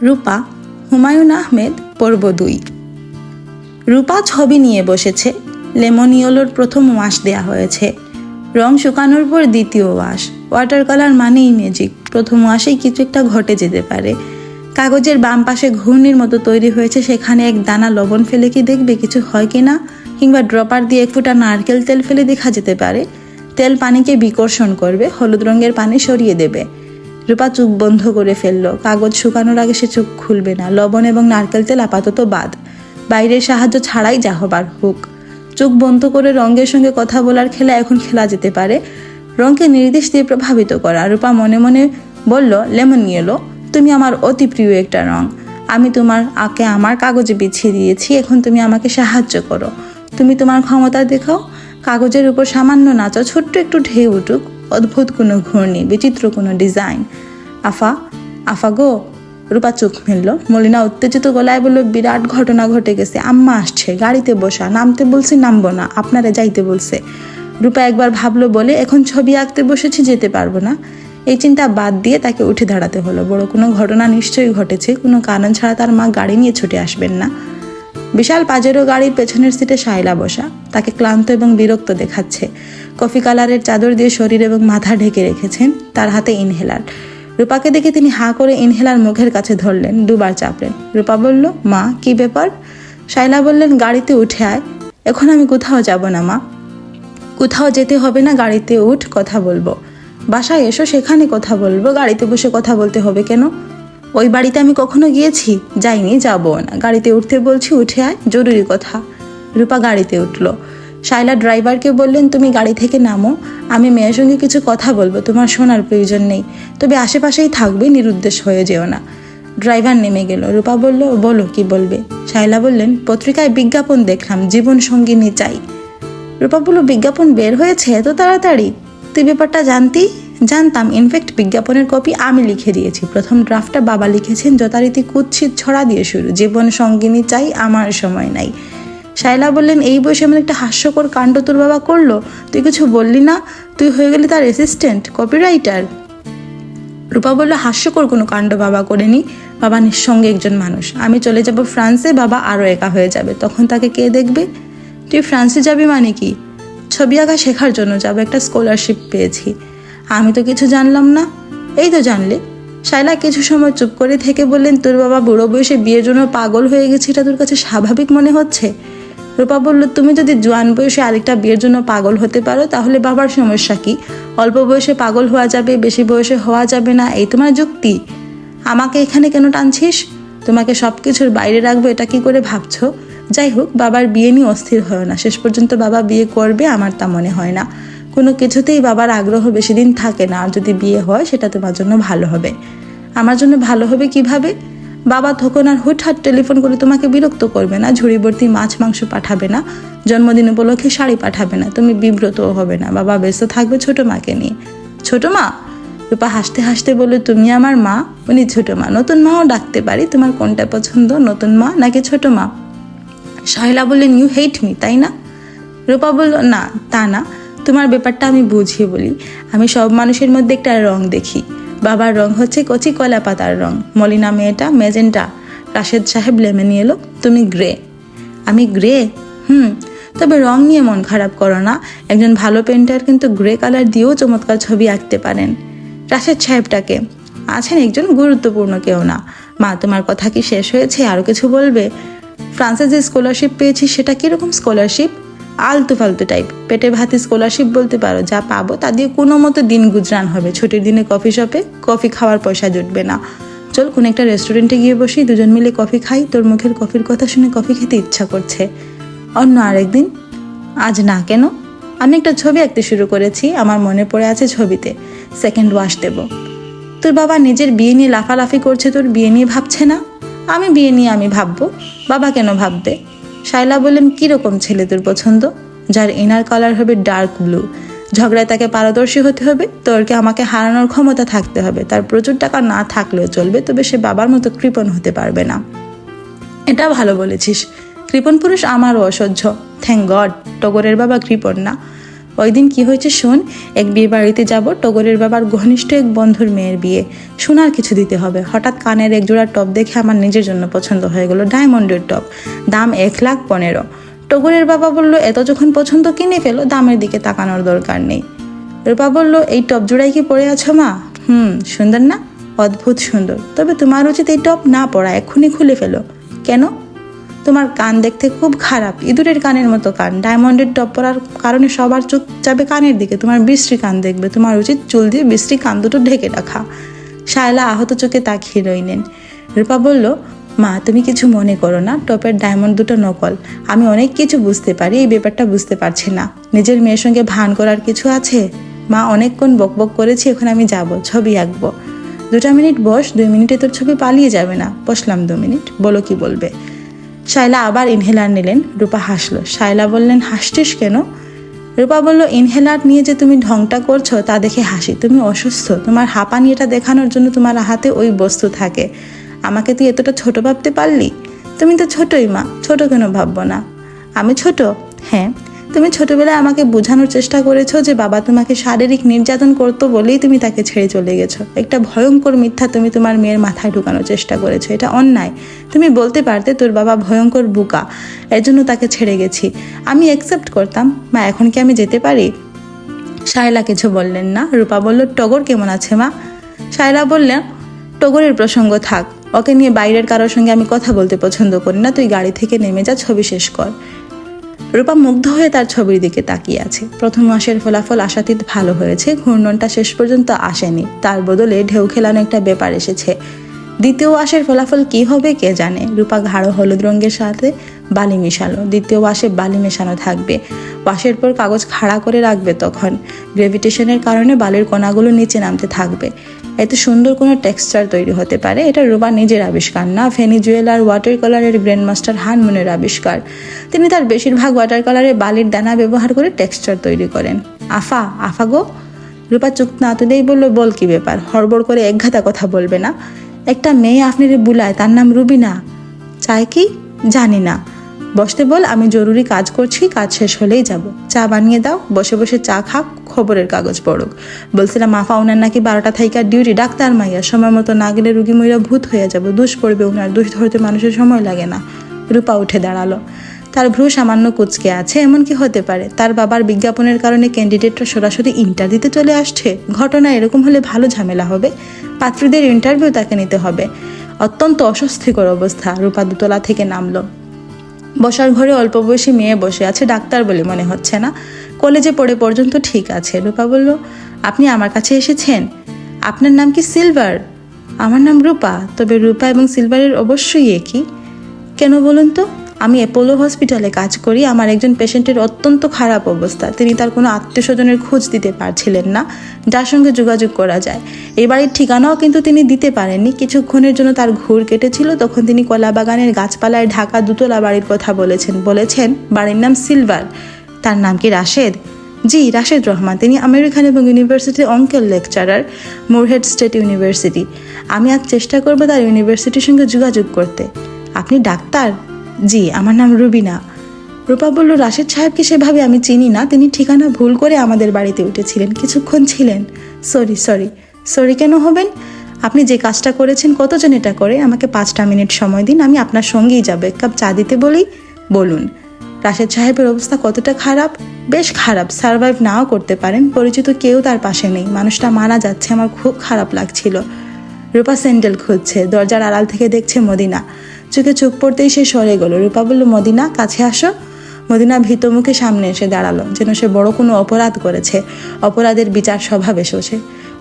রূপা, হুমায়ুন আহমেদ, পর্ব 2। রূপা ছবি নিয়ে বসেছে। লেমন ইয়েলোর প্রথম ওয়াশ দেয়া হয়েছে, রং শুকানোর পর দ্বিতীয় ওয়াশ। ওয়াটার কালার মানেই ম্যাজিক, প্রথম ওয়াশেই কিছু একটা ঘটে যেতে পারে। কাগজের বাম পাশে ঘূর্ণির মতো তৈরি হয়েছে, সেখানে এক দানা লবণ ফেলে কি দেখবে কিছু হয় কি না, কিংবা ড্রপার দিয়ে 1 ফোঁটা নারকেল তেল ফেলে দেখা যেতে পারে। তেল পানিকে বিকর্ষণ করবে, হলুদ রঙের পানি সরিয়ে দেবে। রূপা চোখ বন্ধ করে ফেললো। কাগজ শুকানোর আগে সে চোখ খুলবে না। লবণ এবং নারকেল তেল আপাতত বাদ, বাইরের সাহায্য ছাড়াই যা হবার হোক। চোখ বন্ধ করে রঙের সঙ্গে কথা বলার খেলা এখন খেলা যেতে পারে, রঙকে নির্দেশ দিয়ে প্রভাবিত করা। রূপা মনে মনে বলল, লেমন ইয়েলো, তুমি আমার অতি প্রিয় একটা রং। আমি তোমার আমার কাগজে বিছিয়ে দিয়েছি, এখন তুমি আমাকে সাহায্য করো। তুমি তোমার ক্ষমতা দেখাও। কাগজের উপর সামান্য নাচো, ছোট্ট একটু ঢেউ উঠুক, অদ্ভুত কোনো ঘূর্ণি, বিচিত্র কোনো ডিজাইন। আফা গো। রূপা চোখ মেলল। মলিনা উত্তেজিত গলায় বলল, বিরাট ঘটনা ঘটে গেছে, আম্মা আসছে, গাড়িতে বসা, নামতে বলছি নামবো না, আপনারা যাইতে বলছে। রূপা একবার ভাবলো বলে, এখন ছবি আঁকতে বসেছি, যেতে পারবো না। এই চিন্তা বাদ দিয়ে তাকে উঠে দাঁড়াতে হলো। বড় কোনো ঘটনা নিশ্চয়ই ঘটেছে, কোনো কারণ ছাড়া তার মা গাড়ি নিয়ে ছুটে আসবেন না। বিশাল পাজেরো গাড়ির পেছনের সিটে শায়লা বসা, তাকে ক্লান্ত এবং বিরক্ত দেখাচ্ছে। কফি কালারের চাদর দিয়ে শরীর এবং মাথা ঢেকে রেখেছেন, তার হাতে ইনহেলার। রূপাকে দেখে তিনি হাঁ করে ইনহেলার মুখের কাছে ধরলেন, দুবার চাপলেন। রূপা বলল, মা কি ব্যাপার? শায়লা বললেন, গাড়িতে উঠে আয়। এখন আমি কোথাও যাব না মা। কোথাও যেতে হবে না, গাড়িতে উঠ, কথা বলবো। বাসায় এসো, সেখানে কথা বলবো, গাড়িতে বসে কথা বলতে হবে কেন? ওই বাড়িতে আমি কখনো গিয়েছি? যাইনি, যাবো না। গাড়িতে উঠতে বলছি, উঠে আয়, জরুরি কথা। রূপা গাড়িতে উঠল। শায়লা ড্রাইভারকে বললেন, তুমি গাড়ি থেকে নামো, আমি মেয়ের সঙ্গে কিছু কথা বলবো, তোমার শোনার প্রয়োজন নেই, তবে আশেপাশেই থাকবে, নিরুদ্দেশ হয়ে যেও না। ড্রাইভার নেমে গেল। রূপা বলল, বলো কি বলবে? শায়লা বললেন, পত্রিকায় বিজ্ঞাপন দেখলাম, জীবন সঙ্গিনী চাই। রূপা বলল, বিজ্ঞাপন বের হয়েছে এত তাড়াতাড়ি? তুই ব্যাপারটা জানতাম। ইনফ্যাক্ট বিজ্ঞাপনের কপি আমি লিখে দিয়েছি। প্রথম ড্রাফটটা বাবা লিখেছেন, যথারীতি কুৎসিত ছড়া দিয়ে শুরু, জীবন সঙ্গিনী চাই, আমার সময় নাই। শায়লা বললেন, এই বয়সে এমন একটা হাস্যকর কাণ্ড তোর বাবা করলো, তুই কিছু বললি না? তুই হয়ে গেলি তার অ্যাসিস্ট্যান্ট, কপিরাইটার। রূপা বলল, হাস্যকর কোনো কাণ্ড বাবা করেনি। বাবা নিঃসঙ্গে একজন মানুষ। আমি চলে যাব ফ্রান্সে, বাবা আরও একা হয়ে যাবে, তখন তাকে কে দেখবে? তুই ফ্রান্সে যাবি মানে কি? ছবি আঁকা শেখার জন্য যাবো, একটা স্কলারশিপ পেয়েছি। আমি তো কিছু জানলাম না। এই তো জানলে। শায়লা কিছু সময় চুপ করে থেকে বললেন, তোর বাবা বুড়ো বয়সে বিয়ের জন্য পাগল হয়ে গেছে, এটা তোর কাছে স্বাভাবিক মনে হচ্ছে? রূপা বলল, তুমি যদি জোয়ান বয়সে আরেকটা বিয়ের জন্য পাগল হতে পারো, তাহলে বাবার সমস্যা কি? অল্প বয়সে পাগল হওয়া যাবে, বেশি বয়সে হওয়া যাবে না, এই তোমার যুক্তি? আমাকে এখানে কেন টানছিস? তোমাকে সব কিছুর বাইরে রাখবো, এটা কি করে ভাবছো? যাই হোক, বাবার বিয়ে নিয়ে অস্থির হয় না। শেষ পর্যন্ত বাবা বিয়ে করবে আমার তা মনে হয় না। কোনো কিছুতেই বাবার আগ্রহ বেশি দিন থাকে না, আর যদি বিয়ে হয় সেটা তোমার জন্য ভালো হবে। আমার জন্য ভালো হবে কিভাবে? বাবা তখন আর হুটহাট টেলিফোন করে তোমাকে বিরক্ত করবে না, ঝুড়িভর্তি মাছ মাংস পাঠাবে না, জন্মদিন উপলক্ষে শাড়ি পাঠাবে না, তুমি বিব্রতও হবে না। বাবা ব্যস্ত থাকবে ছোট মাকে নিয়ে। ছোট মা? রূপা হাসতে হাসতে বলল, তুমি আমার মা, উনি ছোট মা। নতুন মাও ডাকতে পারি, তোমার কোনটা পছন্দ, নতুন মা নাকি ছোট মা? শায়লা বললেন, ইউ হেট মি, তাই না? রূপা বলল, না তা না, তোমার ব্যাপারটা আমি বুঝিয়ে বলি। আমি সব মানুষের মধ্যে একটা রং দেখি। বাবার রং হচ্ছে কচি কলা পাতার রং, মলিনা মেয়েটা ম্যাজেন্টা, রাশেদ সাহেব লেমন ইয়েলো, তুমি গ্রে। আমি গ্রে? তবে রং নিয়ে মন খারাপ করো না। একজন ভালো পেন্টার কিন্তু গ্রে কালার দিয়েও চমৎকার ছবি আঁকতে পারেন। রাশেদ সাহেবটাকে? আছেন একজন, গুরুত্বপূর্ণ কেউ না। মা, তোমার কথা কি শেষ হয়েছে? আরও কিছু বলবে? ফ্রান্সে যে স্কলারশিপ পেয়েছি, সেটা কীরকম স্কলারশিপ? আলতু ফালতু টাইপ, পেটে ভাতি স্কলারশিপ বলতে পারো। যা পাবো তা দিয়ে কোনো মতো দিন গুজরান হবে। ছুটির দিনে কফি শপে কফি খাওয়ার পয়সা জুটবে না। চল কোনো একটা রেস্টুরেন্টে গিয়ে বসি, দুজন মিলে কফি খাই। তোর মুখের কফির কথা শুনে কফি খেতে ইচ্ছা করছে। অন্য আরেকদিন। আজ না কেন? আমি একটা ছবি আঁকতে শুরু করেছি, আমার মনে পড়ে আছে ছবিতে সেকেন্ড ওয়াশ দেব। তোর বাবা নিজের বিয়ে নিয়ে লাফালাফি করছে, তোর বিয়ে নিয়ে ভাবছে না? আমি বিয়ে নিয়ে আমি ভাববো, বাবা কেন ভাববে? শায়লা বললেন, কীরকম ছেলে তোর পছন্দ? যার ইনার কালার হবে ডার্ক ব্লু। ঝগড়ায় তাকে পারদর্শী হতে হবে, তোরকে আমাকে হারানোর ক্ষমতা থাকতে হবে। তার প্রচুর টাকা না থাকলেও চলবে, তবে সে বাবার মতো কৃপণ হতে পারবে না। এটা ভালো বলেছিস। কৃপণ পুরুষ আমারও অসহ্য। থ্যাংক গড টগরের বাবা কৃপণ না। ওই দিন কি হয়েছে শোন, এক বিয়ে বাড়িতে যাব, টগরের বাবার ঘনিষ্ঠ এক বন্ধুর মেয়ের বিয়ে, সোনার কিছু দিতে হবে। হঠাৎ কানের এক জোড়া টপ দেখে আমার নিজের জন্য পছন্দ হয়ে গেল, ডায়মন্ডের টপ, দাম 1,15,000। টগরের বাবা বলল, এত যখন পছন্দ কিনে ফেলো, দামের দিকে তাকানোর দরকার নেই। রূপা বলল, এই টপ জোড়াই কি পরে আছো মা? সুন্দর না? অদ্ভুত সুন্দর, তবে তোমার উচিত এই টপ না পরা, এক্ষুনি খুলে ফেলো। কেন? তোমার কান দেখতে খুব খারাপ, ইঁদুরের কানের মতো কান। ডায়মন্ডের টপ পরার কারণে সবার চোখ যাবে কানের দিকে, তোমার বিশ্রী কান দেখবে। তোমার উচিত চুল দিয়ে বিশ্রী কান দুটো ঢেকে রাখা। শায়লা আহত চোখে তাকিয়ে রইলেন। রূপা বলল, মা তুমি কিছু মনে করো না, টপের ডায়মন্ড দুটো নকল। আমি অনেক কিছু বুঝতে পারি, এই ব্যাপারটা বুঝতে পারছি না। নিজের মেয়ের সঙ্গে ভান করার কিছু আছে? মা অনেকক্ষণ বকবক করেছি, এখন আমি যাব, ছবি আঁকবো। 2 মিনিট বস, 2 মিনিটে তোর ছবি পালিয়ে যাবে না। বসলাম 2 মিনিট, বলো কি বলবে। শায়লা আবার ইনহেলার নিলেন। রূপা হাসলো। শায়লা বললেন, হাসছিস কেন? রূপা বলল, ইনহেলার নিয়ে যে তুমি ঢংটা করছো তা দেখে হাসি। তুমি অসুস্থ, তোমার হাঁপানি এটা দেখানোর জন্য তোমার হাতে ওই বস্তু থাকে। আমাকে তুই এতটা ছোট ভাবতে পারলি? তুমি তো ছোটই মা, ছোট কেন ভাববো না? আমি ছোট? হ্যাঁ, তুমি ছোটবেলায় আমাকে বোঝানোর চেষ্টা করেছো যে বাবা তোমাকে শারীরিক নির্যাতন করতো বলেই তুমি তাকে ছেড়ে চলে গেছো। একটা ভয়ঙ্কর মিথ্যা তুমি তোমার মেয়ের মাথায় ঢুকানোর চেষ্টা করেছো, এটা অন্যায়। তুমি বলতে পারতে তোর বাবা ভয়ঙ্কর বোকা, এর জন্য তাকে ছেড়ে গেছি। আমি অ্যাকসেপ্ট করতাম। মা এখন কি আমি যেতে পারি? শায়লা কিছু বললেন না। রূপা বলল, টগর কেমন আছে মা? শায়লা বললেন, টগরের প্রসঙ্গ থাক, ওকে নিয়ে বাইরের কারোর সঙ্গে আমি কথা বলতে পছন্দ করি না। তুই গাড়ি থেকে নেমে যা, ছবি শেষ কর। রূপা মুগ্ধ হয়ে তার ছবির দিকে তাকিয়ে আছে। প্রথম মাসের ফলাফল আশাতীত ভালো হয়েছে, ঘূর্ণনটা শেষ পর্যন্ত আসেনি, তার বদলে ঢেউ খেলানো একটা ব্যাপার এসেছে। দ্বিতীয় ওয়াশের ফলাফল কি হবে কে জানে। রূপা গাঢ় হলুদ রঙের সাথে বালি মিশালো। দ্বিতীয় ওয়াশে বালি মেশানো থাকবে। ওয়াশের পর কাগজ খাড়া করে রাখবে, তখন গ্রেভিটেশনের কারণে বালির কণাগুলো নিচে নামতে থাকবে। এত সুন্দর কোনো টেক্সচার তৈরি হতে পারে, এটা রূপা নিজের আবিষ্কার না, ভেনিজুয়েলার ওয়াটার কালারের গ্র্যান্ডমাস্টার হানমুনের আবিষ্কার। তিনি তার বেশিরভাগ ওয়াটার কালারে বালির দানা ব্যবহার করে টেক্সচার তৈরি করেন। আফা গো। রূপা চোখ না তুলেই বলল, বল কি ব্যাপার? হড়বড় করে একঘাতা কথা বলবে না। একটা মেয়ে আপনার বুলায়, তার নাম রুবিনা। চায় কি? জানি না। বসতে বল, আমি জরুরি কাজ করছি, কাজ শেষ হলেই যাব। চা বানিয়ে দাও, বসে বসে চা খাক, খবরের কাগজ পড়ুক। বলছিলাম আফা, ওনার নাকি 12টা থাইকার ডিউটি, ডাক্তার মাইয়া, সময় মতো না গেলে রুগী মইরা ভূত হয়ে যাবো, দোষ পড়বে ওনার, দোষ ধরতে মানুষের সময় লাগে না। রূপা উঠে দাঁড়ালো। তার ভ্রু সামান্য কুচকে আছে। এমন কি হতে পারে? তার বাবার বিজ্ঞাপনের কারণে ক্যান্ডিডেটরা সরাসরি ইন্টার দিতে চলে আসছে। ঘটনা এরকম হলে ভালো ঝামেলা হবে, পাত্রীদের ইন্টারভিউ তাকে নিতে হবে। অত্যন্ত অস্বস্তিকর অবস্থা। রূপা দোতলা থেকে নামলো। বসার ঘরে অল্প বয়সী মেয়ে বসে আছে, ডাক্তার বলে মনে হচ্ছে না, কলেজে পড়ে পর্যন্ত ঠিক আছে। রূপা বলল, আপনি আমার কাছে এসেছেন? আপনার নাম কি সিলভার? আমার নাম রূপা। তবে রূপা এবং সিলভারের অবশ্যই একই। কেন বলুন তো? আমি অ্যাপোলো হসপিটালে কাজ করি। আমার একজন পেশেন্টের অত্যন্ত খারাপ অবস্থা। তিনি তার কোনো আত্মীয় স্বজনের খোঁজ দিতে পারছিলেন না যার সঙ্গে যোগাযোগ করা যায়। এই বাড়ির ঠিকানাও কিন্তু তিনি দিতে পারেননি। কিছুক্ষণের জন্য তার ঘুর কেটেছিল, তখন তিনি কলাবাগানের গাছপালায় ঢাকা দুতলা বাড়ির কথা বলেছেন বাড়ির নাম সিলভার। তার নাম কি রাশেদ? জি, রাশেদ রহমান। তিনি আমেরিকান এবং ইউনিভার্সিটির অঙ্কের লেকচারার, মোরহেড স্টেট ইউনিভার্সিটি। আমি আজ চেষ্টা করবো তার ইউনিভার্সিটির সঙ্গে যোগাযোগ করতে। আপনি ডাক্তার? জি, আমার নাম রুবিনা। রূপা বলল, রাশেদ সাহেবকে সেভাবে আমি চিনি না, তিনি ঠিকানা ভুল করে আমাদের বাড়িতে উঠেছিলেন, কিছুক্ষণ ছিলেন। সরি কেন হবেন? আপনি যে কাজটা করেছেন, কতজন এটা করে? আমাকে 5টা মিনিট সময় দিন, আমি আপনার সঙ্গেই যাবো। 1 কাপ চা দিতে বলি? বলুন। রাশেদ সাহেবের অবস্থা কতটা খারাপ? বেশ খারাপ, সার্ভাইভ নাও করতে পারেন। পরিচিত কেউ তার পাশে নেই, মানুষটা মারা যাচ্ছে, আমার খুব খারাপ লাগছিল। রূপা স্যান্ডেল খুঁজছে, দরজার আড়াল থেকে দেখছে মদিনা। চোখে চোখ পড়তেই সে সরে গেল। রূপা বলল, মদিনা কাছে আসো। মদিনা ভীত মুখে সামনে এসে দাঁড়ালো, যেন সে বড় কোনো অপরাধ করেছে। অপরাধের বিচার স্বভাবে এসেছে,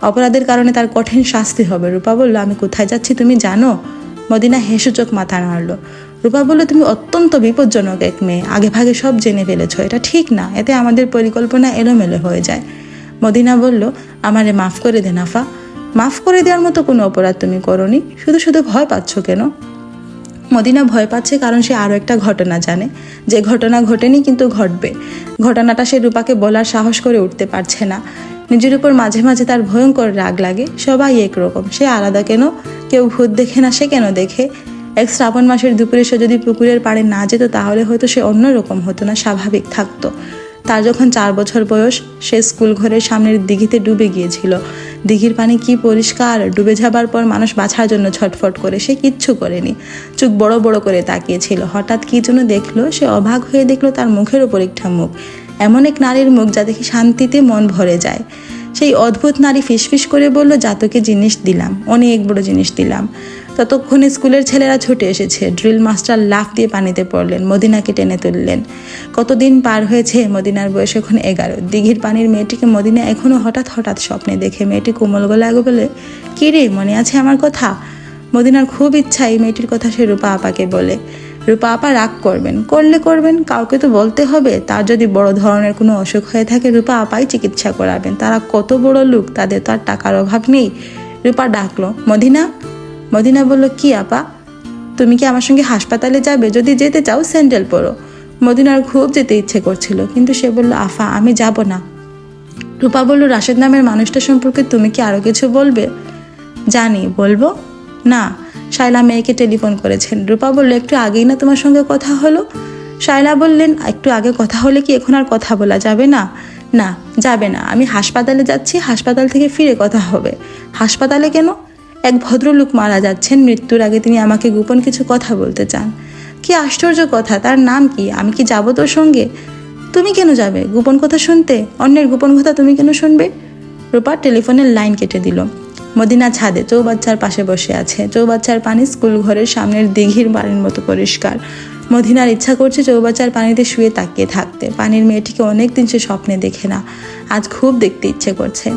অপরাধের কারণে তার কঠিন শাস্তি হবে। রূপা বলল, আমি কোথায় যাচ্ছি তুমি জানো? মদিনা হেসে চোখ মাথা নাড়ল। রূপা বলল, তুমি অত্যন্ত বিপজ্জনক এক মেয়ে, আগে ভাগে সব জেনে ফেলেছো, এটা ঠিক না, এতে আমাদের পরিকল্পনা এলোমেলো হয়ে যায়। মদিনা বলল, আমারে মাফ করে দেন আফা। মাফ করে দেওয়ার মতো কোনো অপরাধ তুমি করনি, শুধু ভয় পাচ্ছ কেন? মদিনা ভয় পাচ্ছে কারণ সে আরও একটা ঘটনা জানে, যে ঘটনা ঘটেনি কিন্তু ঘটবে। ঘটনাটা সে রূপাকে বলার সাহস করে উঠতে পারছে না। নিজের উপর মাঝে মাঝে তার ভয়ঙ্কর রাগ লাগে। সবাই একরকম, সে আলাদা কেন? কেউ ভূত দেখে না, সে কেন দেখে? এক শ্রাবণ মাসের দুপুরে সে যদি পুকুরের পাড়ে না যেত, তাহলে হয়তো সে অন্যরকম হতো না, স্বাভাবিক থাকতো। তার যখন 4 বছর বয়স, সে স্কুল ঘরের সামনের দিঘিতে ডুবে গিয়েছিল। দিঘির পানি কি পরিষ্কার! ডুবে যাবার পর মানুষ বাঁচার জন্য ছটফট করে, সে কিচ্ছু করেনি। চোখ বড় বড় করে তাকিয়েছিল। হঠাৎ কি যেন দেখলো, সে অবাক হয়ে দেখলো তার মুখের ওপর একটা মুখ, এমন এক নারীর মুখ যা দেখে শান্তিতে মন ভরে যায়। সেই অদ্ভুত নারী ফিসফিস করে বলল, যা তোকে জিনিস দিলাম, অনেক বড় জিনিস দিলাম। ততক্ষণে স্কুলের ছেলেরা ছুটে এসেছে। ড্রিল মাস্টার লাফ দিয়ে পানিতে পড়লেন, মদিনাকে টেনে তুললেন। কতদিন পার হয়েছে, মদিনার বয়স এখন 11। দিঘির পানির মেয়েটিকে মদিনা এখনো হঠাৎ হঠাৎ স্বপ্নে দেখে। মেয়েটি কোমল গলায় বলে, কি রে, মনে আছে আমার কথা? মদিনার খুব ইচ্ছা এই মেয়েটির কথা সে রূপা আপাকে বলে। রূপা আপা রাগ করবেন, কাউকে তো বলতে হবে। তার যদি বড় ধরনের কোনো অসুখ হয়ে থাকে, রূপা আপাই চিকিৎসা করাবেন। তারা কত বড় লোক, তাদের তো আর টাকার অভাব নেই। রূপা ডাকলো, মদিনা। মদিনা বলল, কি আপা, তুমি কি আমার সঙ্গে হাসপাতালে যাবে? যদি যেতে চাও স্যান্ডেল পরো। মদিনার খুব যেতে ইচ্ছে করছিল, কিন্তু সে বলল, আফা আমি যাব না। রূপা বলল, রাশেদ নামের মানুষটা সম্পর্কে তুমি কি আরো কিছু বলবে? জানি, বলবো না। শায়লা মেয়েকে টেলিফোন করেছেন। রূপা বলল, একটু আগেই না তোমার সঙ্গে কথা হলো? শায়লা বললেন, একটু আগে কথা হলে কি এখন আর কথা বলা যাবে না? না, যাবে না। আমি হাসপাতালে যাচ্ছি, হাসপাতাল থেকে ফিরে কথা হবে। হাসপাতালে কেন? এক ভদ্রলোক মারা যাচ্ছেন, মৃত্যুর আগে তিনি আমাকে গোপন কিছু কথা বলতে চান। কি আশ্চর্য কথা, তার নাম কি? আমি কি যাব তোর সঙ্গে? তুমি কেন যাবে গোপন কথা শুনতে? অন্যের গোপন কথা তুমি কেন শুনবে? রূপা টেলিফোনের লাইন কেটে দিল। মদিনা ছাদে চৌবাচ্চার পাশে বসে আছে। চৌবাচ্চার পানি স্কুল ঘরের সামনের দিঘির পানির মতো পরিষ্কার। মদিনার ইচ্ছা করছে চৌবাচ্চার পানিতে শুয়ে তাকিয়ে থাকতে। পানির মেয়েটিকে অনেকদিন সে স্বপ্নে দেখে না, আজ খুব দেখতে ইচ্ছে করছে।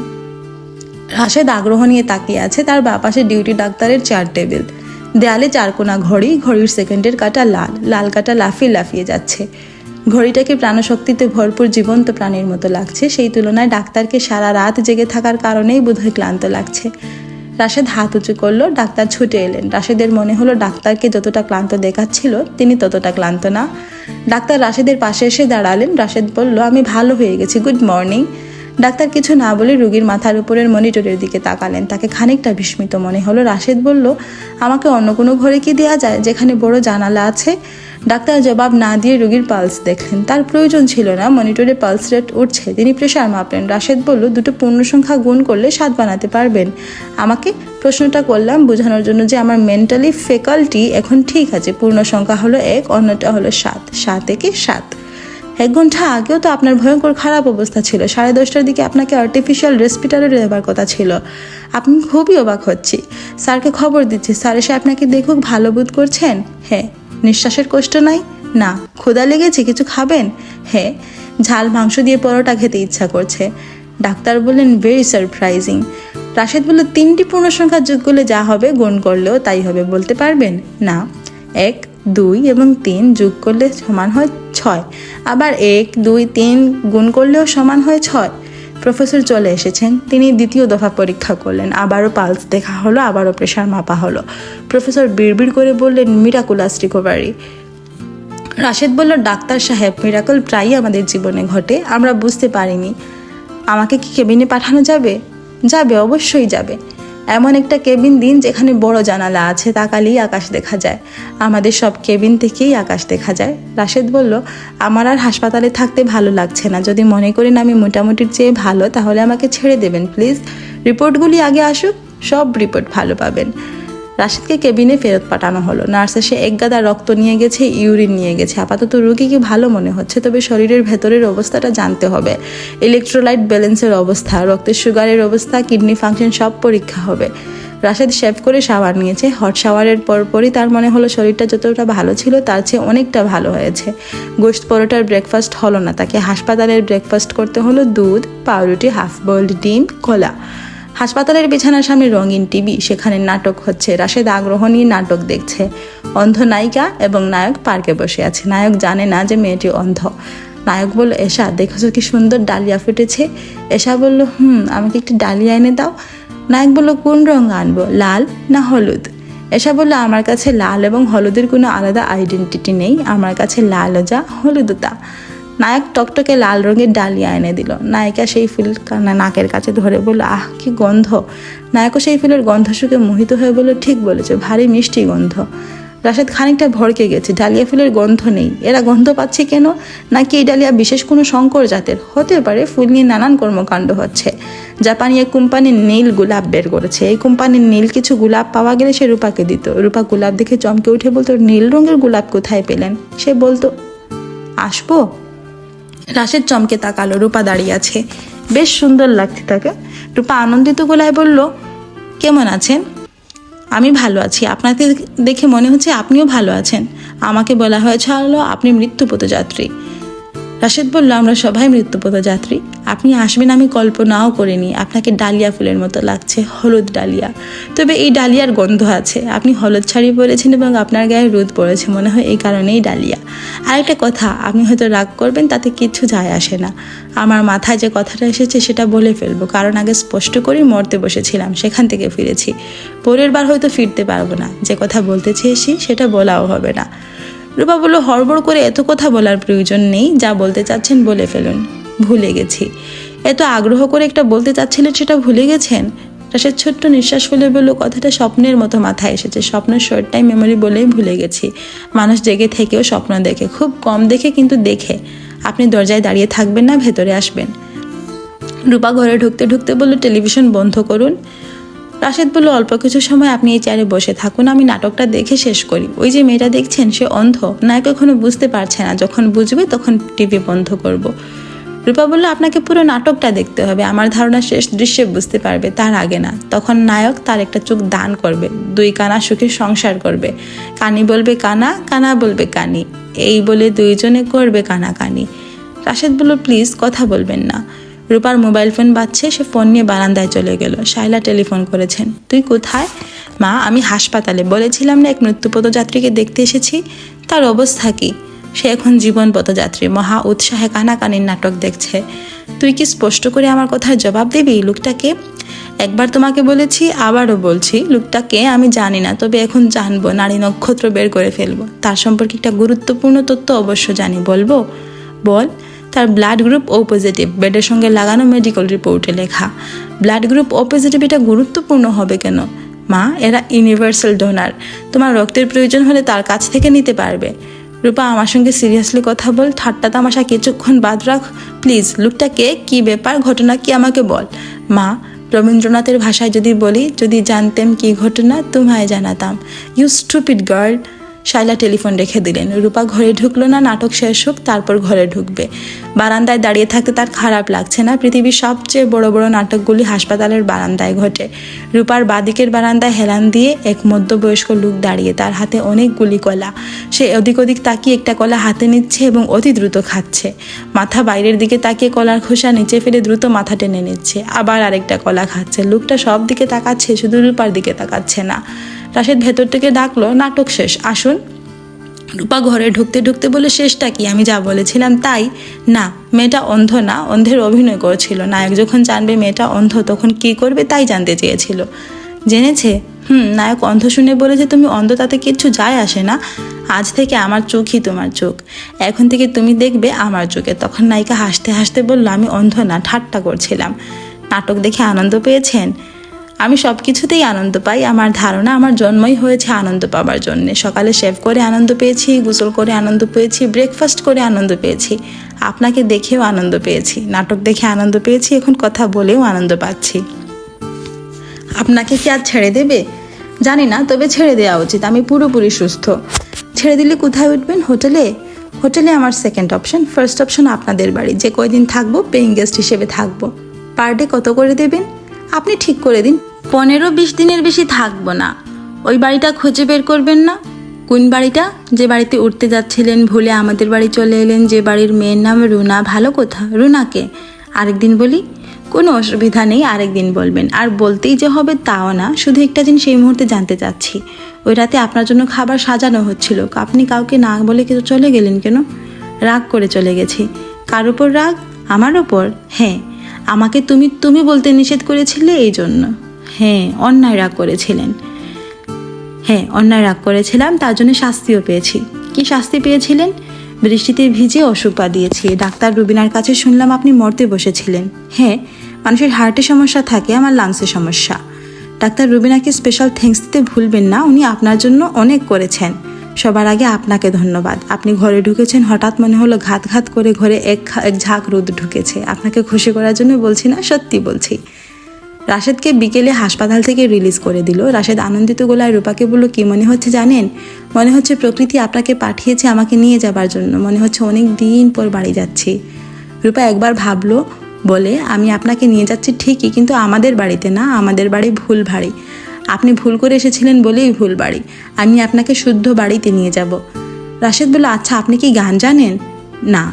রাশেদ আগ্রহ নিয়ে তাকিয়ে আছে। তার বাঁ পাশে ডিউটি ডাক্তারের চেয়ার টেবিল, দেয়ালে 4 কোনা ঘড়ি, ঘড়ির সেকেন্ডের কাঁটা লাল, লাল কাঁটা লাফিয়ে লাফিয়ে যাচ্ছে। ঘড়িটাকে প্রাণশক্তিতে ভরপুর জীবন্ত প্রাণীর মতো লাগছে। সেই তুলনায় ডাক্তারকে সারা রাত জেগে থাকার কারণেই বোধহয় ক্লান্ত লাগছে। রাশেদ হাত উঁচু করলো। ডাক্তার ছুটে এলেন। রাশেদের মনে হলো ডাক্তারকে যতটা ক্লান্ত দেখাচ্ছিল তিনি ততটা ক্লান্ত না। ডাক্তার রাশেদের পাশে এসে দাঁড়ালেন। রাশেদ বলল, আমি ভালো হয়ে গেছি, গুড মর্নিং। ডাক্তার কিছু না বলে রোগীর মাথার উপরের মনিটরের দিকে তাকালেন। তাকে খানিকটা বিস্মিত মনে হলো। রাশেদ বলল, আমাকে অন্য কোনো ঘরে কি দেওয়া যায় যেখানে বড় জানালা আছে? ডাক্তার জবাব না দিয়ে রোগীর পালস দেখলেন। তার প্রয়োজন ছিল না, মনিটরে পালস রেট উঠছে, তিনি প্রেশার মাপলেন। রাশেদ বলল, দুটো পূর্ণ সংখ্যা গুণ করলে 7 বানাতে পারবেন। আমাকে প্রশ্নটা করলাম বোঝানোর জন্য যে আমার মেন্টালি ফ্যাকাল্টি এখন ঠিক আছে। পূর্ণ সংখ্যা হলো 1, অন্যটা হলো 7। 7 একে 7। 1 ঘন্টা আগেও তো আপনার ভয়ঙ্কর খারাপ অবস্থা ছিল। 10:30টার দিকে আপনাকে আর্টিফিশিয়াল রেসপিরেটরে দেওয়ার কথা ছিল। আপনি খুবই অবাক হচ্ছি। স্যারকে খবর দিচ্ছি, স্যার এসে আপনাকে দেখুক। ভালো বোধ করছেন? হ্যাঁ। নিঃশ্বাসের কষ্ট নাই? না। ক্ষুধা লেগেছে, কিছু খাবেন? হ্যাঁ। ঝাল মাংস দিয়ে পরোটা খেতে ইচ্ছা করছে। ডাক্তার বললেন, ভেরি সারপ্রাইজিং। রাশেদ বলল, 3টি পূর্ণ সংখ্যা যোগ করলে যা হবে গুণ করলেও তাই হবে, বলতে পারবেন? না। 1, 2 এবং 3 যোগ করলে সমান হয় 6। আবার 1, 2, 3 গুণ করলেও সমান হয় 6। প্রফেসর চলে এসেছেন। তিনি দ্বিতীয় দফা পরীক্ষা করলেন। আবারও পালস দেখা হলো, আবারও প্রেশার মাপা হলো। প্রফেসর বিড়বিড় করে বললেন, মিরাকুলাস রিকভারি। রাশেদ বলল, ডাক্তার সাহেব, মিরাকল প্রায়ই আমাদের জীবনে ঘটে, আমরা বুঝতে পারিনি। আমাকে কি কেবিনে পাঠানো যাবে? যাবে, অবশ্যই যাবে। এমন একটা কেবিন দিন যেখানে বড় জানালা আছে, তাকালেই আকাশ দেখা যায়। আমাদের সব কেবিন থেকেই আকাশ দেখা যায়। রাশেদ বলল, আমার আর হাসপাতালে থাকতে ভালো লাগছে না। যদি মনে করেন আমি মোটামুটির চেয়ে ভালো, তাহলে আমাকে ছেড়ে দেবেন প্লিজ। রিপোর্টগুলি আগে আসুক, সব রিপোর্ট ভালো পাবেন। রাশেদকে কেবিনে ফেরত পাঠানো হলো। নার্স এসে 1 গাদা রক্ত নিয়ে গেছে, ইউরিন নিয়ে গেছে। আপাতত রোগীকে ভালো মনে হচ্ছে, তবে শরীরের ভেতরের অবস্থাটা জানতে হবে। ইলেকট্রোলাইট ব্যালেন্সের অবস্থা, রক্তের সুগারের অবস্থা, কিডনি ফাংশন সব পরীক্ষা হবে। রাশেদ শেভ করে শাওয়ার নিয়েছে। হট শাওয়ারের পরপরই তার মনে হলো শরীরটা যতটা ভালো ছিল তার চেয়ে অনেকটা ভালো হয়েছে। গোশত পরোটার ব্রেকফাস্ট হলো না, তাকে হাসপাতালের ব্রেকফাস্ট করতে হলো। দুধ, পাউরুটি, হাফ বয়েলড ডিম, কলা। হাসপাতালের বিছানার সামনে রঙিন টিভি, সেখানে নাটক হচ্ছে। রাশেদ আগ্রহ নিয়ে নাটক দেখছে। অন্ধ নায়িকা এবং নায়ক পার্কে বসে আছে। নায়ক জানে না যে মেয়েটি অন্ধ। নায়ক বলল, এশা দেখেছো কি সুন্দর ডালিয়া ফুটেছে? এশা বলল, আমাকে একটি ডালিয়া এনে দাও। নায়ক বলল, কোন রঙ আনবো, লাল না হলুদ? এশা বলল, আমার কাছে লাল এবং হলুদের কোনো আলাদা আইডেন্টিটি নেই, আমার কাছে লালও যা হলুদও তা। নায়ক টকটকে লাল রঙের ডালিয়া এনে দিল। নায়িকা সেই ফুল নাকের কাছে ধরে বলল, আহ কি গন্ধ। নায়কও সেই ফুলের গন্ধ শুকে মোহিত হয়ে বলল, ঠিক বলেছো, ভারী মিষ্টি গন্ধ। রাশেদ খানিকটা ভড়কে গেছে। ডালিয়া ফুলের গন্ধ নেই, এরা গন্ধ পাচ্ছে কেন? নাকি এই ডালিয়া বিশেষ কোনো শঙ্কর জাতের? হতে পারে, ফুল নিয়ে নানান কর্মকাণ্ড হচ্ছে। জাপানি এক কোম্পানির নীল গোলাপ বের করেছে, এই কোম্পানির নীল কিছু গোলাপ পাওয়া গেলে সে রূপাকে দিত। রূপা গোলাপ দেখে চমকে উঠে বলতো, নীল রঙের গোলাপ কোথায় পেলেন? সে বলতো, আসবো। রাশেদ চমকে তাকালো, রূপা দাঁড়িয়ে আছে, বেশ সুন্দর লাগছে তাকে। রূপা আনন্দিত গলায় বলল, কেমন আছেন? আমি ভালো আছি, আপনাকে দেখে মনে হচ্ছে আপনিও ভালো আছেন। আমাকে বলা হয়েছে আপনি মৃত্যুপথযাত্রী। রাশেদ বলল, আমরা সবাই মৃত্যুপথযাত্রী। আপনি আসবেন আমি কল্পনাও করিনি। আপনাকে ডালিয়া ফুলের মতো লাগছে, হলুদ ডালিয়া। তবে এই ডালিয়ার গন্ধ আছে। আপনি হলুদ শাড়ি পরেছেন এবং আপনার গায়ে রোদ পড়েছে, মনে হয় এই কারণেই ডালিয়া। আরেকটা কথা, আপনি হয়তো রাগ করবেন, তাতে কিচ্ছু যায় আসে না। আমার মাথায় যে কথাটা এসেছে সেটা বলে ফেলবো, কারণ আগে স্পষ্ট করেই মরতে বসেছিলাম, সেখান থেকে ফিরেছি। পরের বার হয়তো ফিরতে পারবো না। যে কথা বলতে চেয়েছি সেটা বলাও হবে না। রূপা বলল, হড়বড় করে এত কথা বলার প্রয়োজন নেই, যা বলতে চাচ্ছেন বলে ফেলুন। ভুলে গেছি। এত আগ্রহ করে একটা বলতে চাচ্ছিলেন, সেটা ভুলে গেছেন? রাশেদ ছোট্ট নিঃশ্বাস ফেলে বলল, কথাটা স্বপ্নের মতো মাথায় এসেছে। স্বপ্নের শর্ট টাইম মেমোরি বলেই ভুলে গেছি। মানুষ জেগে থেকেও স্বপ্ন দেখে, খুব কম দেখে, কিন্তু দেখে। আপনি দরজায় দাঁড়িয়ে থাকবেন না, ভেতরে আসবেন। রূপা ঘরে ঢুকতে ঢুকতে বলল, টেলিভিশন বন্ধ করুন। রাশেদ বলল, অল্প কিছু সময় আপনি এই চেয়ারে বসে থাকুন, আমি নাটকটা দেখে শেষ করি। ওই যে মেয়েটা দেখছেন, সে অন্ধ। নায়ক এখনো বুঝতে পারছে না, যখন বুঝবে তখন টিভি বন্ধ করব। রূপা বলল, আপনাকে পুরো নাটকটা দেখতে হবে। আমার ধারণা শেষ দৃশ্যে বুঝতে পারবে, তার আগে না। তখন নায়ক তার একটা চোখ দান করবে, দুই কানা সুখে সংসার করবে। কানি বলবে কানা, কানা বলবে কানি, এই বলে দুইজনে করবে কানাকানি। রাশেদ বলল, প্লিজ কথা বলবেন না। রূপার মোবাইল ফোন বাজছে, সে ফোন নিয়ে বারান্দায় চলে গেল। শাইলা টেলিফোন করেছেন। তুই কোথায়? মা, আমি হাসপাতালে। বলেছিলাম না এক মৃত্যুপথযাত্রীকে দেখতে এসেছি। তার অবস্থা কি? সে এখন জীবন পথযাত্রী, মহা উৎসাহে কানাকানির নাটক দেখছে। তুই কি স্পষ্ট করে আমার কথার জবাব দিবি? লোকটাকে একবার তোমাকে বলেছি, আবারও বলছি, লোকটাকে আমি জানি না, তবে এখন জানবো। নারী নক্ষত্র বের করে ফেলবো। তার সম্পর্কে একটা গুরুত্বপূর্ণ তথ্য অবশ্য জানি। বলবো? বল। তার ব্লাড গ্রুপ ও পজিটিভ, বেডের সঙ্গে লাগানো মেডিকেল রিপোর্টে লেখা। ব্লাড গ্রুপ ও পজিটিভ, এটা গুরুত্বপূর্ণ হবে কেন? মা, এরা ইউনিভার্সাল ডোনার। তোমার রক্তের প্রয়োজন হলে তার কাছ থেকে নিতে পারবে। রূপা, আমার সঙ্গে সিরিয়াসলি কথা বল, ঠাট্টা তামাশা কিছুক্ষণ বাদ রাখ প্লিজ। লোকটা কে, কি ব্যাপার, ঘটনা কি আমাকে বল। মা, রবীন্দ্রনাথের ভাষায় যদি বলি, যদি জানতেম কি ঘটনা তোমায় জানাতাম। You stupid girl. Shaila telephone রেখে দিলেন। রূপা ঘরে ঢুকলো না, নাটক শেষ হোক তারপর ঘরে ঢুকবে। বারান্দায় দাঁড়িয়ে থাকতে তার খারাপ লাগছে না। পৃথিবীর সবচেয়ে বড় বড় নাটকগুলি হাসপাতালের বারান্দায় ঘটে। রূপার বাদিকের বারান্দায় হেলান দিয়ে এক মধ্যবয়স্ক লোক দাঁড়িয়ে, তার হাতে অনেকগুলি কলা। সে এদিক ওদিক তাকিয়ে একটা কলা হাতে নিচ্ছে এবং অতি দ্রুত খাচ্ছে। মাথা বাইরের দিকে তাকিয়ে কলার খোসা নিচে ফেলে দ্রুত মাথা টেনে নিচ্ছে, আবার আরেকটা কলা খাচ্ছে। লোকটা সব দিকে তাকাচ্ছে, শুধু রূপার দিকে তাকাচ্ছে না। রাশেদ ভেতর থেকে ডাকলো, নাটক শেষ, আসুন। রূপা ঘরে ঢুকতে ঢুকতে বলে, শেষটা কি? আমি যা বলেছিলাম তাই? না, মেয়েটা অন্ধ না, অন্ধের অভিনয় করেছিল। নায়ক যখন জানবে মেয়েটা অন্ধ, তখন কি করবে তাই জানতে চেয়েছিল। জেনেছে? নায়ক অন্ধ শুনে বলেছে তুমি অন্ধ, তাতে কিচ্ছু যায় আসে না। আজ থেকে আমার চোখই তোমার চোখ, এখন থেকে তুমি দেখবে আমার চোখে। তখন নায়িকা হাসতে হাসতে বলল, আমি অন্ধ না, ঠাট্টা করছিলাম। নাটক দেখে আনন্দ পেয়েছেন? আমি সব কিছুতেই আনন্দ পাই। আমার ধারণা আমার জন্মই হয়েছে আনন্দ পাবার জন্যে। সকালে শেভ করে আনন্দ পেয়েছি, গোসল করে আনন্দ পেয়েছি, ব্রেকফাস্ট করে আনন্দ পেয়েছি, আপনাকে দেখেও আনন্দ পেয়েছি, নাটক দেখে আনন্দ পেয়েছি, এখন কথা বলেও আনন্দ পাচ্ছি। আপনাকে কি আজ ছেড়ে দেবে? জানি না, তবে ছেড়ে দেওয়া উচিত। আমি পুরোপুরি সুস্থ। ছেড়ে দিলে কোথায় উঠবেন? হোটেলে? হোটেলে আমার সেকেন্ড অপশন। ফার্স্ট অপশন আপনাদের বাড়ি। যে কয়দিন থাকবো পেইং গেস্ট হিসেবে থাকবো। পার ডে কত করে দেবেন? আপনি ঠিক করে দিন। 15-20 দিনের বেশি থাকবো না। ওই বাড়িটা খুঁজে বের করবেন না? কোন বাড়িটা? যে বাড়িতে উঠতে যাচ্ছিলেন, ভুলে আমাদের বাড়ি চলে এলেন, যে বাড়ির মেয়ের নাম রুনা। ভালো কথা। রুনাকে আরেকদিন বলি? কোনো অসুবিধা নেই, আরেকদিন বলবেন। আর বলতেই যে হবে তাও না, শুধু একটা জিনিস এই মুহূর্তে জানতে চাচ্ছি। ওই রাতে আপনার জন্য খাবার সাজানো হচ্ছিল, আপনি কাউকে না বলে কিছু চলে গেলেন কেন? রাগ করে চলে গেছি। কার ওপর রাগ? আমার ওপর? হ্যাঁ। আমাকে তুমি তুমি বলতে নিষেধ করেছিলে এই জন্য? হ্যাঁ। অন্যায় রাগ করেছিলেন? হ্যাঁ, অন্যায় রাগ করেছিলাম, তার জন্য শাস্তিও পেয়েছি। কি শাস্তি পেয়েছিলেন? বৃষ্টিতে ভিজে অসুখ বাঁধিয়েছি। ডাক্তার রুবিনার কাছে শুনলাম আপনি মরতে বসেছিলেন। হ্যাঁ, মানুষের হার্টে সমস্যা থাকে, আমার লাংসে সমস্যা। ডাক্তার রুবিনাকে স্পেশাল থ্যাঙ্কস দিতে ভুলবেন না, উনি আপনার জন্য অনেক করেছেন। সবার আগে আপনাকে ধন্যবাদ। আপনি ঘরে ঢুকেছেন, হঠাৎ মনে হলো ঘাত ঘাত করে ঘরে এক ঝাঁক রোদ ঢুকেছে। আপনাকে খুশি করার জন্য বলছি না, সত্যি বলছি। রাশেদকে বিকেলে হাসপাতাল থেকে রিলিজ করে দিল। রাশেদ আনন্দিত গলায় রূপাকে বলল, কি মনে হচ্ছে জানেন? মনে হচ্ছে প্রকৃতি আপনাকে পাঠিয়েছে আমাকে নিয়ে যাবার জন্য। মনে হচ্ছে অনেক দিন পর বাড়ি যাচ্ছি। রূপা একবার ভাবলো, বলে, আমি আপনাকে নিয়ে যাচ্ছি ঠিকই, কিন্তু আমাদের বাড়িতে না, আমাদের বাড়ি ভুল বাড়ি। আপনি ভুল করে এসেছিলেন বলেই ভুল বাড়ি। আমি আপনাকে শুদ্ধ বাড়িতে নিয়ে যাব। রাশেদ বলল, আচ্ছা আপনি কি গান জানেন? না।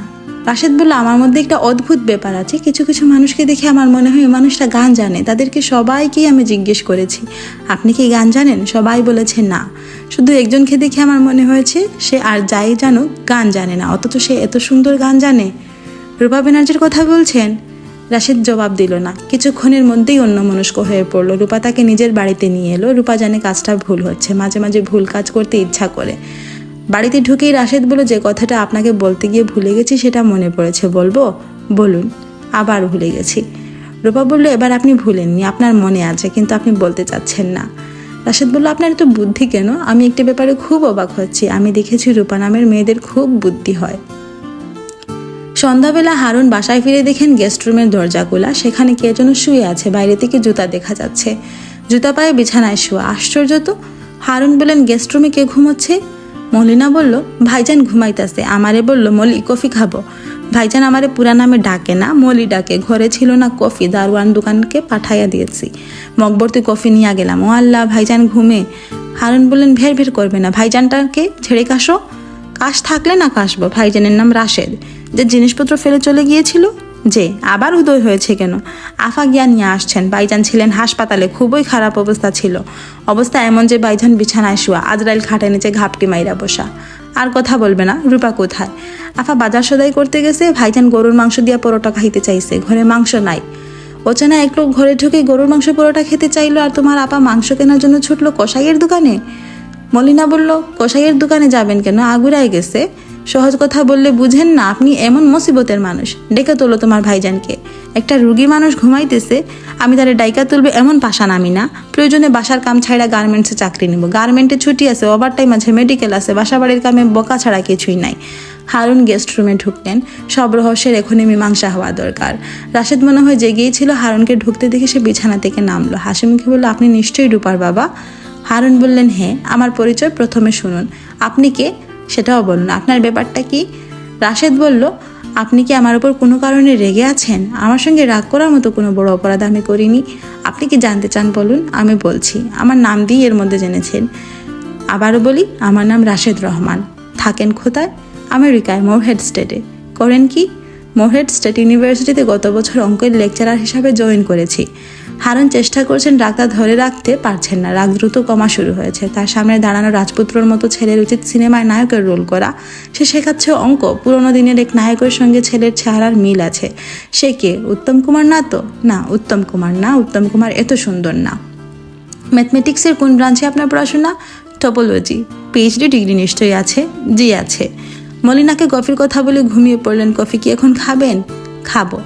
রাশেদ বলল, আমার মধ্যে একটা অদ্ভুত ব্যাপার আছে। কিছু কিছু মানুষকে দেখে আমার মনে হয় মানুষটা গান জানে। তাদেরকে সবাইকেই আমি জিজ্ঞেস করেছি, আপনি কি গান জানেন? সবাই বলেছে না। শুধু একজনকে দেখে আমার মনে হয়েছে সে আর যাই জানুক গান জানে না, অথচ সে এত সুন্দর গান জানে। রূপা ব্যানার্জির কথা বলছেন? রাশেদ জবাব দিল না। কিছুক্ষণের মধ্যেই অন্যমনস্ক হয়ে পড়ল। রূপা তাকে নিজের বাড়িতে নিয়ে এলো। রূপা জানে কাজটা ভুল হচ্ছে, মাঝে মাঝে ভুল কাজ করতে ইচ্ছা করে। বাড়িতে ঢুকেই রাশেদ বলল, যে কথাটা আপনাকে বলতে গিয়ে ভুলে গেছি সেটা মনে পড়েছে, বলবো? বলুন। আবার ভুলে গেছি। রূপা বলল, এবার আপনি ভুলেননি, আপনার মনে আছে, কিন্তু আপনি বলতে চাচ্ছেন না। রাশেদ বলল, আপনার এত বুদ্ধি কেন? আমি একটা ব্যাপারে খুব অবাক হচ্ছি। আমি দেখেছি রূপা নামের মেয়েদের খুব বুদ্ধি হয়। সন্ধ্যাবেলা হারুন বাসায় ফিরে দেখেন গেস্ট রুমের দরজা খোলা। সেখানে কে যেন শুয়ে আছে, বাইরে থেকে জুতা দেখা যাচ্ছে। জুতা পায়ে বিছানায় শোয়া। আশ্চর্য তো। হারুন বললেন, গেস্ট রুমে কে ঘুমোচ্ছে? মলিনা বলল, ভাইজান ঘুমাইতেছে। আমারে বলল, মলি কফি খাবো। ভাইজান আমারে পুরা নামে ডাকে না, মলি ডাকে। ঘরে ছিল না কফি, দারোয়ান দোকানকে পাঠাইয়া দিয়েছি। মগবর্তী কফি নিয়ে গেলাম। ও আল্লাহ, ভাইজান ঘুমে। হারুন বললেন, ভের ভের করবে না, ভাইজানটাকে ঝেড়ে কাশো। কাশ থাকলে না কাশবো। ভাইজানের নাম রাশেদ, যে জিনিসপত্র ফেলে চলে গিয়েছিল। যে আবার উদয় হয়েছে কেন? আফা গিয়া নিয়ে আসছেন। ভাইজান ছিলেন হাসপাতালে, খুবই খারাপ অবস্থা ছিল। অবস্থা এমন যে ভাইজান বিছানায় শোয়া, আজরাইল খাটে নিচে ঘাপটি মাইরা বসা। আর কথা বলবে না। রূপা কোথায়? আফা বাজার সদাই করতে গেছে। ভাইজান গরুর মাংস দিয়া পরোটা খাইতে চাইছে, ঘরে মাংস নাই। অচেনা এক লোক ঘরে ঢুকে গরুর মাংস পরোটা খেতে চাইলো, আর তোমার আপা মাংস কেনার জন্য ছুটলো কসাইয়ের দোকানে। মলিনা বলল, কসাইয়ের দোকানে যাবেন কেন? আগুরাই গেছে। সহজ কথা বললে বুঝেন না আপনি? এমন মুসিবতের মানুষ। ডেকে তোলো তোমার ভাইজানকে। একটা রুগী মানুষ ঘুমাইতেছে, আমি তারে ডাইকা তুলবে এমন পাশান আমি না। প্রয়োজনে বাসার কাম ছাড়া গার্মেন্টসে চাকরি নিব। গার্মেন্টে ছুটি আছে, ওভারটাইম আছে, মেডিকেল আছে, বাসা বাড়ির কামে বকা ছাড়া কিছুই নাই। হারুন গেস্ট রুমে ঢুকলেন। সব রহস্যের এখনই মীমাংসা হওয়া দরকার। রাশেদ মনে হয় জেগেই ছিল। হারুনকে ঢুকতে দেখে সে বিছানা থেকে নামলো। হাসি মুখে বলল, আপনি নিশ্চয়ই রূপার বাবা? হারুন বললেন, হ্যাঁ। আমার পরিচয় প্রথমে শুনুন। আপনি কে সেটাও বলুন। আপনার ব্যাপারটা কি? রাশেদ বলল, আপনি কি আমার উপর কোনো কারণে রেগে আছেন? আমার সঙ্গে রাগ করার মতো কোনো বড় অপরাধ আমি করিনি। আপনি কি জানতে চান বলুন, আমি বলছি। আমার নাম দিয়ে এর মধ্যে জেনেছেন। আবারও বলি, আমার নাম রাশেদ রহমান। থাকেন কোথায়? আমেরিকায়, মোরহেড স্টেটে। করেন কি? মোরহেড স্টেট ইউনিভার্সিটিতে গত বছর অঙ্কের লেকচারার হিসাবে জয়েন করেছি। হারুন চেষ্টা করছেন রাগটা ধরে রাখতে পারছেন না। রাগ দ্রুত কমা শুরু হয়েছে। তার সামনে দাঁড়ানো রাজপুত্রর মতো ছেলের উচিত সিনেমায় নায়কের রোল করা। সে শেখাচ্ছে অঙ্ক। পুরোনো দিনের এক নায়কের সঙ্গে ছেলের চেহারার মিল আছে। সে কে? উত্তম কুমার না তো? না, উত্তম কুমার না। উত্তম কুমার এত সুন্দর না। ম্যাথমেটিক্সের কোন ব্রাঞ্চে আপনার পড়াশোনা? টপোলজি। পিএইচডি ডিগ্রি নিশ্চয়ই আছে? জি আছে। মলিনাকে কফির কথা বলে ঘুমিয়ে পড়লেন। কফি কি এখন খাবেন? খাবো।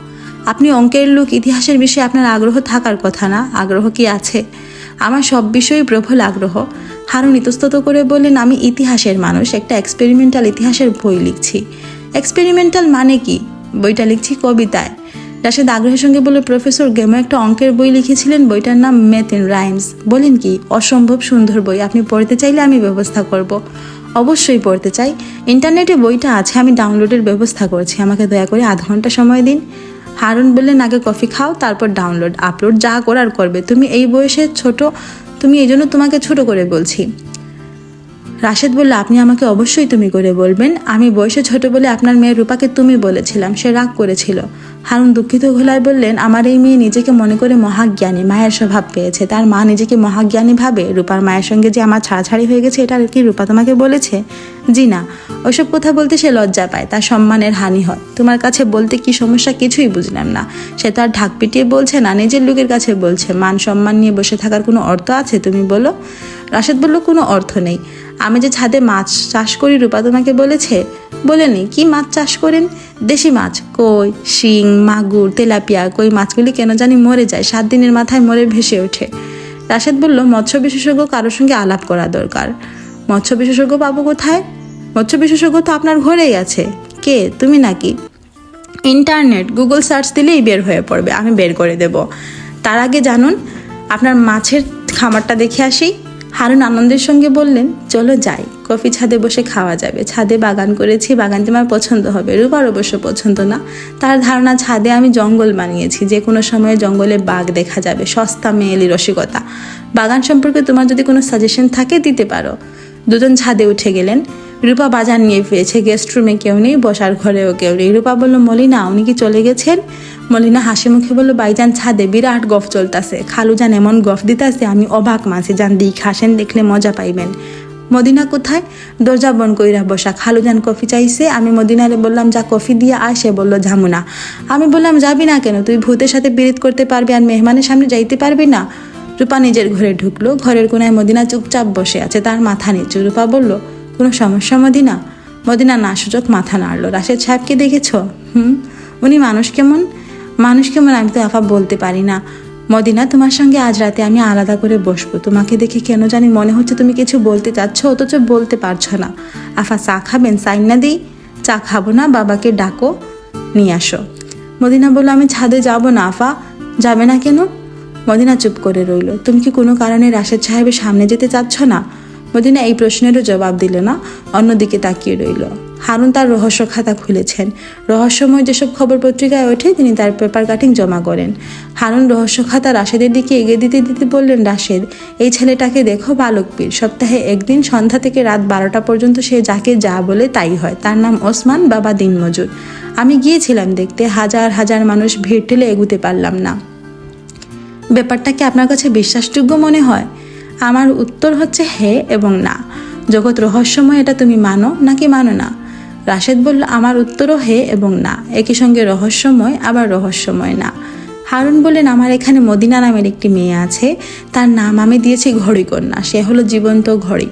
আপনি অঙ্কের লোক, ইতিহাসের বিষয়ে আপনার আগ্রহ থাকার কথা না? আগ্রহ কি আছে? আমার সব বিষয়ে প্রবল আগ্রহ। হারুন ইতস্তত করে বললেন, আমি ইতিহাসের মানুষ, একটা এক্সপেরিমেন্টাল ইতিহাসের বই লিখছি। এক্সপেরিমেন্টাল মানে কি? বইটা লিখছি কবিতায়। রাশেদ আগ্রহের সঙ্গে বলল, প্রফেসর গেমো একটা অঙ্কের বই লিখেছিলেন, বইটার নাম ম্যাথ ইন রাইমস। বলেন কি? অসম্ভব সুন্দর বই। আপনি পড়তে চাইলে আমি ব্যবস্থা করব। অবশ্যই পড়তে চাই। ইন্টারনেটে বইটা আছে, আমি ডাউনলোডের ব্যবস্থা করছি। আমাকে দয়া করে আধ ঘন্টা সময় দিন। হারুন বললেন, আগে কফি খাও, তারপর ডাউনলোড আপলোড যা করার করবে। তুমি এই বয়সে ছোট, তুমি এই জন্য তোমাকে ছোট করে বলছি। রাশেদ বলল, আপনি আমাকে অবশ্যই তুমি করে বলবেন। আমি বয়সে ছোট বলে আপনার মেয়ে রূপাকে তুমি বলেছিলাম, সে রাগ করেছিল। হারুন দুঃখিত গলায় বললেন, আমার এই মেয়ে নিজেকে মনে করে মহাজ্ঞানী, মায়ের স্বভাব পেয়েছে। তার মা নিজেকে মহাজ্ঞানী ভাবে। রূপার মায়ের সঙ্গে যে আমার ছাড়াছাড়ি হয়ে গেছে, এটা কি রূপা তোমাকে বলেছে? জি না। ওইসব কথা বলতে সে লজ্জা পায়, তার সম্মানের হানি হয়। তোমার কাছে বলতে কি সমস্যা কিছুই বুঝলাম না। সে তো আর ঢাক পিটিয়ে বলছে না, নিজের লোকের কাছে বলছে। মান সম্মান নিয়ে বসে থাকার কোনো অর্থ আছে তুমি বলো? রাশেদ বলল, কোনো অর্থ নেই। আমি যে ছাদে মাছ চাষ করি, রূপা তোমাকে বলেছে? বলেনি। কি মাছ চাষ করেন? দেশি মাছ, কই, শিং, মাগুর, তেলাপিয়া। কই মাছগুলি কেন জানি মরে যায়, 7 দিনের মাথায় মরে ভেসে ওঠে। রাশেদ বলল, মৎস্য বিশেষজ্ঞ কারোর সঙ্গে আলাপ করা দরকার। মৎস্য বিশেষজ্ঞ পাবো কোথায়? মৎস্য বিশেষজ্ঞ তো আপনার ঘরেই আছে। কে, তুমি নাকি? ইন্টারনেট, গুগল সার্চ দিলেই বের হয়ে পড়বে, আমি বের করে দেব। তার আগে জানুন আপনার মাছের খামারটা দেখে আসি। হারুন আনন্দের সঙ্গে বললেন, চলো যাই, কফি ছাদে বসে খাওয়া যাবে। ছাদে বাগান করেছি, বাগানটি আমার পছন্দ হবে। রূপার অবশ্য পছন্দ না, তার ধারণা ছাদে আমি জঙ্গল বানিয়েছি, যে কোনো সময়ে জঙ্গলে বাঘ দেখা যাবে। সস্তা মেয়েলি রসিকতা। বাগান সম্পর্কে তোমার যদি কোনো সাজেশন থাকে দিতে পারো। দুজন ছাদে উঠে গেলেন। রূপা বাজার নিয়ে ফিরেছে। গেস্ট রুমে কেউ নেই, বসার ঘরেও কেউ নেই। রূপা বলল, মলিনা উনি কি চলে গেছেন? মলিনা হাসি মুখে বলল, বাইজান ছাদে বিরাট গফ চলতেছে। খালুজান এমন গফ দিতেছে আমি অবাক মাছি। যান দিক হাসেন, দেখলে মজা পাইবেন। মদিনা কোথায়? দরজা বন কইরা বসা। খালুজান কফি চাইছে। আমি মদিনারে বললাম, যা কফি দিয়ে আয়। সে বলল, ঝামুনা। আমি বললাম, যাবি না কেন? তুই ভূতের সাথে পীড়িত করতে পারবি আর মেহমানের সামনে যাইতে পারবি না? রূপা নিজের ঘরে ঢুকলো। ঘরের কোনায় মদিনা চুপচাপ বসে আছে, তার মাথা নিচু। রূপা বলল, কোনো সমস্যা মদিনা? মদিনা না সূচক মাথা নাড়লো। রাশেদ সাহেবকে দেখেছ? উনি মানুষ কেমন? মানুষ কেমন আমি তো আফা বলতে পারি না। মদিনা, তোমার সঙ্গে আজ রাতে আমি আলাদা করে বসবো। তোমাকে দেখে কেন জানি মনে হচ্ছে তুমি কিছু বলতে চাচ্ছ, অথচ বলতে পারছো না। আফা চা খাবেন? সাইন না দিই? চা খাবো না, বাবাকে ডাকো, নিয়ে আসো। মদিনা বলল, আমি ছাদে যাব না। আফা যাবে না কেন? মদিনা চুপ করে রইল। তুমি কি কোনো কারণে রাশেদ সাহেবের সামনে যেতে চাচ্ছ না? মদিনা এই প্রশ্নেরও জবাব দিল না, অন্যদিকে তাকিয়ে রইল। হারুন তার রহস্য খাতা খুলেছেন। রহস্যময় যেসব খবর পত্রিকায় ওঠে তিনি তার পেপার কাটিং জমা করেন। হারুন রহস্য খাতা রাশেদের দিকে এগিয়ে দিতে দিতে বললেন, রাশেদ, এই ছেলেটাকে দেখো, বালক পীর। সপ্তাহে একদিন সন্ধ্যা থেকে রাত 12টা পর্যন্ত সে যাকে যা বলে তাই হয়। তার নাম ওসমান, বাবা দিনমজুর। আমি গিয়েছিলাম দেখতে, হাজার হাজার মানুষ ভিড় ঠেলে এগুতে পারলাম না। ব্যাপারটা কি আপনার কাছে বিশ্বাসযোগ্য মনে হয়? আমার উত্তর হচ্ছে হে এবং না। জগৎ রহস্যময়, এটা তুমি মানো নাকি মানো না? রাশেদ বলল, আমার উত্তরও হে এবং না। একই সঙ্গে রহস্যময় আবার রহস্যময় না। হারুন বললেন, আমার এখানে মদিনা নামের একটি মেয়ে আছে, তার নাম আমি দিয়েছি ঘড়িকন্যা। সে হলো জীবন্ত ঘড়ি।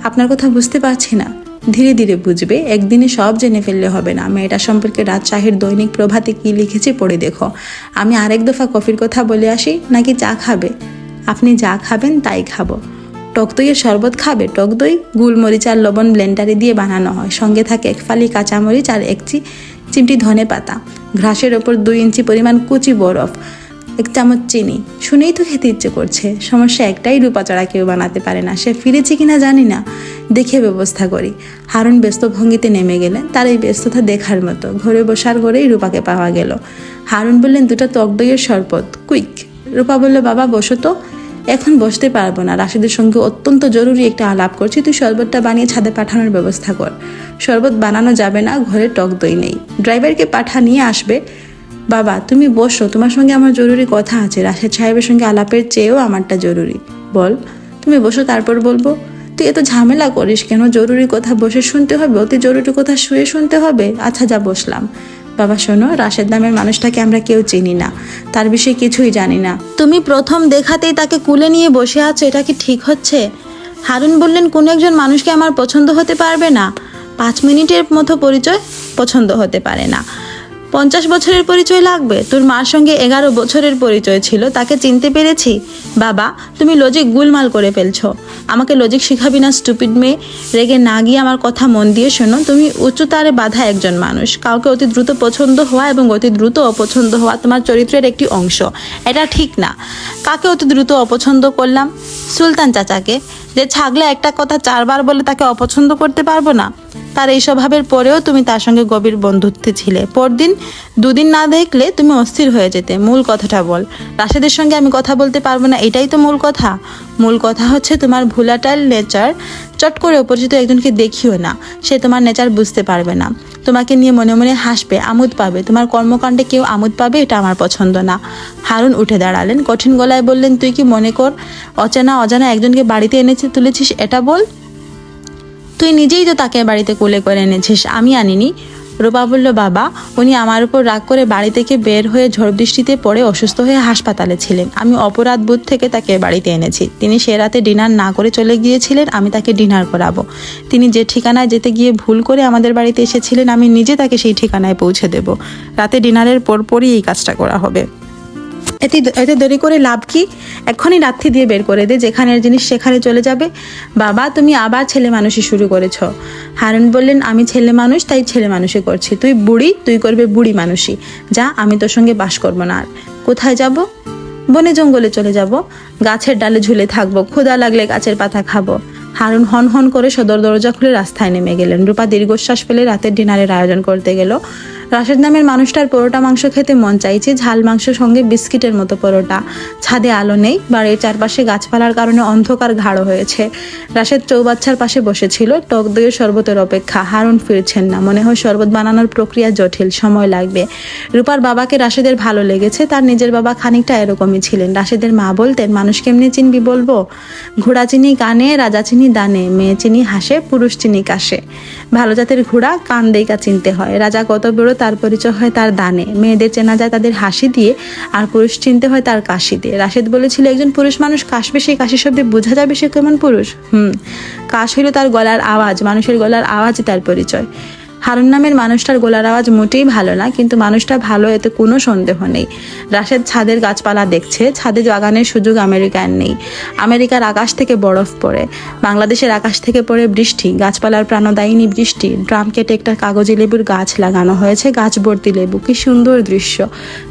আপনার কথা বুঝতে পারছি না। ধীরে ধীরে বুঝবে, একদিনে সব জেনে ফেললে হবে না। মেয়েটা সম্পর্কে রাজশাহীর দৈনিক প্রভাতে কি লিখেছে পড়ে দেখো। আমি আরেক দফা কফির কথা বলে আসি, নাকি চা খাবে? আপনি যা খাবেন তাই খাবো। টক দইয়ের শরবত খাবে? টক দই গুলমরিচ আর লবণ ব্লেন্ডারে দিয়ে বানানো হয়। সঙ্গে থাকে 1 ফালি কাঁচামরিচ আর 1 চিমটি ধনে পাতা। ঘাসের ওপর 2 ইঞ্চি পরিমাণ কুচি বরফ, 1 চামচ চিনি। শুনেই তো খেতে ইচ্ছে করছে। সমস্যা একটাই, রূপা ছাড়া কেউ বানাতে পারে না। সে ফিরেছে কিনা জানি না, দেখে ব্যবস্থা করি। হারুন ব্যস্ত ভঙ্গিতে নেমে গেলেন। তার এই ব্যস্ততা দেখার মতো। ঘরে বসার ঘরেই রূপাকে পাওয়া গেল। হারুন বললেন, 2টা টক দইয়ের শরবত, কুইক। রূপা বলল, বাবা বসো তো। এখন বসতে পারবো না, রাশেদের সঙ্গে অত্যন্ত জরুরি একটা আলাপ করছি। তুই শরবতটা বানিয়ে ছাদে পাঠানোর ব্যবস্থা কর। শরবত বানানো যাবে না, ঘরে টক দই নেই। ড্রাইভারকে নিয়ে আসবে। বাবা তুমি বসো, তোমার সঙ্গে আমার জরুরি কথা আছে। রাশেদ সাহেবের সঙ্গে আলাপের চেয়েও আমারটা জরুরি। বল। তুমি বসো, তারপর বলবো। তুই এত ঝামেলা করিস কেন? জরুরি কথা বসে শুনতে হবে, অতি জরুরি কথা শুয়ে শুনতে হবে? আচ্ছা যা, বসলাম। বাবা শোনো, রাশেদ নামের মানুষটাকে আমরা কেউ চিনি না, তার বিষয়ে কিছুই জানি না। তুমি প্রথম দেখাতেই তাকে কুলে নিয়ে বসে আছো, এটা কি ঠিক হচ্ছে? হারুন বললেন, কোনো একজন মানুষকে আমার পছন্দ হতে পারবে না? 5 মিনিটের মতো পরিচয় পছন্দ হতে পারে না। 50 বছরের পরিচয় লাগবে? তোর মার সঙ্গে 11 বছরের পরিচয় ছিল, তাকে চিনতে পেরেছি। বাবা তুমি লজিক গুলমাল করে ফেলছো। আমাকে লজিক শিখাবি না, স্টুপিড মেয়ে। রেগে না গিয়ে আমার কথা মন দিয়ে শোনো। তুমি উচ্চতারে বাঁধা একজন মানুষ। কাউকে অতি দ্রুত পছন্দ হওয়া এবং অতি দ্রুত অপছন্দ হওয়া তোমার চরিত্রের একটি অংশ। এটা ঠিক না। কাকে অতি দ্রুত অপছন্দ করলাম? সুলতান চাচাকে, যে ছাগলে একটা কথা 4 বার বলে তাকে অপছন্দ করতে পারবো না। তার এই স্বভাবের পরেও তুমি তার সঙ্গে গভীর বন্ধুত্বে ছিলে। পরদিন 2 দিন না দেখলে তুমি অস্থির হয়ে যেতে। মূল কথাটা বল। রাশেদের সঙ্গে আমি কথা বলতে পারবো না, এটাই তো মূল কথা। মূল কথা হচ্ছে তোমার ভোলাটাইল নেচার। চট করে অপরিচিত একজনকে দেখিও না, সে তোমার নেচার বুঝতে পারবে না। তোমাকে নিয়ে মনে মনে হাসবে, আমোদ পাবে। তোমার কর্মকাণ্ডে কেউ আমোদ পাবে, এটা আমার পছন্দ না। হারুন উঠে দাঁড়ালেন, কঠিন গলায় বললেন, তুই কি মনে কর অজানা একজনকে বাড়িতে তুলেছিস? এটা বল। তুই নিজেই তো তাকে বাড়িতে কোলে করে এনেছিস, আমি আনিনি। রূপা বলল, বাবা উনি আমার উপর রাগ করে বাড়ি থেকে বের হয়ে ঝড় বৃষ্টিতে পড়ে অসুস্থ হয়ে হাসপাতালে ছিলেন। আমি অপরাধ বোধ থেকে তাকে বাড়িতে এনেছি। তিনি সে রাতে ডিনার না করে চলে গিয়েছিলেন, আমি তাকে ডিনার করাবো। তিনি যে ঠিকানায় যেতে গিয়ে ভুল করে আমাদের বাড়িতে এসেছিলেন, আমি নিজে তাকে সেই ঠিকানায় পৌঁছে দেব। রাতে ডিনারের পরপরই এই কাজটা করা হবে। এতে দেরি করে লাভ কি? এক্ষুনি লাথি দিয়ে বের করে দে, যেখানের জিনিস সেখানে চলে যাবে। বাবা, তুমি আবার ছেলে মানুষই শুরু করেছ। হারুন বললেন, আমি ছেলে মানুষ তাই ছেলে মানুষই করছি। তুই বুড়ি, তুই করবে বুড়ি মানুষই। যা, আমি তোর সঙ্গে বাস করবো না আর। কোথায় যাব? বনে জঙ্গলে চলে যাব, গাছের ডালে ঝুলে থাকবো, ক্ষুধা লাগলে গাছের পাতা খাবো। হারুন হন হন করে সদর দরজা খুলে রাস্তায় নেমে গেলেন। রূপা দীর্ঘশ্বাস ফেলে রাতের ডিনারের আয়োজন করতে গেল। রাশেদ নামের মানুষটার পরোটা মাংস খেতে মন চাইছে, ঝাল মাংসের সঙ্গে বিস্কিটের মতো পরোটা। ছাদে আলো নেই, বাড়ির চারপাশে গাছপালার কারণে অন্ধকার গাঢ় হয়েছে। রাশেদ চৌবাচ্চার পাশে বসেছিল, টক দইয়ের শরবতের অপেক্ষা। হারুন ফিরছেন না, মনে হয় শরবত বানানোর প্রক্রিয়া জটিল, সময় লাগবে। রূপার বাবাকে রাশেদের ভালো লেগেছে, তার নিজের বাবা খানিকটা এরকমই ছিলেন। রাশেদের মা বলতেন, মানুষ কেমনি চিনবি বলবো? ঘোড়া চিনি কানে, রাজা চিনি দানে, মেয়ে চিনি হাসে, পুরুষ চিনি কাশে। ভালো জাতের ঘোড়া কান দেইকা চিনতে হয়, রাজা কত বড় তার পরিচয় হয় তার দানে, মেয়েদের চেনা যায় তাদের হাসি দিয়ে, আর পুরুষ চিনতে হয় তার কাশি দিয়ে। রাশেদ বলেছিল, একজন পুরুষ মানুষ কাশবে, সেই কাশি শব্দে বোঝা যাবে সে কেমন পুরুষ। কাশ হইল তার গলার আওয়াজ, মানুষের গলার আওয়াজই তার পরিচয়। হারুন নামের মানুষটার গলার আওয়াজ মোটেই ভালো না, কিন্তু মানুষটা ভালো, এতে কোনো সন্দেহ নেই। রাশেদ ছাদের গাছপালা দেখছে, ছাদে বাগানের সুযোগ আমেরিকার নেই। আমেরিকার আকাশ থেকে বরফ পড়ে, বাংলাদেশের আকাশ থেকে পড়ে বৃষ্টি, গাছপালার প্রাণদায়িনী বৃষ্টি। ড্রাম কেটে একটা কাগজি লেবুর গাছ লাগানো হয়েছে, গাছ ভর্তি লেবু, কি সুন্দর দৃশ্য।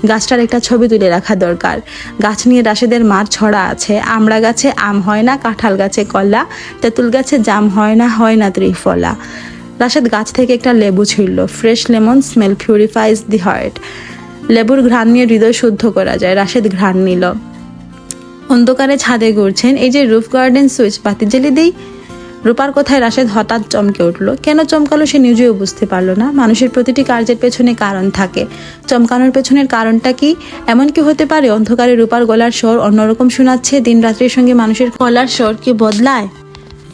গাছটার একটা ছবি তুলে রাখা দরকার। গাছ নিয়ে রাশেদের মাঠ ছড়া আছে। আমড়া গাছে আম হয় না, কাঁঠাল গাছে কলা, তেঁতুল গাছে জাম হয় না ত্রিফলা। রাশেদ গাছ থেকে একটা লেবু ছিঁড়ল। Fresh lemon smell purifies the heart. লেবুর ঘ্রাণ নিয়ে হৃদয় শুদ্ধ করা যায়। রাশেদ ঘ্রাণ নিল। অন্ধকারে ছাদে ঘুরছেন, এই যে রুফ গার্ডেন সুইচ, বাতি জ্বেলে দেই। রূপার কথায় রাশেদ হঠাৎ চমকে উঠল। কেন চমকালো সে নিজেও বুঝতে পারল না। মানুষের প্রতিটি কার্যের পেছনে কারণ থাকে, চমকানোর পেছনের কারণটা কি? এমন কি হতে পারে অন্ধকারে রূপার গলার স্বর অন্যরকম শোনাচ্ছে? দিন রাত্রির সঙ্গে মানুষের গলার স্বর কি বদলায়?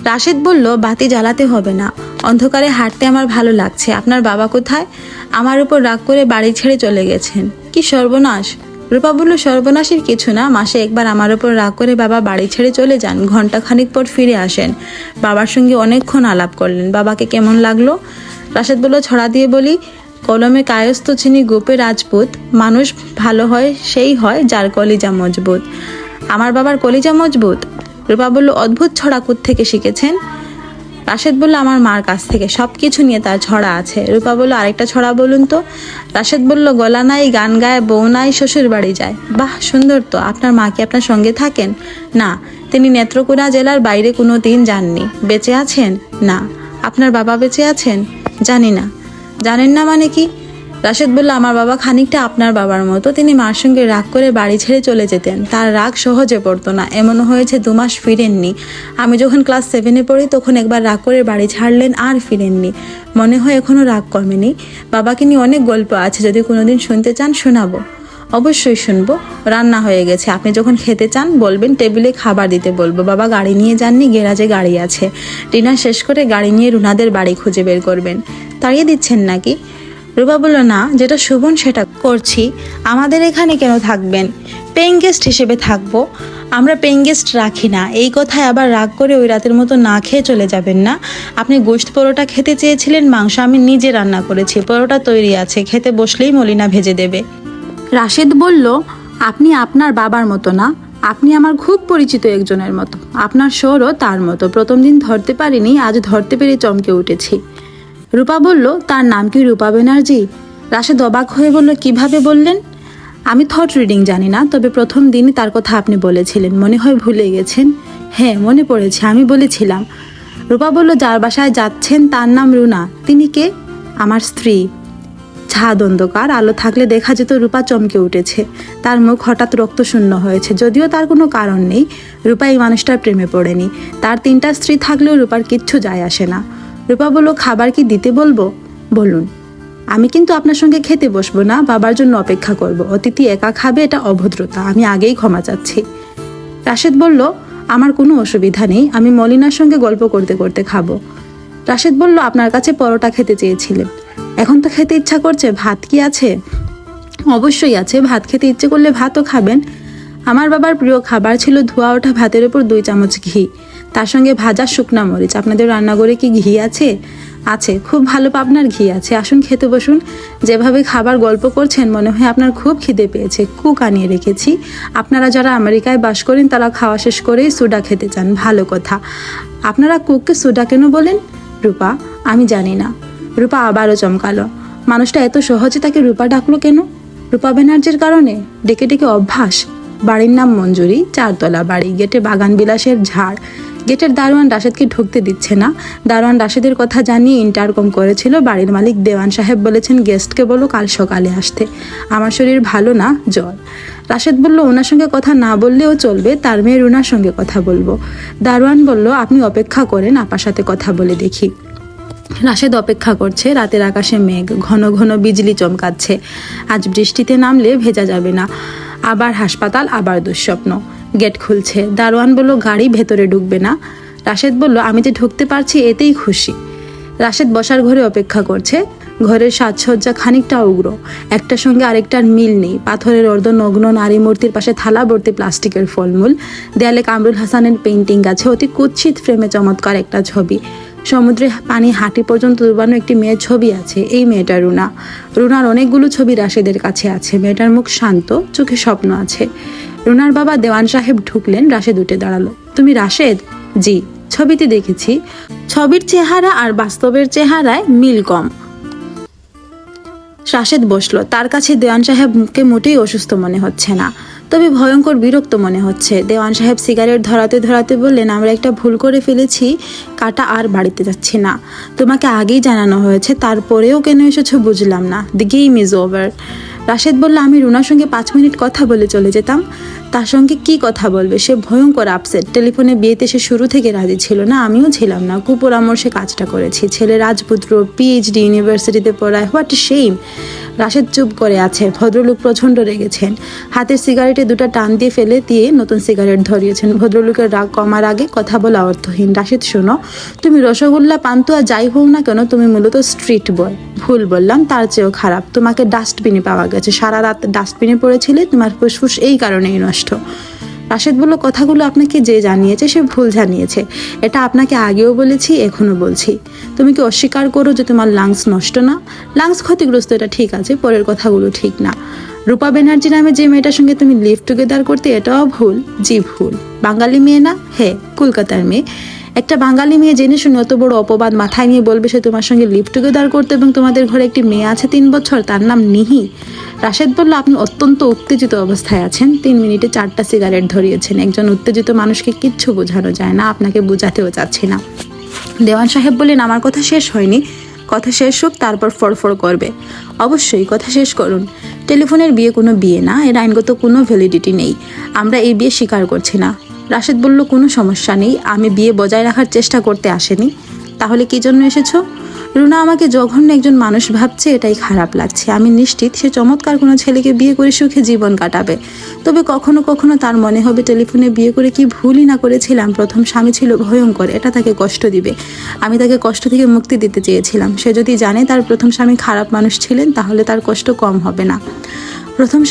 রাশেদ বলল, বাতি জ্বালাতে হবে না, অন্ধকারে হাঁটতে আমার ভালো লাগছে। আপনার বাবা কোথায়? আমার উপর রাগ করে বাড়ি ছেড়ে চলে গেছেন। কি সর্বনাশ! রূপা বলল, সর্বনাশের কিছু না, মাসে একবার আমার উপর রাগ করে বাবা বাড়ি ছেড়ে চলে যান, ঘন্টা খানিক পর ফিরে আসেন। বাবার সঙ্গে অনেকক্ষণ আলাপ করলেন। বাবাকে কেমন লাগলো? রাশেদ বলল, ছড়া দিয়ে বলি, কলমে কায়স্থ চিনি গোপে রাজপুত, মানুষ ভালো হয় সেই হয় যার কলিজা মজবুত। আমার বাবার কলিজা মজবুত? রূপা বলল, অদ্ভুত ছড়া থেকে শিখেছেন? রাশেদ বলল, আমার মার কাছ থেকে, সব কিছু নিয়ে তার ছড়া আছে। রূপা বলল, আরেকটা ছড়া বলুন তো। রাশেদ বলল, গলা নাই, গান গায়, বউ নাই, শ্বশুর বাড়ি যায়। বাহ, সুন্দর তো। আপনার মা কি আপনার সঙ্গে থাকেন? না, তিনি নেত্রকোনা জেলার বাইরে কোনো দিন যাননি। বেঁচে আছেন? না। আপনার বাবা বেঁচে আছেন? জানি না। জানেন না মানে কি? রাশেদ বলল, আমার বাবা খানিকটা আপনার বাবার মতো। তিনি মার সঙ্গে রাগ করে বাড়ি ছেড়ে চলে যেতেন। তার রাগ সহজে পড়তো না। এমনও হয়েছে 2 মাস ফিরেননি। আমি যখন ক্লাস 7-এ পড়ি তখন একবার রাগ করে বাড়ি ছাড়লেন, আর ফিরেননি। মনে হয় এখনো রাগ কমেনি। বাবাকে নিয়ে অনেক গল্প আছে, যদি কোনোদিন শুনতে চান শোনাবো। অবশ্যই শুনবো। রান্না হয়ে গেছে, আপনি যখন খেতে চান বলবেন, টেবিলে খাবার দিতে বলবো। বাবা গাড়ি নিয়ে যাননি, গ্যারাজে গাড়ি আছে। ডিনার শেষ করে গাড়ি নিয়ে রুনাদের বাড়ি খুঁজে বের করবেন। তাড়িয়ে দিচ্ছেন নাকি? রূপা বলল, না, যেটা শোভন সেটা করছি। আমাদের এখানে কেন থাকবেন? পেইং গেস্ট হিসেবে থাকবো। আমরা পেইং গেস্ট রাখি না। এই কথায় আবার রাগ করে ওই রাতের মতো না খেয়ে চলে যাবেন না। আপনি গোশত পরোটা খেতে চেয়েছিলেন, মাংস আমি নিজে রান্না করেছি, পরোটা তৈরি আছে, খেতে বসলেই মলিনা ভেজে দেবে। রাশেদ বলল, আপনি আপনার বাবার মতো না, আপনি আমার খুব পরিচিত একজনের মতো। আপনার স্বরও তার মতো। প্রথম দিন ধরতে পারিনি, আজ ধরতে পেরে চমকে উঠেছি। রূপা বলল, তার নাম কি রূপা ব্যানার্জি? রাশেদ অবাক হয়ে বলল, কিভাবে বললেন? আমি থট রিডিং জানি না, তবে প্রথম দিনই তার কথা আপনি বলেছিলেন। মনে হয় ভুলে গেছেন। হ্যাঁ, মনে পড়েছে, আমি বলেছিলাম। রূপা বলল, যার বাসায় যাচ্ছেন তার নাম রুনা। তিনি কে? আমার স্ত্রী। ছাদ অন্ধকার, আলো থাকলে দেখা যেত রূপা চমকে উঠেছে। তার মুখ হঠাৎ রক্তশূন্য হয়েছে, যদিও তার কোনো কারণ নেই। রূপা এই মানুষটার প্রেমে পড়েনি। তার 3টা স্ত্রী থাকলেও রূপার কিচ্ছু যায় আসে না। রূপা বলল, খাবার কি দিতে বলবো? বলুন। আমি কিন্তু আপনার সঙ্গে খেতে বসবো না, বাবার জন্য অপেক্ষা করব। অতিথি একা খাবে, এটা অভদ্রতা। আমি আগেই ক্ষমা চাচ্ছি। রাশেদ বলল, আমার কোনো অসুবিধা নেই, আমি মলিনার সঙ্গে গল্প করতে করতে খাবো। রাশেদ বলল, আপনার কাছে পরোটা খেতে চেয়েছিলেন, এখন তো খেতে ইচ্ছা করছে। ভাত কি আছে? অবশ্যই আছে, ভাত খেতে ইচ্ছে করলে ভাতও খাবেন। আমার বাবার প্রিয় খাবার ছিল ধোয়া ওঠা ভাতের উপর 2 চামচ ঘি, তার সঙ্গে ভাজা শুকনা মরিচ। আপনাদের রান্নাঘরে কি ঘি আছে? আছে, খুব ভালো পাবনার ঘি আছে, আসুন খেতে বসুন। যেভাবে খাবার গল্প করছেন মনে হয় আপনার খুব খিদে পেয়েছে। কুক আনিয়ে রেখেছি। আপনারা যারা আমেরিকায় বাস করেন তারা খাওয়া শেষ করেই সোডা খেতে চান, ভালো কথা। আপনারা কুককে সোডা কেন বলেন? রূপা, আমি জানি না। রূপা আবারও চমকালো। মানুষটা এত সহজে তাকে রূপা ডাকলো কেন? রূপা ব্যানার্জির কারণে? ডেকে ডেকে অভ্যাস। বাড়ির নাম মঞ্জুরি, 4 তলা বাড়ি, গেটে বাগান বিলাসের ঝাড়। গেটের দারোয়ান রাশেদকে ঢুকতে দিচ্ছে না। দারোয়ান রাশেদের কথা জানিয়ে ইন্টারকম করেছিল। বাড়ির মালিক দেওয়ান সাহেব বলেছেন গেস্টকে বলো কাল সকালে আসতে, আমার শরীর ভালো না, জ্বর। রাশেদ বলল ওনার সঙ্গে কথা না বললেও চলবে, তার মেয়ের ওনার সঙ্গে কথা বলবো। দারোয়ান বলল আপনি অপেক্ষা করেন, আপার সাথে কথা বলে দেখি। রাশেদ অপেক্ষা করছে। রাতের আকাশে মেঘ, ঘন ঘন বিজলি চমকাচ্ছে। আজ বৃষ্টিতে নামলে ভেজা যাবে না। আবার হাসপাতাল, আবার দুঃস্বপ্ন। গেট খুলছে। দারোয়ান বলল গাড়ি ভেতরে ঢুকবে না। রাশেদ বলল আমি যে ঢুকতে পারছি এতেই খুশি। রাশেদ বসার ঘরে অপেক্ষা করছে। ঘরের সাজসজ্জা খানিকটা উগ্র, একটার সঙ্গে আরেকটার মিল নেই। পাথরের অর্ধনগ্ন নারী মূর্তির পাশে থালা ভর্তি প্লাস্টিকের ফলমূল। দেয়ালে কামরুল হাসানের পেইন্টিং আছে, অতি কুৎসিত ফ্রেমে চমৎকার একটা ছবি। সমুদ্রে পানি হাঁটি পর্যন্ত ডুবানো একটি মেয়ের ছবি আছে। এই মেয়েটা রুনা। রুনার অনেকগুলো ছবি রাশেদের কাছে আছে। মেয়েটার মুখ শান্ত, চোখে স্বপ্ন আছে। রুনার বাবা দেওয়ান সাহেব ঢুকলেন। রাশেদ উঠে দাঁড়ালো। তুমি রাশেদ? জি, ছবিতে দেখেছি। ছবির চেহারা আর বাস্তবের চেহারায় মিল কম। রাশেদ বসলো। তার কাছে দেওয়ান সাহেবকে মোটেই অসুস্থ মনে হচ্ছে না, তবে ভয়ঙ্কর বিরক্ত মনে হচ্ছে। দেওয়ান সাহেব সিগারেট ধরাতে ধরাতে বললেন আমরা একটা ভুল করে ফেলেছি, কাটা আর বাড়িতে যাচ্ছি না। তোমাকে আগেই জানানো হয়েছে, তারপরেও কেন এসেছো বুঝলাম না। The game is over. Rashed বলল আমি রুনার সঙ্গে 5 মিনিট কথা বলে চলে যেতাম। তার সঙ্গে কি কথা বলবে? সে ভয়ঙ্কর আপসেট। টেলিফোনে বিয়েতে সে শুরু থেকে রাজি ছিল না, আমিও ছিলাম না। কুপরামর্শে কাজটা করেছি। ছেলে রাজপুত্র, পিএইচডি, ইউনিভার্সিটিতে পড়ায়। What a shame. রাশেদ চুপ করে আছে। ভদ্রলোক প্রচণ্ড রেগেছেন। হাতের সিগারেটে 2টা টান দিয়ে ফেলে দিয়ে নতুন সিগারেট ধরিয়েছেন। ভদ্রলোকের রাগ কমার আগে কথা বলা অর্থহীন। রাশেদ শোনো, তুমি রসগোল্লা, পান্তুয়া যাই হোক না কেন, তুমি মূলত স্ট্রিট বয়। ভুল বললাম, তার চেয়েও খারাপ। তোমাকে ডাস্টবিনে পাওয়া গেছে। সারা রাত ডাস্টবিনে পড়েছিলে। তোমার ফুসফুস এই কারণেই নষ্ট। রাশেদ বলল কথাগুলো আপনাকে যে জানিয়েছে সে ভুল জানিয়েছে। এটা আপনাকে আগেও বলেছি, এখনো বলছি। তুমি কি অস্বীকার করো যে তোমার লাংস নষ্ট না? লাংস ক্ষতিগ্রস্ত, এটা ঠিক আছে, পরের কথাগুলো ঠিক না। রূপা ব্যানার্জি নামে যে মেয়েটার সঙ্গে তুমি লিভ টুগেদার করতে, এটাও ভুল। জি ভুল। বাঙালি মেয়ে না? হ্যাঁ, কলকাতার মেয়ে। একটা বাঙালি মেয়ে জেনে শুনে অত বড় অপবাদ মাথায় নিয়ে বলবে সে তোমার সঙ্গে লিভ টুগেদার করতে, এবং তোমাদের ঘরে একটি মেয়ে আছে 3 বছর, তার নাম নিহি। রাশেদ বলল আপনি অত্যন্ত উত্তেজিত অবস্থায় আছেন। 3 মিনিটে 4টা সিগারেট ধরিয়েছেন। একজন উত্তেজিত মানুষকে কিচ্ছু বোঝানো যায় না, আপনাকে বোঝাতেও চাচ্ছি না। দেওয়ান সাহেব বললেন আমার কথা শেষ হয়নি। কথা শেষ হোক, তারপর ফড়ফড় করবে। অবশ্যই, কথা শেষ করুন। টেলিফোনের বিয়ে কোনো বিয়ে না, এর আইনগত কোনো ভ্যালিডিটি নেই। আমরা এই বিয়ে স্বীকার করছি না। রাশেদ বলল কোনো সমস্যা নেই, আমি বিয়ে বজায় রাখার চেষ্টা করতে আসেনি। তাহলে কি জন্য এসেছো? রুনা আমাকে জঘন্য একজন মানুষ ভাবছে, এটাই খারাপ লাগছে। আমি নিশ্চিত সে চমৎকার কোনো ছেলেকে বিয়ে করে সুখে জীবন কাটাবে। তবে কখনো কখনো তার মনে হবে টেলিফোনে বিয়ে করে কি ভুলই না করেছিলাম। প্রথম স্বামী ছিল ভয়ঙ্কর, এটা তাকে কষ্ট দিবে। আমি তাকে কষ্ট থেকে মুক্তি দিতে চেয়েছিলাম। সে যদি জানে তার প্রথম স্বামী খারাপ মানুষ ছিলেন, তাহলে তার কষ্ট কম হবে না। প্রথম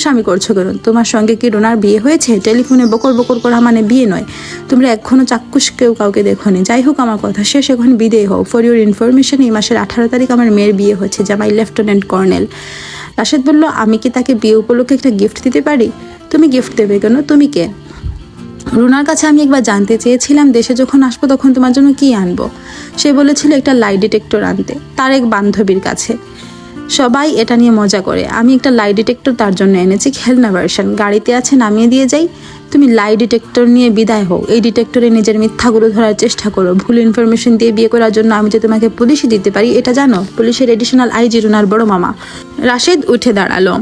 স্বামী করছো কেন? তোমার সঙ্গে কি রুনার বিয়ে হয়েছে? টেলিফোনে বকর বকর করা মানে বিয়ে নয়। তোমরা এখনো চাক্ষুষ কেউ কাউকে দেখোনি। যাই হোক, আমার কথা শেষ, এখন বিদেয় হও। ফর ইউর ইনফরমেশন, এই মাসের 18 তারিখ আমার মেয়ের বিয়ে হচ্ছে, জামাই লেফটেন্যান্ট কর্নেল। রাশেদ বলল আমি কি তাকে বিয়ে উপলক্ষে একটা গিফট দিতে পারি? তুমি গিফট দেবে কেন? তুমি কে? রুনার কাছে আমি একবার জানতে চেয়েছিলাম দেশে যখন আসবো তখন তোমার জন্য কি আনবো। সে বলেছিল একটা লাই ডিটেক্টর আনতে, তার এক বান্ধবীর কাছে। সবাই এটা নিয়ে মজা করে। আমি একটা লাই ডিটেক্টর তার জন্য এনেছি, খেলনা ভার্সন। গাড়িতে আছে, নামিয়ে দিয়ে যাই। তুমি লাই ডিটেক্টর নিয়ে বিদায় হও। এই ডিটেক্টরে নিজের মিথ্যাগুলো ধরার চেষ্টা করো। ভুল ইনফরমেশন দিয়ে বিয়ে করার জন্য আমি যে তোমাকে পুলিশে দিতে পারি এটা জানো? পুলিশের এডিশনাল আইজি রুনার বড় মামা। রাশেদ উঠে দাঁড়ালো।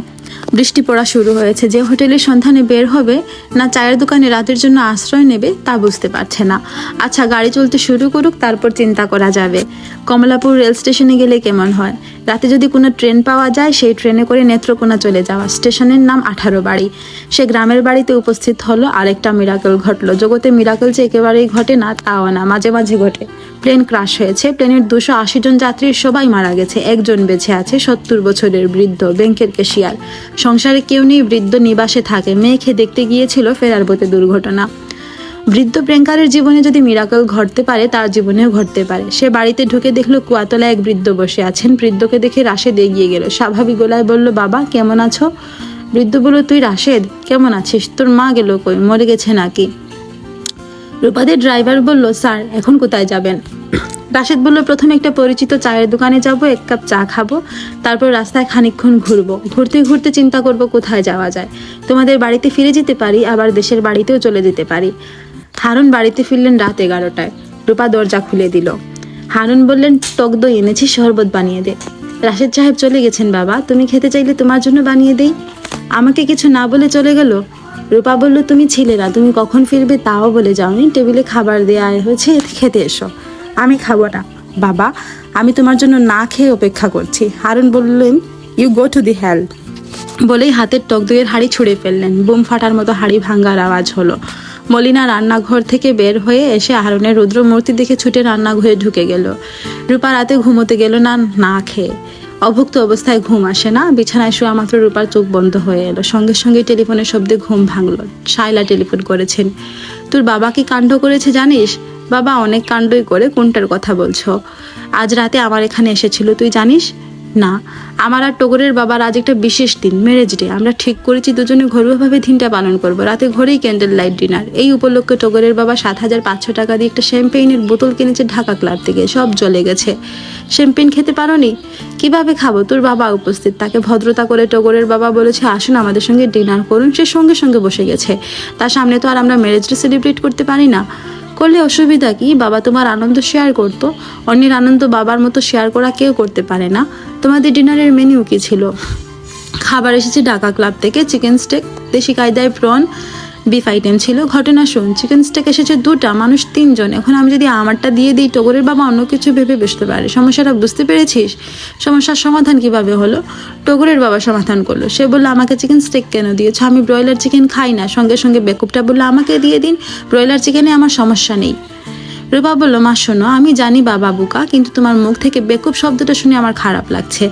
বৃষ্টি পড়া শুরু হয়েছে। যে হোটেলের সন্ধানে বের হবে না চায়ের দোকানে রাতের জন্য আশ্রয় নেবে তা বুঝতে পারছে না। আচ্ছা, গাড়ি চলতে শুরু করুক, তারপর চিন্তা করা যাবে। কমলাপুর রেল স্টেশনে গেলে কেমন হয়? রাতে যদি কোনো ট্রেন পাওয়া যায়, সেই ট্রেনে করে নেত্রকোনা চলে যাওয়া। স্টেশনের নাম 18 বাড়ি। সে গ্রামের বাড়িতে উপস্থিত হলো। আরেকটা মিরাকেল ঘটলো। জগতে মিরাকেল যে একেবারেই ঘটে না তাও না, মাঝে মাঝে ঘটে। প্লেন ক্রাশ হয়েছে। প্লেনের 280 জন যাত্রীর সবাই মারা গেছে। একজন বেঁচে আছে, 70 বছরের বৃদ্ধ, ব্যাংকের ক্যাশিয়ার। সংসারে কেউ নেই, বৃদ্ধ নিবাসে থাকে। মেয়েকে দেখতে গিয়েছিল, ফেরার পথে দুর্ঘটনা। বৃদ্ধ প্রিয়াঙ্কারের জীবনে যদি মিরাকল ঘটতে পারে তার জীবনেও ঘটতে পারে। সে বাড়িতে ঢুকে দেখলো কুয়াতলায় এক বৃদ্ধ বসে আছেন। বৃদ্ধকে দেখে রাশেদ এগিয়ে গেল, স্বাভাবিক গলায় বলল, বাবা কেমন আছো? বৃদ্ধ বলল, তুই রাশেদ, কেমন আছিস? তোর মা গেল কই, মরে গেছে নাকি? রূপাদের ড্রাইভার বলল, স্যার এখন কোথায় যাবেন? রাশেদ বলল, প্রথমে একটা পরিচিত চায়ের দোকানে যাব, এক কাপ চা খাবো, তারপর রাস্তায় খানিকক্ষণ ঘুরবো। ঘুরতে ঘুরতে চিন্তা করব কোথায় যাওয়া যায়। তোমাদের বাড়িতে ফিরে যেতে পারি, আবার দেশের বাড়িতেও চলে যেতে পারি। হারুন বাড়িতে ফিরলেন রাত 11টায়। রূপা দরজা খুলে দিল। হারুন বললেন, টক দই এনেছি, শরবত বানিয়ে দে। রাশেদ সাহেব চলে গেছেন বাবা, তুমি খেতে চাইলে তোমার জন্য বানিয়ে দেই। আমাকে কিছু না বলে চলে গেল। রূপা বলল, তুমি ছিলে না, তুমি কখন ফিরবে তাও বলে যাওনি। টেবিলে খাবার দেওয়া হয়েছে, খেতে এসো। আমি খাবো না বাবা, আমি তোমার জন্য না খেয়ে অপেক্ষা করছি। হারুন বললেন, ইউ গো টু দি হেল। বলেই হাতের টক দইয়ের হাঁড়ি ছুঁড়ে ফেললেন। বুম ফাটার মতো হাঁড়ি ভাঙ্গার আওয়াজ হলো। মলিনা রান্নাঘর থেকে বের হয়ে এসে হারুনের রুদ্রমূর্তি দেখে ছুটে রান্নাঘরে ঢুকে গেল। রূপা রাতে ঘুমোতে গেল না খেয়ে। অভুক্ত অবস্থায় ঘুম আসে না। বিছানায় শোয়া মাত্র রূপার চোখ বন্ধ হয়ে এলো। সঙ্গে সঙ্গে টেলিফোনের শব্দে ঘুম ভাঙল। শায়লা টেলিফোন করেছেন। তোর বাবা কি কাণ্ড করেছে জানিস? বাবা অনেক কাণ্ডই করে, কোনটার কথা বলছো? আজ রাতে আমার এখানে এসেছিল, তুই জানিস না? আমার আর টগরের বাবার আজ একটা বিশেষ দিন, ম্যারেজ ডে। আমরা ঠিক করেছি দুজনে ঘরোয়াভাবে দিনটা পালন করব। রাতে ঘরেই ক্যান্ডেল লাইট ডিনার। এই উপলক্ষে টগরের বাবা 7,500 টাকা দিয়ে একটা শ্যাম্পেইনের বোতল কিনেছে ঢাকা ক্লাব থেকে। সব জ্বলে গেছে। শ্যাম্পেইন খেতে পারোনি? কিভাবে খাবো? তোর বাবা উপস্থিত। তাকে ভদ্রতা করে টগরের বাবা বলেছে, আসুন আমাদের সঙ্গে ডিনার করুন। সে সঙ্গে সঙ্গে বসে গেছে। তার সামনে তো আর আমরা ম্যারেজ ডে সেলিব্রেট করতে পারি না। করলে অসুবিধা কি? বাবা তোমার আনন্দ শেয়ার করতো। অন্যের আনন্দ বাবার মতো শেয়ার করা কেউ করতে পারে না। তোমাদের ডিনারের মেনু কি ছিল? খাবার এসেছে ঢাকা ক্লাব থেকে। চিকেন স্টেক, দেশি কায়দায় প্রন, বিফ আইটেম ছিল। ঘটনা শোন, চিকেন স্টেক এসেছে 2টা, মানুষ 3 জন। এখন আমি যদি আমারটা দিয়ে দিই, টগরের বাবা অন্য কিছু ভেবে বসতে পারে। সমস্যাটা বুঝতে পেরেছিস? সমস্যার সমাধান কিভাবে হলো? টগরের বাবা সমাধান করলো। সে বললো, আমাকে চিকেন স্টেক কেন দিয়েছ? আমি ব্রয়লার চিকেন খাই না। সঙ্গে সঙ্গে বেকুবটা বললো, আমাকে দিয়ে দিন, ব্রয়লার চিকেনে আমার সমস্যা নেই। রূপা বলল, মা শোনো, আমি জানি বাবা বোকা, কিন্তু তোমার মুখ থেকে বেকুব শব্দটা শুনে আমার খারাপ লাগছে।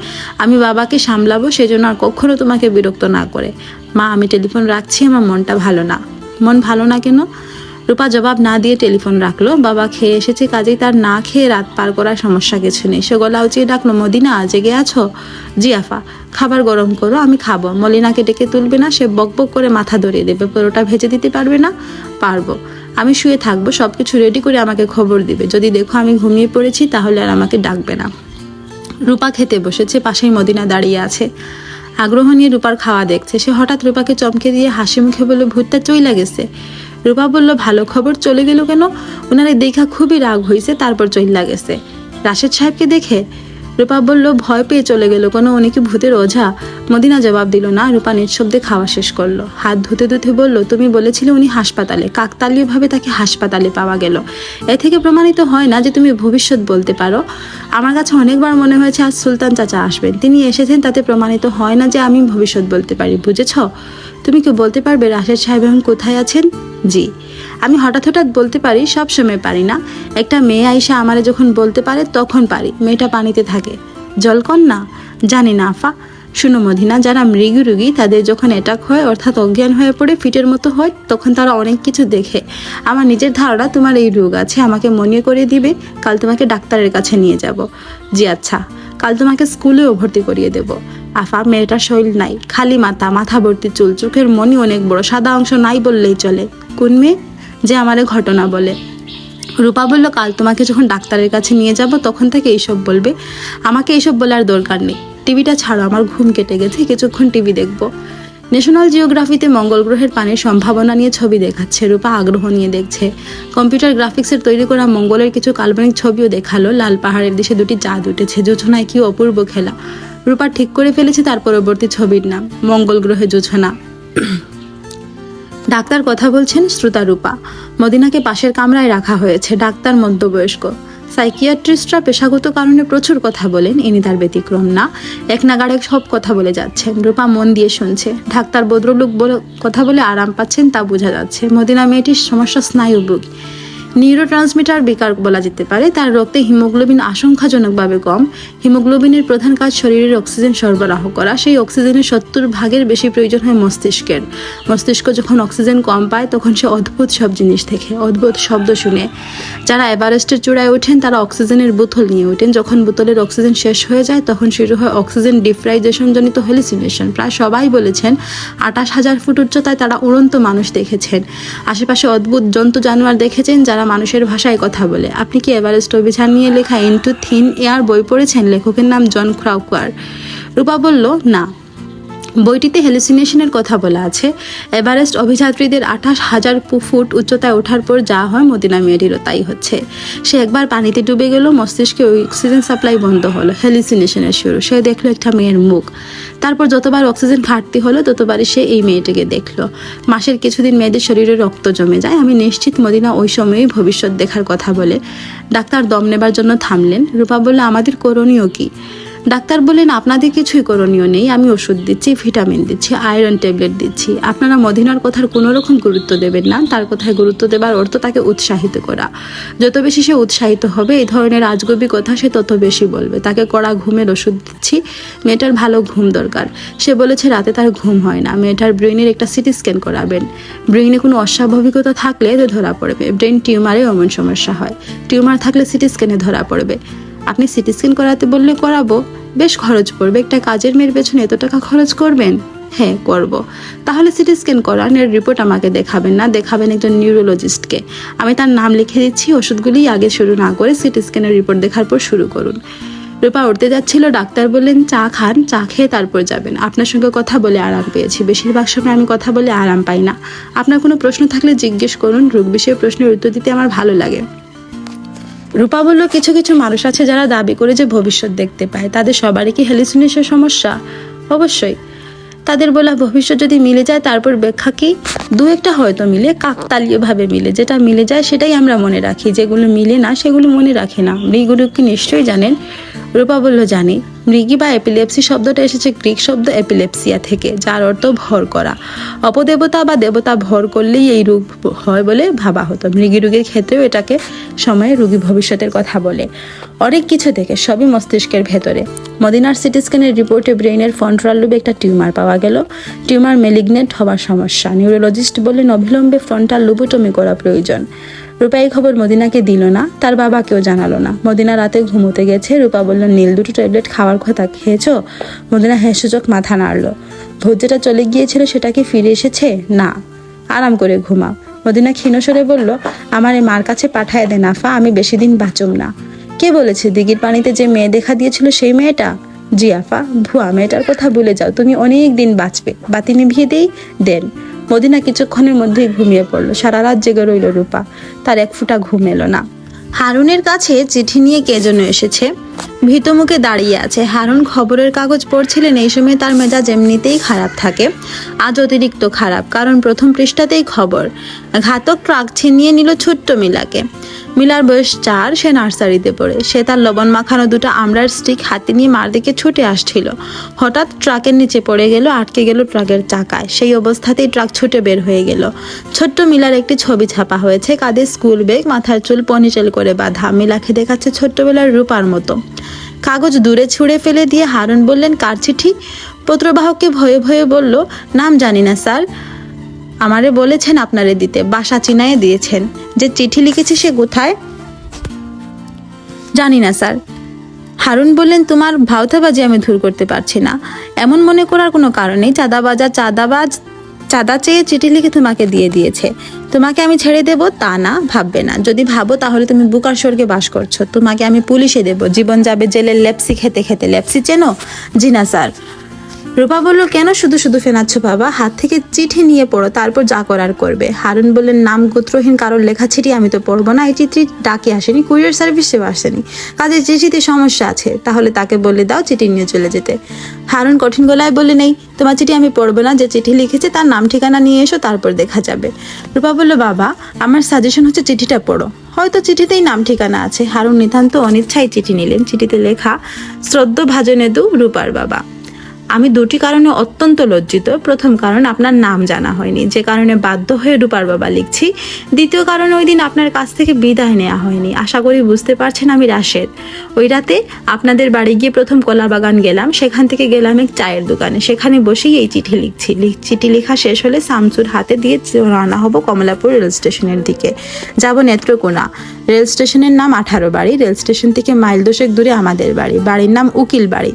আমি বাবাকে সামলাবো, সেজন্য আর কখনো তোমাকে বিরক্ত না করে। মা আমি টেলিফোন রাখছি, আমার মনটা ভালো না। মন ভালো না কেন? রূপা জবাব না দিয়ে টেলিফোন রাখলো। বাবা খেয়ে এসেছে, কাজেই তার না খেয়ে রাত পার করার সমস্যা কিছু নেই। সে গলা উঁচিয়ে ডাকলো, মদিনা জেগে আছো? জি আফা। খাবার গরম করো, আমি খাবো। মলিনাকে ডেকে তুলবে না, সে বকবক করে মাথা ধরিয়ে দেবে। পরোটা ভেজে দিতে পারবে না? পারবো। আমি শুয়ে থাকবো, সবকিছু রেডি করে আমাকে খবর দিবে। যদি দেখো আমি ঘুমিয়ে পড়েছি, তাহলে আর আমাকে ডাকবে না। রূপা খেতে বসেছে, পাশেই মদিনা দাঁড়িয়ে আছে। আগ্রহ নিয়ে রূপার খাওয়া দেখছে। সে হঠাৎ রূপাকে চমকে দিয়ে হাসি মুখে বলল, ভূতটা চইলা গেছে। রূপা বলল, ভালো খবর, চলে গেল কেন? ওনারে দেখা খুবই রাগ হয়েছে, তারপর চইলা গেছে। রাশেদ সাহেবকে দেখে? রূপা বলল, ভয় পেয়ে চলে গেল কোনো, উনি কি ভূতের ওঝা? মদিনা জবাব দিল না। রূপা নিঃশব্দে খাওয়া শেষ করলো। হাত ধুতে ধুতে বলল, তুমি বলেছিলে উনি হাসপাতালে। কাকতালীয়ভাবে তাকে হাসপাতালে পাওয়া গেল। এ থেকে প্রমাণিত হয় না যে তুমি ভবিষ্যৎ বলতে পারো? আমার কাছে অনেকবার মনে হয়েছে আজ সুলতান চাচা আসবেন, তিনি এসেছেন, তাতে প্রমাণিত হয় না যে আমি ভবিষ্যৎ বলতে পারি। বুঝেছ? তুমি কি বলতে পারবে রাশেদ সাহেব এখন কোথায় আছেন? জি। আমি হঠাৎ হঠাৎ বলতে পারি, সব সময় পারি না। একটা মেয়ে আইসা আমারে যখন বলতে পারে তখন পারি। মেয়েটা পানিতে থাকে। জলকন্যা? জানি না আফা। শুনো মদিনা, যারা মৃগী রোগী তাদের যখন অ্যাটাক হয়, অর্থাৎ অজ্ঞান হয়ে পড়ে ফিটের মতো হয়, তখন তারা অনেক কিছু দেখে। আমার নিজের ধারণা তোমার এই রোগ আছে। আমাকে মনে করে দিবে, কাল তোমাকে ডাক্তারের কাছে নিয়ে যাব। জি আচ্ছা। কাল তোমাকে স্কুলেও ভর্তি করিয়ে দেব। আফা, মেয়েটার শরীর নাই, খালি মাথা, মাথা ভর্তি চুল, চোখের মনি অনেক বড়, সাদা অংশ নাই বললেই চলে। কোন মেয়ে? যে আমারে ঘটনা বলে। রূপা বলল, কাল তোমাকে যখন ডাক্তারের কাছে নিয়ে যাব তখন থেকে এইসব বলবে। আমাকে এইসব বলার দরকার নেই। টিভিটা ছাড়ো, আমার ঘুম কেটে গেছে, কিছুক্ষণ টিভি দেখবো। ন্যাশনাল জিওগ্রাফিতে মঙ্গল গ্রহের পানির সম্ভাবনা নিয়ে ছবি দেখাচ্ছে। রূপা আগ্রহ নিয়ে দেখছে। কম্পিউটার গ্রাফিক্সের তৈরি করা মঙ্গলের কিছু কাল্পনিক ছবিও দেখালো। লাল পাহাড়ের দেশে 2টি চাঁদ উঠেছে। জোছনায় কি অপূর্ব খেলা। রূপা ঠিক করে ফেলেছে তার পরবর্তী ছবির নাম মঙ্গল গ্রহে জোছনা। ডাক্তার কথা বলছেন, শ্রোতা রূপা। মদিনাকে পাশের কামরায় রাখা হয়েছে। ডাক্তার মধ্যবয়স্ক। সাইকিয়াট্রিস্টরা পেশাগত কারণে প্রচুর কথা বলেন, ইনি তার ব্যতিক্রম না। এক নাগাড়ে সব কথা বলে যাচ্ছেন। রূপা মন দিয়ে শুনছে। ডাক্তার ভদ্রলোক কথা বলে আরাম পাচ্ছেন, তা বোঝা যাচ্ছে। মদিনা মেয়েটির সমস্যা স্নায়ুরোগ। নিউরোট্রান্সমিটার বিকার বলা যেতে পারে। তার রক্তে হিমোগ্লোবিন আশঙ্কাজনকভাবে কম। হিমোগ্লোবিনের প্রধান কাজ শরীরের অক্সিজেন সরবরাহ করা। সেই অক্সিজেনের 70 ভাগের বেশি প্রয়োজন হয় মস্তিষ্কের। মস্তিষ্ক যখন অক্সিজেন কম পায় তখন সে অদ্ভুত সব জিনিস দেখে, অদ্ভুত শব্দ শুনে। যারা এভারেস্টের চূড়ায় ওঠেন তারা অক্সিজেনের বোতল নিয়ে ওঠেন। যখন বোতলের অক্সিজেন শেষ হয়ে যায় তখন শুরু হয় অক্সিজেন ডিফ্রাইজেশন জনিত হ্যালুসিনেশন। প্রায় সবাই বলেছেন 28,000 ফুট উচ্চতায় তারা উড়ন্ত মানুষ দেখেছেন। আশেপাশে অদ্ভুত জন্তু জানোয়ার দেখেছেন যারা মানুষের ভাষায় কথা বলে। আপনি কি এভারেস্ট অভিযান নিয়ে লেখা ইনটু থিন এয়ার বই পড়েছেন? লেখকের নাম জন ক্রাউকার। রূপা বলল, না, বইটিতে হ্যালুসিনেশনের কথা বলা আছে। এভারেস্ট অভিযাত্রীদের 28,000 ফুট উচ্চতায় ওঠার পর যা হয় মদিনা মেয়েটিরও তাই হচ্ছে। সে একবার পানিতে ডুবে গেল, মস্তিষ্কে অক্সিজেন সাপ্লাই বন্ধ হলো, হ্যালুসিনেশনের শুরু। সে দেখলো একটা মেয়ের মুখ। তারপর যতবার অক্সিজেন ঘাটতি হলো ততবারই সে এই মেয়েটিকে দেখলো। মাসের কিছুদিন মেয়েদের শরীরে রক্ত জমে যায়। আমি নিশ্চিত মদিনা ওই সময়েই ভবিষ্যৎ দেখার কথা বলে। ডাক্তার দম নেবার জন্য থামলেন। রূপা বলল, আমাদের করণীয় কি? ডাক্তার বললেন, আপনাদের কিছুই করণীয় নেই। আমি ওষুধ দিচ্ছি, ভিটামিন দিচ্ছি, আয়রন ট্যাবলেট দিচ্ছি। আপনারা মদিনার কথার কোনো রকম গুরুত্ব দেবেন না। তার কথায় গুরুত্ব দেবার অর্থ তাকে উৎসাহিত করা। যত বেশি সে উৎসাহিত হবে এই ধরনের আজগুবি কথা সে তত বেশি বলবে। তাকে কড়া ঘুমের ওষুধ দিচ্ছি। মেয়েটার ভালো ঘুম দরকার। সে বলেছে রাতে তার ঘুম হয় না। মেয়েটার ব্রেইনের একটা সিটি স্ক্যান করাবেন। ব্রেইনে কোনো অস্বাভাবিকতা থাকলে এতে ধরা পড়বে। ব্রেইন টিউমারে এমন সমস্যা হয়। টিউমার থাকলে সিটি স্ক্যানে ধরা পড়বে। আপনি সিটি স্ক্যান করাতে বললে করাবো। বেশ খরচ পড়বে। একটা কাজের মেয়ের পেছনে এত টাকা খরচ করবেন? হ্যাঁ, করব। তাহলে সিটি স্ক্যান করানোর রিপোর্ট আমাকে দেখাবেন না, দেখাবেন একজন নিউরোলজিস্টকে। আমি তার নাম লিখে দিচ্ছি। ওষুধগুলি আগে শুরু না করে সিটি স্ক্যানের রিপোর্ট দেখার পর শুরু করুন। রূপা উঠতে যাচ্ছিল। ডাক্তার বললেন, চা খান, চা খেয়ে তারপর যাবেন। আপনার সঙ্গে কথা বলে আরাম পেয়েছি। বেশিরভাগ সময় আমি কথা বলে আরাম পাই না। আপনার কোনো প্রশ্ন থাকলে জিজ্ঞেস করুন। রোগ বিষয়ে প্রশ্নের উত্তর দিতে আমার ভালো লাগে। রূপা বলল, কিছু কিছু মানুষ আছে যারা দাবি করে যে ভবিষ্যৎ দেখতে পায়। তাদের সবারই কি হ্যালুসিনেশন সমস্যা? অবশ্যই। তাদের বলা ভবিষ্যৎ যদি মিলে যায় তারপর ব্যাখ্যা কি? দু একটা হয়তো মিলে, কাকতালীয়ভাবে মিলে। যেটা মিলে যায় সেটাই আমরা মনে রাখি, যেগুলো মিলে না সেগুলো মনে রাখি না। মৃগগুলো কি নিশ্চয়ই জানেন? রূপা বলল, জানি। মৃগী বা এপিলেপসি শব্দটা এসেছে গ্রিক শব্দ এপিলেপসিয়া থেকে, যার অর্থ ভর করা। অপদেবতা বা দেবতা ভর করলেই এই রোগ হয় বলে ভাবা হতো। মৃগী রোগের ক্ষেত্রেও এটাকে সময়ে রোগী ভবিষ্যতের কথা বলে। অনেক কিছু থেকে, সবই মস্তিষ্কের ভেতরে। মদিনার সিটি স্ক্যানের রিপোর্টে ব্রেইনের ফ্রন্টাল লোবে একটা টিউমার পাওয়া গেল। টিউমার ম্যালিগনেন্ট হওয়ার সমস্যা। নিউরোলজিস্ট বললেন অবিলম্বে ফ্রন্টাল লোবোটমি করা প্রয়োজন। রূপা এই খবর মদিনাকে দিল না, তার বাবাকেও জানালো না। মদিনা রাতে ঘুমোতে গেছে। রূপা বলল, নীল দুটো ট্যাবলেট খাওয়ার কথা খেয়েছো? মদিনা হেসেচোখ মাথা নাড়ল। ভূত যেটা চলে গিয়েছিল সেটা কি ফিরে এসেছে? না। আরাম করে ঘুমাও। মদিনা ক্ষীণস্বরে বলল, আমার এই মার কাছে পাঠায় দে নাফা, আমি বেশি দিন বাঁচুম না। কে বলেছে? দিঘির পানিতে যে মেয়ে দেখা দিয়েছিল সেই মেয়েটা? জি আফা। ভুয়া মেয়েটার কথা ভুলে যাও, তুমি অনেক দিন বাঁচবে। বাতি নিভিয়ে দেন। মদিনা কিছুক্ষণের মধ্যেই ঘুমিয়ে পড়ল। সারা রাত জেগে রইল রূপা। তার এক ফোঁটা ঘুম এলো না। হারুনের কাছে চিঠি নিয়ে কে যেন এসেছে। ভীত মুখে দাঁড়িয়ে আছে। হারুন খবরের কাগজ পড়ছিলেন। এই সময় তার মেজাজ এমনিতেই খারাপ থাকে, আজ অতিরিক্ত খারাপ। কারণ প্রথম পৃষ্ঠাতেই খবর, ঘাতক ট্রাক ছিনিয়ে নিল ছোট্ট মিলাকে। মিলার বয়স 4, সে নার্সারিতে পড়ে। সে তার লবণ মাখানো দুটো আমড়ার স্টিক হাতে নিয়ে মার দিকে ছুটে আসছিল। হঠাৎ ট্রাকের নিচে পড়ে গেল, আটকে গেল ট্রাকের চাকায়। সেই অবস্থাতেই ট্রাক ছুটে বের হয়ে গেল। ছোট্ট মিলার একটি ছবি ছাপা হয়েছে। কাঁধে স্কুল ব্যাগ, মাথার চুল পনিটেল করে বাঁধা। মিলাকে দেখাচ্ছে ছোট্টবেলার রূপার মতো। কাগজ দূরে ছুঁড়ে ফেলে দিয়ে হারুন বললেন, কার চিঠি? পত্রবাহককে ভয়ে ভয়ে বলল, নাম জানি না স্যার, আমারে বলেছেন আপনারে দিতে, বাসা চিনায়ে দিয়েছেন। যে চিঠি লিখেছে সে কোথায়? জানি না স্যার। হারুন বললেন, তোমার ভাওতাবাজি আমি দূর করতে পারছি না। এমন মনে করার কোনো কারণ নেই। চাঁদা চেয়ে চিঠি লিখে তোমাকে দিয়ে দিয়েছে। তোমাকে আমি ছেড়ে দেব তা না, ভাববে না। যদি ভাবো তাহলে তুমি বুকার স্বর্গে বাস করছো। তোমাকে আমি পুলিশে দেব। জীবন যাবে জেলের লেপসি খেতে খেতে। লেপসি চেনো? জি না স্যার। রূপা বলল, কেন শুধু শুধু ফেনাচ্ছ বাবা? হাত থেকে চিঠি নিয়ে পড়ো, তারপর যা করার করবে। হারুন বললেন, নাম গোত্রহীন কারোর লেখা চিঠি আমি তো পড়বো না। এই চিঠি ডাকে আসেনি, কুরিয়ার সার্ভিসেও আসেনি। কাজে চিঠিতে সমস্যা আছে। তাহলে তাকে বলে দাও চিঠি নিয়ে চলে যেতে। হারুন কঠিন গলায় বললে, নেই, তোমার চিঠি আমি পড়বো না। যে চিঠি লিখেছে তার নাম ঠিকানা নিয়ে এসো, তারপর দেখা যাবে। রূপা বলল, বাবা আমার সাজেশন হচ্ছে চিঠিটা পড়ো, হয়তো চিঠিতেই নাম ঠিকানা আছে। হারুন নিতান্ত অনিচ্ছায় চিঠি নিলেন। চিঠিতে লেখা, শ্রদ্ধ ভাজনেদু, রূপার বাবা। আমি দুটি কারণে অত্যন্ত লজ্জিত। প্রথম কারণ, আপনার নাম জানা হয়নি, যে কারণে বাধ্য হয়ে রূপার বাবা লিখছি। দ্বিতীয় কারণ, ওই দিন আপনার কাছ থেকে বিদায় নেওয়া হয়নি। আশা করি বুঝতে পারছেন আমি রাশেদ। ওই রাতে আপনাদের বাড়ি গিয়ে প্রথম কলা বাগান গেলাম, সেখান থেকে গেলাম এক চায়ের দোকানে, সেখানে বসেই এই চিঠি লিখছি। চিঠি লেখা শেষ হলে শামসুর হাতে দিয়ে রওনা হব কমলাপুর রেল স্টেশনের দিকে। যাব নেত্রকোনা। রেল স্টেশনের নাম 18 বাড়ি। রেল স্টেশন থেকে মাইল 2 দূরে আমাদের বাড়ি। বাড়ির নাম উকিল বাড়ি।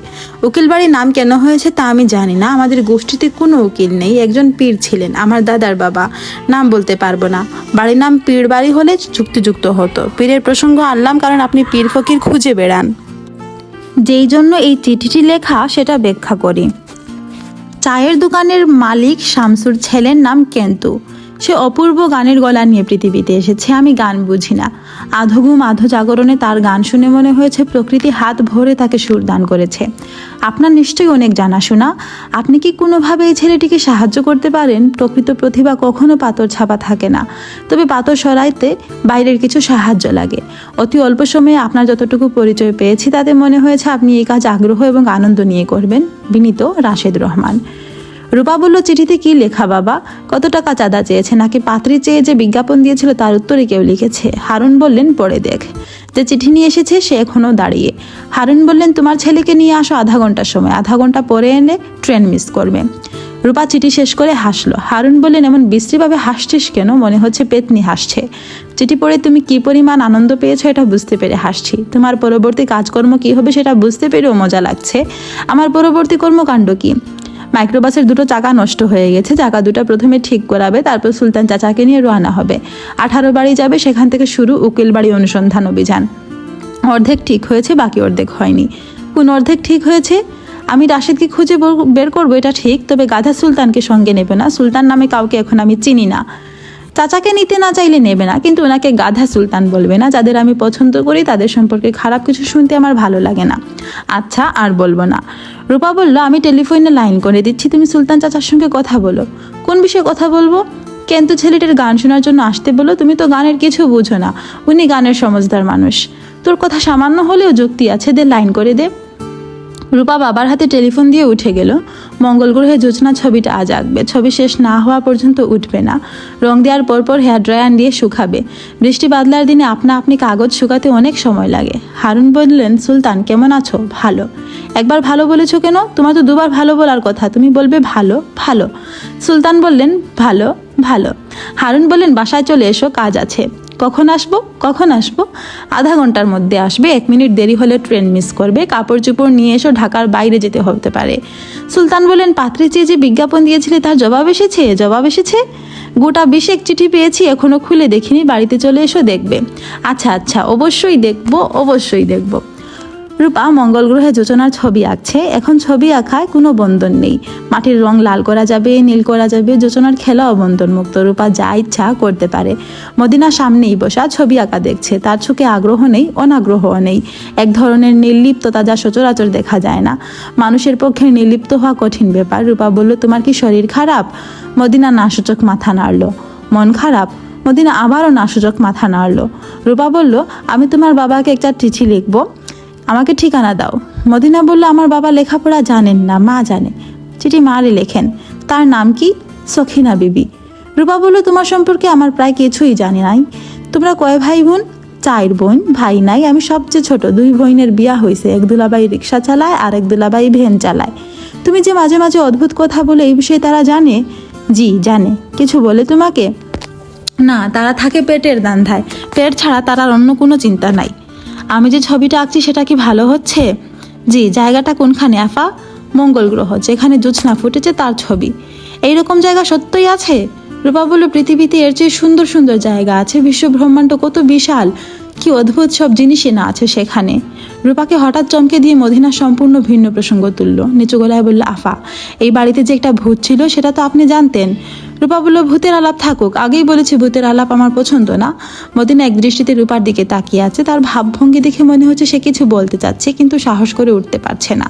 উকিল বাড়ির নাম কেন হয়েছে তা আমি জানি না। আমাদের গোষ্ঠীতে কোনো উকিল নেই। একজন পীর ছিলেন, আমার দাদার বাবা, নাম বলতে পারবো না। বাড়ির নাম পীর বাড়ি হলে যুক্তিযুক্ত হতো। পীরের প্রসঙ্গ আনলাম কারণ আপনি পীর ফকির খুঁজে বেড়ান, যেই জন্য এই চিঠিটি লেখা সেটা ব্যাখ্যা করি। চায়ের দোকানের মালিক শামসুর ছেলের নাম কেন্তু। সে অপূর্ব গানের গলা নিয়ে পৃথিবীতে এসেছে। আমি গান বুঝি না। আধো ঘুম আধো জাগরণে তার গান শুনে মনে হয়েছে প্রকৃতি হাত ভরে তাকে সুর দান করেছে। আপনার নিশ্চয়ই অনেক জানাশোনা। আপনি কি কোনোভাবে এই ছেলেটিকে সাহায্য করতে পারেন? প্রকৃত প্রতিভা কখনো পাথর ছাপা থাকে না, তবে পাথর সরাইতে বাইরের কিছু সাহায্য লাগে। অতি অল্প সময়ে আপনার যতটুকু পরিচয় পেয়েছি তাতে মনে হয়েছে আপনি এই কাজ আগ্রহ এবং আনন্দ নিয়ে করবেন। বিনীত, রাশেদ রহমান। রূপা বলল, চিঠিতে কি লেখা বাবা? কত টাকা চাঁদা চেয়েছে, নাকি পাত্রী চেয়ে যে বিজ্ঞাপন দিয়েছিল তার উত্তরে কেউ লিখেছে? হারুন বললেন, পড়ে দেখ। যে চিঠি নিয়ে এসেছে সে এখনো দাঁড়িয়ে। হারুন বললেন, তোমার ছেলেকে নিয়ে আসো আধা ঘন্টার সময়, আধা ঘন্টা পরে এনে ট্রেন মিস করবে। রূপা চিঠি শেষ করে হাসলো। হারুন বললেন, এমন বিশ্রীভাবে হাসছিস কেন? মনে হচ্ছে পেতনি হাসছে। চিঠি পড়ে তুমি কি পরিমাণ আনন্দ পেয়েছো এটা বুঝতে পেরে হাসছি। তোমার পরবর্তী কাজকর্ম কি হবে সেটা বুঝতে পেরেও মজা লাগছে। আমার পরবর্তী কর্মকাণ্ড কি? মাইক্রোবাসের 2টো চাকা নষ্ট হয়ে গেছে। চাকা 2টা প্রথমে ঠিক করাবে, তারপর সুলতান চাচাকে নিয়ে রওনা হবে। 18 বাড়ি যাবে, সেখান থেকে শুরু উকিল বাড়ি অনুসন্ধান অভিযান। অর্ধেক ঠিক হয়েছে, বাকি অর্ধেক হয়নি। কোন অর্ধেক ঠিক হয়েছে? আমি রাশেদকে খুঁজে বের করবো এটা ঠিক, তবে গাধা সুলতানকে সঙ্গে নেবে না। সুলতান নামে কাউকে এখন আমি চিনি না। চাচাকে নিতে না চাইলে নেবে না, কিন্তু ওনাকে গাধা সুলতান বলবে না। যাদের আমি পছন্দ করি তাদের সম্পর্কে খারাপ কিছু শুনতে আমার ভালো লাগে না। আচ্ছা, আর বলবো না। রূপা বলল, আমি টেলিফোনে লাইন করে দিচ্ছি, তুমি সুলতান চাচার সঙ্গে কথা বলো। কোন বিষয়ে কথা বলবো? কিন্তু ছেলেটির গান শোনার জন্য আসতে বলো। তুমি তো গানের কিছু বুঝো না, উনি গানের সমজদার মানুষ। তোর কথা সামান্য হলেও যুক্তি আছে, দে লাইন করে দে। রূপা বাবার হাতে টেলিফোন দিয়ে উঠে গেল। মঙ্গল গ্রহে জোছনা ছবিটা আজ আঁকবে। ছবি শেষ না হওয়া পর্যন্ত উঠবে না। রং দেওয়ার পরপর হেয়ার ড্রায়ার দিয়ে শুকাবে। বৃষ্টি বাদলার দিনে আপনি কাগজ শুকাতে অনেক সময় লাগে। হারুন বললেন, সুলতান কেমন আছো? ভালো। একবার ভালো বলেছো কেন? তোমার তো 2বার ভালো বলার কথা, তুমি বলবে ভালো ভালো। সুলতান বললেন, ভালো ভালো। হারুন বললেন, বাসায় চলে এসো, কাজ আছে। কখন আসবো? কখন আসবো? আধা ঘন্টার মধ্যে আসবে। 1 মিনিট দেরি হলে ট্রেন মিস করবে। কাপড় চোপড় নিয়ে এসো, ঢাকার বাইরে যেতে হতে পারে। সুলতান বললেন, পাত্রী চেয়ে যে বিজ্ঞাপন দিয়েছিলে তার জবাব এসেছে? জবাব এসেছে? গোটা 20 চিঠি পেয়েছি, এখনো খুলে দেখিনি। বাড়িতে চলে এসো, দেখবে। আচ্ছা আচ্ছা, অবশ্যই দেখবো, অবশ্যই দেখবো। রূপা মঙ্গল গ্রহে যোজনার ছবি আঁকছে। এখন ছবি আঁকায় কোনো বন্ধন নেই। মাটির রং লাল করা যাবে, নীল করা যাবে। যোজনার খেলাও বন্ধনমুক্ত। রূপা যা ইচ্ছা করতে পারে। মদিনা সামনেই বসা ছবি আঁকা দেখছে। তার চোখে আগ্রহ নেই, অনাগ্রহও নেই। এক ধরনের নির্লিপ্ততা যা সচরাচর দেখা যায় না। মানুষের পক্ষে নির্লিপ্ত হওয়া কঠিন ব্যাপার। রূপা বলল, তোমার কি শরীর খারাপ? মদিনা নাসূচক মাথা নাড়ল। মন খারাপ? মদিনা আবারও নাসূচক মাথা নাড়ল। রূপা বলল, আমি তোমার বাবাকে একটা চিঠি লিখবো, আমাকে ঠিকানা দাও। মদিনা বলল, আমার বাবা লেখাপড়া জানেন না, মা জানে। চিঠি মারে লেখেন। তার নাম কি? সখিনা বিবি। রূপা বলল, তোমার সম্পর্কে আমার প্রায় কিছুই জানি নাই। তোমরা কয় ভাই বোন? 4 বোন, ভাই নাই। আমি সবচেয়ে ছোট। 2 বোনের বিয়া হয়েছে। এক দুলাভাই রিক্সা চালায় আর এক দুলাভাই ভ্যান চালায়। তুমি যে মাঝে মাঝে অদ্ভুত কথা বলে, এই বিষয়ে তারা জানে? জি জানে। কিছু বলে তোমাকে? না, তারা থাকে পেটের দান্ধায়। পেট ছাড়া তার অন্য কোনো চিন্তা নাই। আমি যে ছবিটা আঁকছি সেটা কি ভালো হচ্ছে? জি। জায়গাটা কোনখানে আফা? মঙ্গল গ্রহ, যেখানে জোছনা ফুটেছে তার ছবি। এইরকম জায়গা সত্যই আছে? রূপা বলল, পৃথিবীতে এর চেয়ে সুন্দর সুন্দর জায়গা আছে। বিশ্ব ব্রহ্মাণ্ড কত বিশাল, কি অদ্ভুত সব জিনিসই না আছে সেখানে। রূপাকে হঠাৎ চমকে দিয়ে মদিনা সম্পূর্ণ ভিন্ন প্রসঙ্গ তুলল। নিচু গলায় বলল, আফা, এই বাড়িতে যে একটা ভূত ছিল সেটা তো আপনি জানতেন। রূপা বলল, ভূতের আলাপ থাকুক, আগেই বলেছি ভূতের আলাপ আমার পছন্দ না। মদিনা এক দৃষ্টিতে রূপার দিকে তাকিয়ে আছে। তার ভাবভঙ্গি দেখে মনে হচ্ছে সে কিছু বলতে চাচ্ছে, কিন্তু সাহস করে উঠতে পারছে না।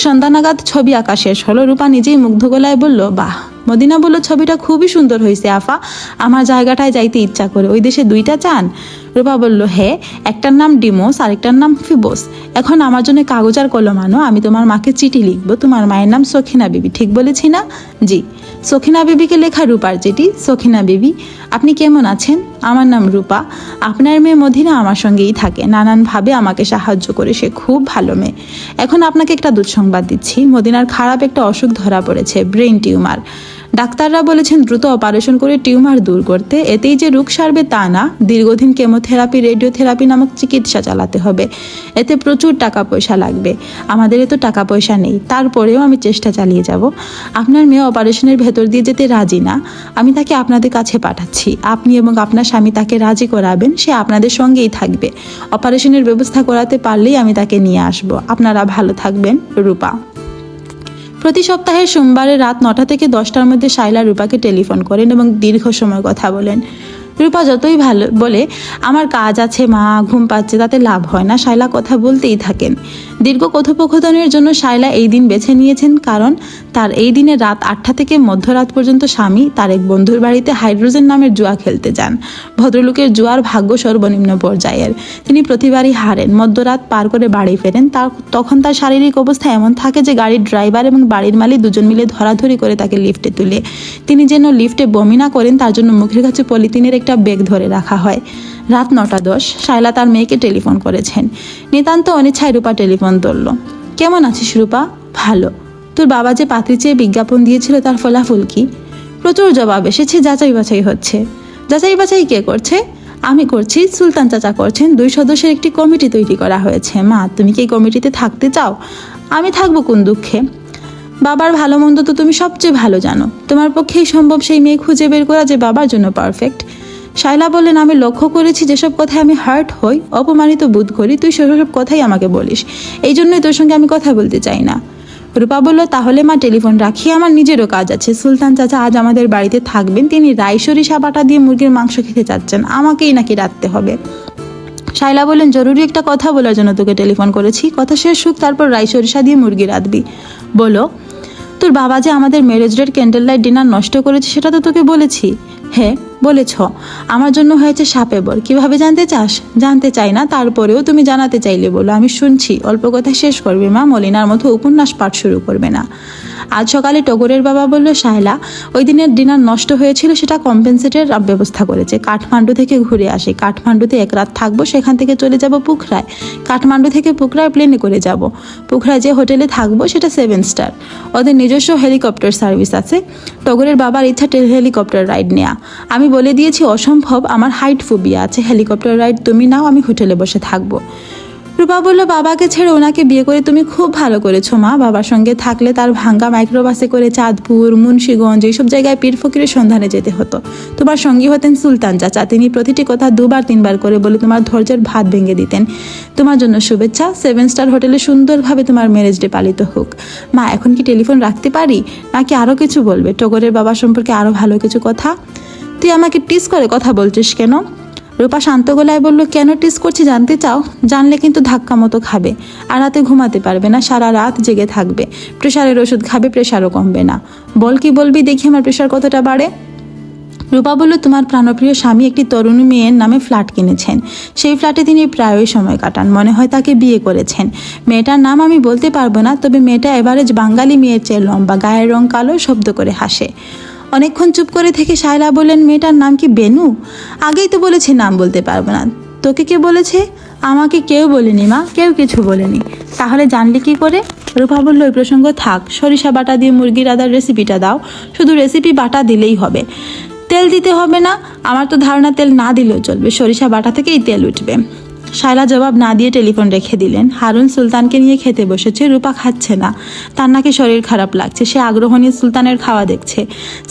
সন্ধ্যা নাগাদ ছবি আঁকা শেষ হলো। রূপা নিজেই মুগ্ধ গলায় বলল, বাহ। মদিনা বলল, ছবিটা খুবই সুন্দর হয়েছে আফা, আমার জায়গাটায় যাইতে ইচ্ছা করে। ওই দেশে দুইটা চান? রূপা বলল, হ্যাঁ, একটার নাম ডিমোস আর একটার নাম ফিবোস। এখন আমার জন্য কাগজ আর কলম আনো, আমি তোমার মাকে চিঠি লিখবো। তোমার মায়ের নাম সখিনা বিবি, ঠিক বলেছি না? জি। সখিনা বিবিকে লেখা রূপার চিঠি। সখিনা বিবি, আপনি কেমন আছেন? আমার নাম রূপা। আপনার মেয়ে মদিনা আমার সঙ্গেই থাকে, নানানভাবে আমাকে সাহায্য করে, সে খুব ভালো মেয়ে। এখন আপনাকে একটা দুঃসংবাদ দিচ্ছি, মদিনার খারাপ একটা অসুখ ধরা পড়েছে, ব্রেন টিউমার। ডাক্তাররা বলেছেন দ্রুত অপারেশন করে টিউমার দূর করতে। এতেই যে রোগ সারবে তা না, দীর্ঘদিন কেমোথেরাপি, রেডিওথেরাপি নামক চিকিৎসা চালাতে হবে। এতে প্রচুর টাকা পয়সা লাগবে। আমাদের এত টাকা পয়সা নেই, তারপরেও আমি চেষ্টা চালিয়ে যাব। আপনার মেয়ে অপারেশনের ভেতর দিয়ে যেতে রাজি না, আমি তাকে আপনাদের কাছে পাঠাচ্ছি। আপনি এবং আপনার স্বামী তাকে রাজি করাবেন, সে আপনাদের সঙ্গেই থাকবে। অপারেশনের ব্যবস্থা করাতে পারলেই আমি তাকে নিয়ে আসব। আপনারা ভালো থাকবেন, রূপা। প্রতি সপ্তাহের সোমবারে রাত 9টা থেকে 10টার মধ্যে শায়লা রূপাকে টেলিফোন করেন এবং দীর্ঘ সময় কথা বলেন। রূপা যতই ভালো বলে, আমার কাজ আছে মা, ঘুম পাচ্ছে, তাতে লাভ হয় না। শায়লা কথা বলতেই থাকেন। দীর্ঘ কথোপকথনের জন্য শায়লা এই দিন বেছে নিয়েছেন, কারণ তার এই দিনে রাত 8টা থেকে মধ্যরাত পর্যন্ত স্বামী তার এক বন্ধুর বাড়িতে হাইড্রোজেন নামের জুয়া খেলতে যান। ভদ্রলোকের জুয়ার ভাগ্য সর্বনিম্ন পর্যায়ের, তিনি প্রতিবারই হারেন। মধ্যরাত পার করে বাড়ি ফেরেন। তখন তার শারীরিক অবস্থা এমন থাকে যে গাড়ির ড্রাইভার এবং বাড়ির মালিক দুজন মিলে ধরাধরি করে তাকে লিফটে তুলে। তিনি যেন লিফটে বমি না করেন তার জন্য মুখের কাছে পলিথিনের একটা ব্যাগ ধরে রাখা হয়। রাত 9:10 শায়লা তার মেয়েকে টেলিফোন করেছেন। নিতান্ত অনিচ্ছায় রূপা টেলিফোন ধরল। কেমন আছিস রূপা? ভালো। তোর বাবা যে পাত্রী চেয়ে বিজ্ঞাপন দিয়েছিল তার ফলাফল কি? প্রচুর জবাব এসেছে, যাচাই বাছাই হচ্ছে। যাচাই বাছাই কে করছে? আমি করছি, সুলতান চাচা করছেন। 2 সদস্যের একটি কমিটি তৈরি করা হয়েছে। মা, তুমি কি এই কমিটিতে থাকতে চাও? আমি থাকবো কোন দুঃখে? বাবার ভালো মন্দ তো তুমি সবচেয়ে ভালো জানো। তোমার পক্ষেই সম্ভব সেই মেয়ে খুঁজে বের করা যে বাবার জন্য পারফেক্ট। শায়লা বললেন, আমি লক্ষ্য করেছি যেসব কথায় আমি হার্ট হই, অপমানিত বোধ করি, তুই সেসব কথাই আমাকে বলিস। এই জন্যই তোর সঙ্গে আমি কথা বলতে চাই না। রূপা বলল, তাহলে মা টেলিফোন রাখি, আমার নিজেরও কাজ আছে। সুলতান চাচা আজ আমাদের বাড়িতে থাকবেন। তিনি রাই সরিষা বাটা দিয়ে মুরগির মাংস খেতে চাচ্ছেন, আমাকেই নাকি রাখতে হবে। শায়লা বললেন, জরুরি একটা কথা বলার জন্য তোকে টেলিফোন করেছি। কথা শেষ হোক, তারপর রাই সরিষা দিয়ে মুরগি রাঁধবি। বলো। তোর বাবা যে আমাদের ম্যারেজ ডের ক্যান্ডেল লাইট ডিনার নষ্ট করেছে সেটা তো তোকে বলেছি। হ্যাঁ বলেছ। আমার জন্য হয়েছে সাপে বর। কিভাবে জানতে চাস? জানতে চাই না, তারপরেও তুমি জানাতে চাইলে বলো, আমি শুনছি। অল্প কথা শেষ করবে মা, মলিনার মতো উপন্যাস পাঠ শুরু করবে না। আজ সকালে টগরের বাবা বলল, শায়লা, ওই দিনের ডিনার নষ্ট হয়েছিল, সেটা কম্পেনসেটের ব্যবস্থা করেছে। কাঠমান্ডু থেকে ঘুরে আসে। কাঠমান্ডুতে 1 রাত থাকবো, সেখান থেকে চলে যাব পুখরায়। কাঠমান্ডু থেকে পুখরায় প্লেনে করে যাব। পুখরায় যে হোটেলে থাকবো সেটা 7 স্টার। ওদের নিজস্ব হেলিকপ্টার সার্ভিস আছে। টগরের বাবার ইচ্ছা হেলিকপ্টার রাইড নেওয়া। আমি বলে দিয়েছি অসম্ভব, আমার হাইট ফোবিয়া আছে। হেলিকপ্টার রাইড তুমি নাও, আমি হোটেলে বসে থাকবো। রূপা বলল, বাবাকে ছেড়ে ওনাকে বিয়ে করে তুমি খুব ভালো করেছো মা। বাবার সঙ্গে থাকলে তার ভাঙ্গা মাইক্রোবাসে করে চাঁদপুর, মুন্সিগঞ্জ এইসব জায়গায় পীর ফকিরের সন্ধানে যেতে হতো। তোমার সঙ্গী হতেন সুলতান চাচা। তিনি প্রতিটি কথা 2-3 বার করে বলে তোমার ধৈর্যের ভাত ভেঙে দিতেন। তোমার জন্য শুভেচ্ছা। 7 স্টার হোটেলে সুন্দরভাবে তোমার ম্যারেজ ডে পালিত হোক। মা, এখন কি টেলিফোন রাখতে পারি নাকি আরও কিছু বলবে? টগরের বাবা সম্পর্কে আরও ভালো কিছু কথা? তুই আমাকে টিস করে কথা বলছিস কেন? রূপা শান্ত গলায় বলল, কেন টিস করছি জানতে চাও? জানলে কিন্তু ধাক্কা মতো খাবে, আর রাতে ঘুমাতে পারবে না, সারা রাত জেগে থাকবে। প্রেশারের ওষুধ খাবে, প্রেশারও কমবে না। বল কি বলবি দেখি, আমার প্রেশার কতটা বাড়ে। রূপা বলল, তোমার প্রাণপ্রিয় স্বামী একটি তরুণী মেয়ের নামে ফ্ল্যাট কিনেছেন। সেই ফ্ল্যাটে তিনি প্রায়ই সময় কাটান। মনে হয় তাকে বিয়ে করেছেন। মেয়েটার নাম আমি বলতে পারবো না, তবে মেয়েটা এভারেজ বাঙালি মেয়ের চেয়ে লম্বা, গায়ের রং কালো, শব্দ করে হাসে। অনেকক্ষণ চুপ করে থেকে শায়লা বললেন, মেয়েটার নাম কি বেনু? আগেই তো বলেছি নাম বলতে পারবো না। তোকে কে বলেছে? আমাকে কেউ বলেনি মা, কেউ কিছু বলেনি। তাহলে জানলি কি করে? রূপা বলল, ওই প্রসঙ্গ থাক। সরিষা বাটা দিয়ে মুরগির আদার রেসিপিটা দাও। শুধু রেসিপি বাটা দিলেই হবে, তেল দিতে হবে না। আমার তো ধারণা তেল না দিলেও চলবে, সরিষা বাটা থেকেই তেল উঠবে। শায়লা জবাব না দিয়ে টেলিফোন রেখে দিলেন। হারুন সুলতানকে নিয়ে খেতে বসেছে। রূপা খাচ্ছে না, তার নাকি শরীর খারাপ লাগছে। সে আগ্রহ নিয়ে সুলতানের খাওয়া দেখছে।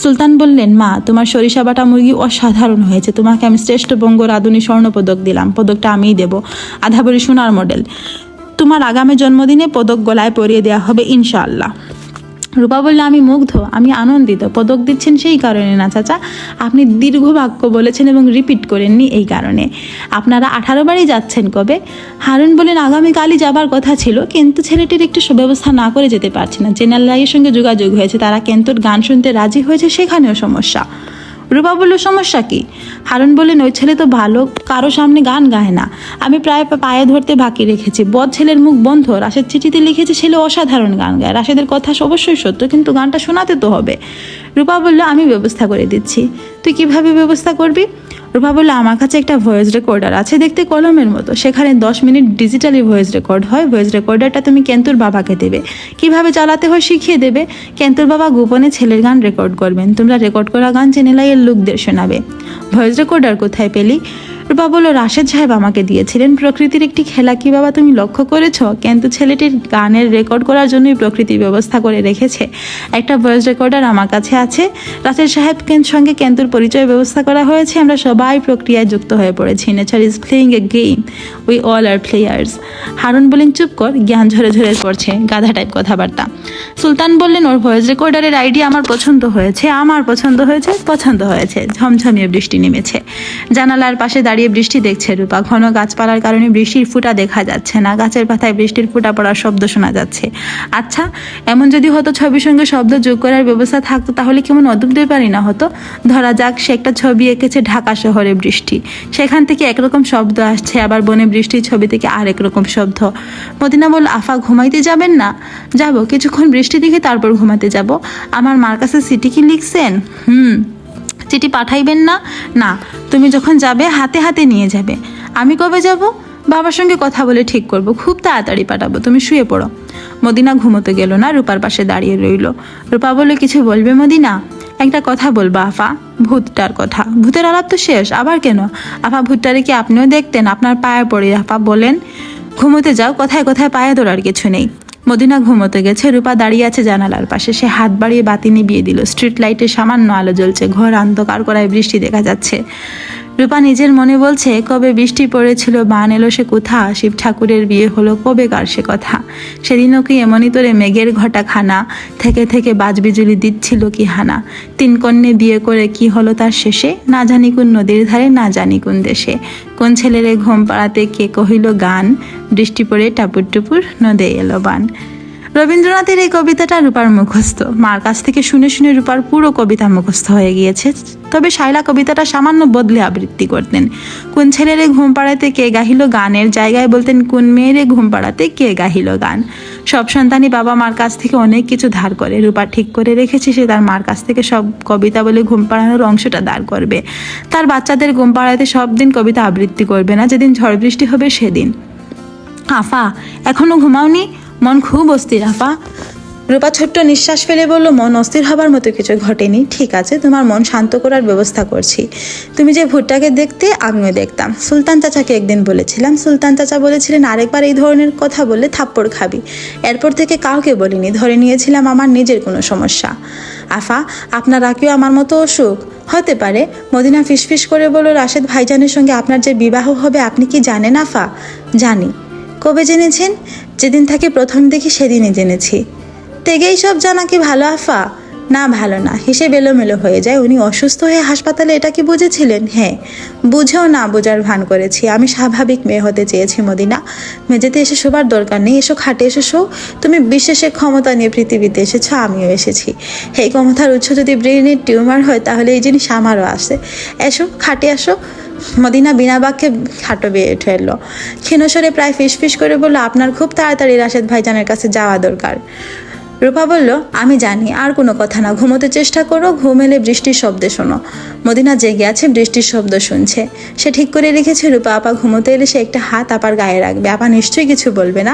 সুলতান বললেন, মা, তোমার সরিষা বাটা মুরগি অসাধারণ হয়েছে। তোমাকে আমি শ্রেষ্ঠ বঙ্গ রাঁধুনি স্বর্ণপদক দিলাম। পদকটা আমিই দেবো, আধাবরি সোনার মডেল। তোমার আগামী জন্মদিনে পদক গলায় পরিয়ে দেওয়া হবে ইনশাআল্লাহ। রূপা বলল, আমি মুগ্ধ, আমি আনন্দিত। পদক দিচ্ছেন সেই কারণে না চাচা, আপনি দীর্ঘ বাক্য বলেছেন এবং রিপিট করেননি এই কারণে। আপনারা 18 বারই যাচ্ছেন কবে? হারুন বলেন, আগামীকালই যাবার কথা ছিল, কিন্তু ছেলেটির একটু সুব্যবস্থা না করে যেতে পারছে না। জেনারেল রায়ের সঙ্গে যোগাযোগ হয়েছে, তারা কেন্তুর গান শুনতে রাজি হয়েছে, সেখানেও সমস্যা। রূপা বলল, সমস্যা কি? হারুন বললেন, ওই ছেলে তো ভালো কারো সামনে গান গায় না। আমি প্রায় পায়ে ধরতে বাকি রেখেছি। বদ ছেলের মুখ বন্ধ। রাশেদ চিঠিতে লিখেছে ছেলে অসাধারণ গান গায়। রাশেদের কথা অবশ্যই সত্য, কিন্তু গানটা শোনাতে তো হবে। রূপা বলল, আমি ব্যবস্থা করে দিচ্ছি। তুই কিভাবে ব্যবস্থা করবি? রূপা বলল, আমার কাছে একটা ভয়েস রেকর্ডার আছে, দেখতে কলমের মতো। সেখানে 10 মিনিট ডিজিটালি ভয়েস রেকর্ড হয়। ভয়েস রেকর্ডারটা তুমি কেন্তুর বাবাকে দেবে, কিভাবে চালাতে হয় শিখিয়ে দেবে। কেন্তুর বাবা গোপনে ছেলের গান রেকর্ড করবেন। তোমরা রেকর্ড করা গান চ্যানেলাইয়ের লোকদের শোনাবে। ভয়েস রেকর্ডার কোথায় পেলি? রূপা বলল, রাশেদ সাহেব আমাকে দিয়েছিলেন। প্রকৃতির একটি খেলা কি বাবা তুমি লক্ষ্য করেছ? কিন্তু ছেলেটির গানের রেকর্ড করার জন্যই প্রকৃতি ব্যবস্থা করে রেখেছে। একটা ভয়েস রেকর্ডার আমার কাছে আছে। রাশেদ সাহেবের সঙ্গে কেন্তুর পরিচয় ব্যবস্থা করা হয়েছে। আমরা সবাই প্রক্রিয়ায় যুক্ত হয়ে পড়েছি। Nature is playing a game, we all R players. Harun বলেন, চুপ কর, জ্ঞান ঝরে ঝরে পড়ছে, গাধা টাইপ কথাবার্তা। সুলতান বললেন, ওর ভয়েস রেকর্ডারের আইডিয়া আমার পছন্দ হয়েছে। আমার পছন্দ হয়েছে, পছন্দ হয়েছে। ঝমঝমিয়ে বৃষ্টি নেমেছে। জানালার পাশে দাঁড়িয়ে বৃষ্টি দেখছে রূপা। ঘন গাছপালার কারণে বৃষ্টির ফুটা দেখা যাচ্ছে না। গাছের পাতায় বৃষ্টির ফুটা পড়ার শব্দ শোনা যাচ্ছে। আচ্ছা, এমন যদি হতো ছবির সঙ্গে শব্দ যোগ করার ব্যবস্থা থাকতো, তাহলে কেমন অদ্ভুত ব্যাপারই না হতো? ধরা যাক সে একটা ছবি এঁকেছে ঢাকা শহরে বৃষ্টি, সেখান থেকে একরকম শব্দ আসছে, আবার বনে বৃষ্টির ছবি থেকে আরেক রকম শব্দ। মদিনা বলল, আফা ঘুমাইতে যাবেন না? যাব, কিছুক্ষণ বৃষ্টি দেখে তারপর ঘুমাতে যাব। আমার মার কাছে চিঠি কি লিখছেন? চিঠি পাঠাইবেন না? না, তুমি যখন যাবে হাতে হাতে নিয়ে যাবে। আমি কবে যাব? বাবার সঙ্গে কথা বলে ঠিক করব, খুব তাড়াতাড়ি পাঠাবো, তুমি শুয়ে পড়ো। মদিনা ঘুমোতে গেল না, রূপার পাশে দাঁড়িয়ে রইল। রূপা বলে, কিছু বলবে মদিনা? একটা কথা বলবা আফা, ভূতটার কথা। ভূতের আলাপ তো শেষ, আবার কেন? আফা, ভূতটারে কি আপনিও দেখতেন? আপনার পায়ে পড়ে আফা বলেন, ঘুমোতে যাও, কথায় কথায় পায়ে ধরার কিছু নেই। মদিনা ঘুমোতে গেছে। রূপা দাঁড়িয়ে আছে জানালার পাশে। সে হাত বাড়িয়ে বাতি নিভিয়ে দিল। স্ট্রিট লাইটে সামান্য আলো জ্বলছে। ঘর অন্ধকার করায় বৃষ্টি দেখা যাচ্ছে। রূপা নিজের মনে বলছে, কবে বৃষ্টি পড়েছিল, বান এলো সে কোথা, শিব ঠাকুরের বিয়ে হলো কবেকার সে কথা। সেদিনও কি এমনই তোরে মেঘের ঘটা খানা, থেকে থেকে বাজবিজুলি দিচ্ছিল কি হানা। 3 কন্যে বিয়ে করে কি হলো তার শেষে, না জানি কোন নদীর ধারে, না জানি কোন দেশে। কোন ছেলেরে ঘুম পাড়াতে কে কহিল গান, বৃষ্টি পড়ে টাপুর টুপুর নদে এলো বান। রবীন্দ্রনাথের এই কবিতাটা রূপার মুখস্থ। মার কাছ থেকে শুনে শুনে রূপার পুরো কবিতা মুখস্থ হয়ে গিয়েছে। তবে শায়লা কবিতাটা সামান্য বদলে আবৃত্তি করতেন। কোন ছেলেরে ঘুম পাড়াতে কে গাহিল গানের জায়গায় বলতেন, কোন মেয়েরে ঘুম পাড়াতে কে গাহিল গান। সব সন্তানই বাবা মার কাছ থেকে অনেক কিছু ধার করে। রূপা ঠিক করে রেখেছে সে তার মার কাছ থেকে সব কবিতা বলে ঘুম পাড়ানোর অংশটা ধার করবে। তার বাচ্চাদের ঘুম পাড়াতে সব দিন কবিতা আবৃত্তি করবে না, যেদিন ঝড় বৃষ্টি হবে সেদিন। আফা, এখনো ঘুমাওনি? মন খুব অস্থির আফা। রূপা ছোট্ট নিঃশ্বাস ফেলে বলল, মন অস্থির হবার মতো কিছু ঘটেনি। ঠিক আছে, তোমার মন শান্ত করার ব্যবস্থা করছি। তুমি যে ভুট্টাকে দেখতে, আমিও দেখতাম। সুলতান চাচাকে একদিন বলেছিলাম। সুলতান চাচা বলেছিলেন, আরেকবার এই ধরনের কথা বললে থাপ্পড় খাবি। এরপর থেকে কাউকে বলিনি, ধরে নিয়েছিলাম আমার নিজের কোনো সমস্যা। আফা, আপনার কেউ আমার মতো অসুখ হতে পারে? মদিনা ফিসফিস করে বলল, রাশেদ ভাইজানের সঙ্গে আপনার যে বিবাহ হবে আপনি কি জানেন আফা? জানি। কবে জেনেছেন? যেদিন থেকে প্রথম দেখি সেদিনই জেনেছি। তেগেই সব জানা কি ভালো আফা? না, ভালো না, হিসেব এলোমেলো হয়ে যায়। উনি অসুস্থ হয়ে হাসপাতালে, এটা কি বুঝেছিলেন? হ্যাঁ, বুঝেও না বোঝার ভান করেছি। আমি স্বাভাবিক মেয়ে হতে চেয়েছি মদিনা। মেঝেতে এসে শোবার দরকার নেই, এসো খাটে এসে শো। তুমি বিশ্বাসের ক্ষমতা নিয়ে পৃথিবীতে এসেছো, আমিও এসেছি। এই ক্ষমতার উৎস যদি ব্রেনের টিউমার হয়, তাহলে এই জিনিস আমারও আসে। এসো খাটে আসো। মদিনা বিনা বাক্যে খাটো বেয়ে উঠে এলো। ক্ষীণস্বরে প্রায় ফিসফিস করে বলল, আপনার খুব তাড়াতাড়ি রাশেদ ভাইজানের কাছে যাওয়া দরকার। রূপা বলল, আমি জানি, আর কোনো কথা না, ঘুমোতে চেষ্টা করো। ঘুম এলে বৃষ্টির শব্দে শোনো। মদিনা জেগে আছে, বৃষ্টির শব্দ শুনছে। সে ঠিক করে রেখেছে রূপা আপা ঘুমোতে এলে সে একটা হাত আপার গায়ে রাখবে। আপা নিশ্চয়ই কিছু বলবে না।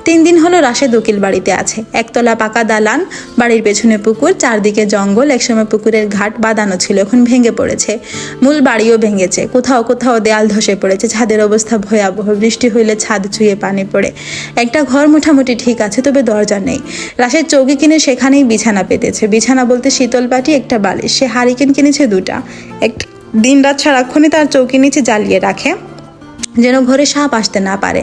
3 দিন হলো রাশেদ উকিল বাড়িতে আছে। একতলা পাকা দালান, বাড়ির পেছনে পুকুর, চারদিকে জঙ্গল। একসময় পুকুরের ঘাট বাঁধানো ছিল, এখন ভেঙে পড়েছে। মূল বাড়িও ভেঙেছে। কোথাও কোথাও দেয়াল ধসে পড়েছে। ছাদের অবস্থা ভয়াবহ। বৃষ্টি হইলে ছাদ চুইয়ে পানি পড়ে। একটা ঘর মোটামুটি ঠিক আছে, তবে দরজা নেই। রাশেদ চৌকি কিনে সেখানেই বিছানা পেতেছে। বিছানা বলতে শীতল পাটি, একটা বালিশ। সে হারিকেন কিনেছে 2টা। দিন রাত সারাক্ষণই তার চৌকি নিচে জ্বালিয়ে রাখে। যেন ঘরে সাপ আসতে না পারে।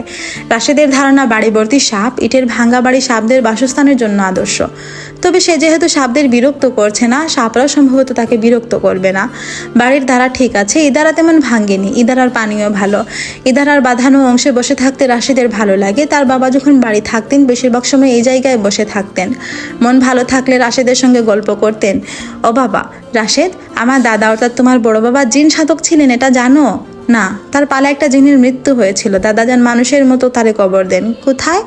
রাশেদের ধারণা বাড়ি ভর্তি সাপ, ইটের ভাঙ্গা বাড়ি সাপদের বাসস্থানের জন্য আদর্শ। তবে সে যেহেতু সাপদের বিরক্ত করছে না, সাপরাও সম্ভবত তাকে বিরক্ত করবে না। বাড়ির ধারা ঠিক আছে, ইদারা তেমন ভাঙ্গেনি, ইদারার পানীয় ভালো। ইদারার বাঁধানো অংশে বসে থাকতে রাশেদের ভালো লাগে। তার বাবা যখন বাড়ি থাকতেন বেশিরভাগ সময় এই জায়গায় বসে থাকতেন। মন ভালো থাকলে রাশেদের সঙ্গে গল্প করতেন। ও বাবা, রাশেদ, আমার দাদা অর্থাৎ তোমার বড় বাবা জিন সাধক ছিলেন, এটা জানো? না, তার পালে একটা জিনের মৃত্যু হয়েছিল। দাদাজান মানুষের মতো তারে কবর দেন। কোথায়?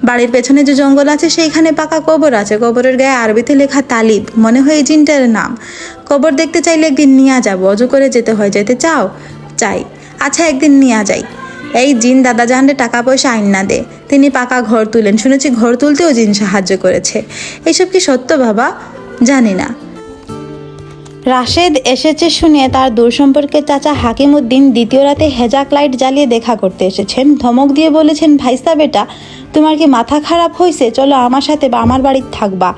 বাড়ির পেছনে যে জঙ্গল আছে সেইখানে পাকা কবর আছে। কবরের গায়ে আরবিতে লেখা তালিব, মনে হয় এই জিনটার নাম। কবর দেখতে চাইলে একদিন নিয়ে যাবো। অজু করে যেতে হয়। যেতে চাও? চাই। আচ্ছা, একদিন নিয়ে যাই। এই জিন দাদাজানরে টাকা পয়সা আইন না দে। তিনি পাকা ঘর তুলেন, শুনেছি ঘর তুলতেও জিন সাহায্য করেছে। এইসব কি সত্য বাবা? জানি না। রাশেদ এসেছে শুনে তার দূর সম্পর্কের চাচা হাকিমউদ্দিন দ্বিতীয় রাতে হেজাক লাইট জ্বালিয়ে দেখা করতে এসেছেন। ধমক দিয়ে বলেছেন, ভাইসা বেটা, তোমার কি মাথা খারাপ হয়েছে? চলো আমার সাথে বা আমার বাড়িতে থাকবা।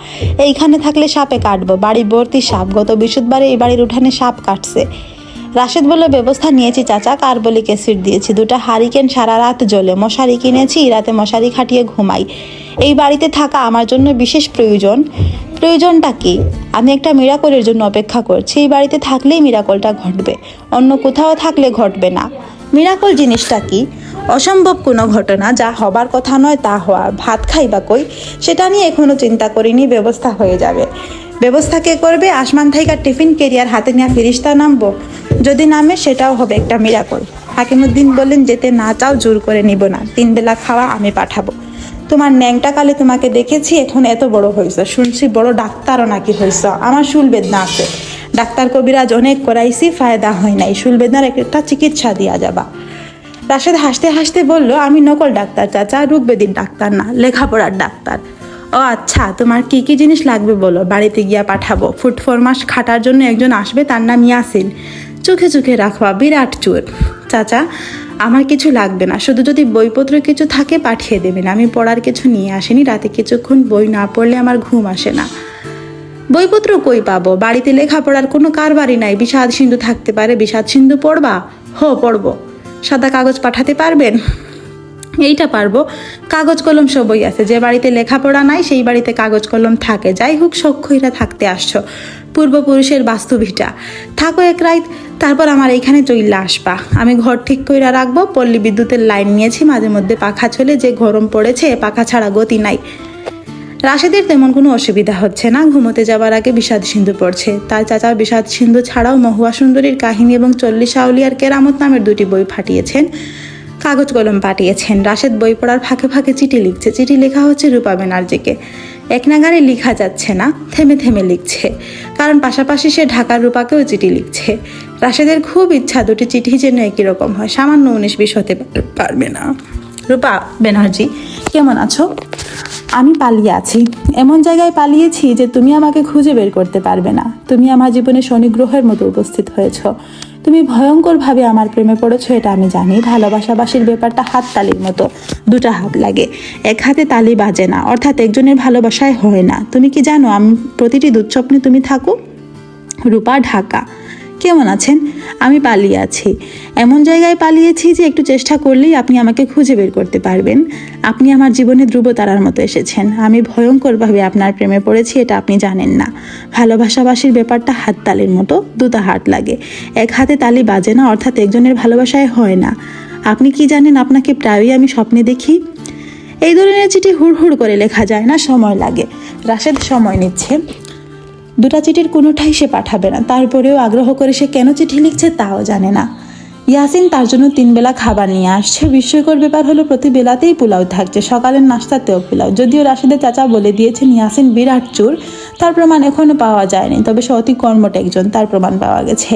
এইখানে থাকলে সাপে কাটবো। বাড়ি ভর্তি সাপ। গত বৃহস্পতিবারে এই বাড়ির উঠানে সাপ কাটছে। রাশেদ বলল, ব্যবস্থা নিয়েছি চাচা, কার্বলিক অ্যাসিড দিয়েছি, 2টা হারিকেন সারা রাত জ্বলে, মশারি কিনেছি, রাতে মশারি খাটিয়ে ঘুমাই। এই বাড়িতে থাকা আমার জন্য বিশেষ প্রয়োজন। প্রয়োজনটা কি? আমি একটা মিরাকলের জন্য অপেক্ষা করছি। এই বাড়িতে থাকলেই মিরাকলটা ঘটবে, অন্য কোথাও থাকলে ঘটবে না। মিরাকল জিনিসটা কি? অসম্ভব কোনো ঘটনা, যা হবার কথা নয় তা হওয়া। ভাত খাইবা কই? সেটা নিয়ে এখনো চিন্তা করিনি, ব্যবস্থা হয়ে যাবে। ব্যবস্থা কে করবে? আসমান থেকে টিফিন কেরিয়ার হাতে নিয়ে ফিরিস্তা নামবো? যদি নামে সেটাও হবে একটা মিরাকল। হাকিমউদ্দিন বললেন, যেতে না চাও জোর করে নিব না। 3 বেলা খাওয়া আমি পাঠাবো। তোমার ন্যাংটা কালে তোমাকে দেখেছি, এখন এত বড় হয়েছ। শুনছি বড় ডাক্তারও নাকি হয়েছ। আমার শুল বেদনা আছে, ডাক্তার কবিরাজ অনেক করাইছি, ফায়দা হয় নাই। শুল বেদনার একটা চিকিৎসা দিয়া যাবা। রাশেদ হাসতে হাসতে বলল, আমি নকল ডাক্তার চাচা, রোগবেদির ডাক্তার না, লেখাপড়ার ডাক্তার। ও আচ্ছা, তোমার কি কি জিনিস লাগবে বলো, বাড়িতে গিয়া পাঠাবো। ফুট 4 মাস খাটার জন্য একজন আসবে, তার নাম ইয়াসিন। চোখে চোখে রাখবা, বিরাট চোর। চাচা, আমার কিছু লাগবে না, শুধু যদি বইপত্র কিছু থাকে পাঠিয়ে দেবেন। আমি পড়ার কিছু নিয়ে আসিনি, রাতে কিছুক্ষণ বই না পড়লে আমার ঘুম আসে না। বইপত্র কই পাবো? বাড়িতে লেখাপড়ার কোনো কারবারই নাই। বিষাদ সিন্ধু থাকতে পারে, বিষাদ সিন্ধু পড়বা? পড়বো। সাদা কাগজ পাঠাতে পারবেন? এইটা পারবো। কাগজ কলম সবই আছে। যে বাড়িতে লেখাপড়া নাই সেই বাড়িতে কাগজ কলম থাকে। যাই হোক, সক্ষইরা থাকতে আসছো, পূর্বপুরুষের বাস্তুভিটা। থাকো এক রাত, তারপর আমার এইখানে চইলা আসবা। আমি ঘর ঠিক কইরা রাখবো। পল্লী বিদ্যুতের লাইন নিয়েছি, মাঝে মধ্যে পাখা চলে। যে গরম পড়েছে, পাখা ছাড়া গতি নাই। রাশেদের তেমন কোনো অসুবিধা হচ্ছে না। ঘুমোতে যাবার আগে বিষাদ সিন্ধু পড়ছে। তার চাচা বিষাদ সিন্ধু ছাড়াও মহুয়া সুন্দরীর কাহিনী এবং 40 আউলিয়ার কেরামত নামের 2টি বই পাঠিয়েছেন, কাগজ কলম পাঠিয়েছেন। রাশেদ বই পড়ার ফাঁকে ফাঁকে চিঠি লিখছে। চিঠি লেখা হচ্ছে রূপা ব্যানার্জিকে। এক নাগারে লিখা যাচ্ছে না, থেমে থেমে লিখছে, কারণ পাশাপাশি সে ঢাকার রূপাকেও চিঠি লিখছে। রাশেদের খুব ইচ্ছা 2টি চিঠি যেন একই রকম হয়, সামান্য 19-20 হতে পারবে না। রূপা ব্যানার্জি, কেমন আছো? আমি পালিয়ে আছি, এমন জায়গায় পালিয়েছি যে তুমি আমাকে খুঁজে বের করতে পারবে না। তুমি আমার জীবনে শনি গ্রহের মতো উপস্থিত হয়েছ। তুমি ভয়ঙ্করভাবে আমার প্রেমে পড়েছো, এটা আমি জানি। ভালোবাসাবাসির ব্যাপারটা হাততালির মতো, 2টা হাত লাগে, এক হাতে তালি বাজে না, অর্থাৎ একজনের ভালোবাসায় হয় না। তুমি কি জানো আমি প্রতিটি দুঃস্বপ্নে তুমি থাকো? রূপা, ঢাকা। কেমন আছেন? আমি পালিয়ে আছি, এমন জায়গায় পালিয়েছি যে একটু চেষ্টা করলেই আপনি আমাকে খুঁজে বের করতে পারবেন। আপনি আমার জীবনে ধ্রুবতারার মতো এসেছেন। আমি ভয়ঙ্করভাবে আপনার প্রেমে পড়েছি, এটা আপনি জানেন না। ভালোবাসাবাসির ব্যাপারটা হাততালির মতো, 2টা হাত লাগে, এক হাতে তালি বাজে না, অর্থাৎ একজনের ভালোবাসায় হয় না। আপনি কি জানেন আপনাকে প্রায়ই আমি স্বপ্নে দেখি? এই ধরনের চিঠি হুড় করে লেখা যায় না, সময় লাগে। রাশেদ সময় নিচ্ছে। 2টা চিঠির কোনোটাই সে পাঠাবে না। তারপরেও আগ্রহ করে সে কেন চিঠি লিখছে তাও জানে না। ইয়াসিন তার জন্য 3 বেলা খাবার নিয়ে আসছে। বিস্ময়কর ব্যাপার হলো প্রতি বেলাতেই পোলাও থাকছে, সকালের নাস্তাতেও পোলাও। যদিও রাশেদের চাচা বলে দিয়েছেন ইয়াসিন বিরাট চোর, তার প্রমাণ এখনো পাওয়া যায়নি, তবে সে অতি কর্মঠ একজন, তার প্রমাণ পাওয়া গেছে।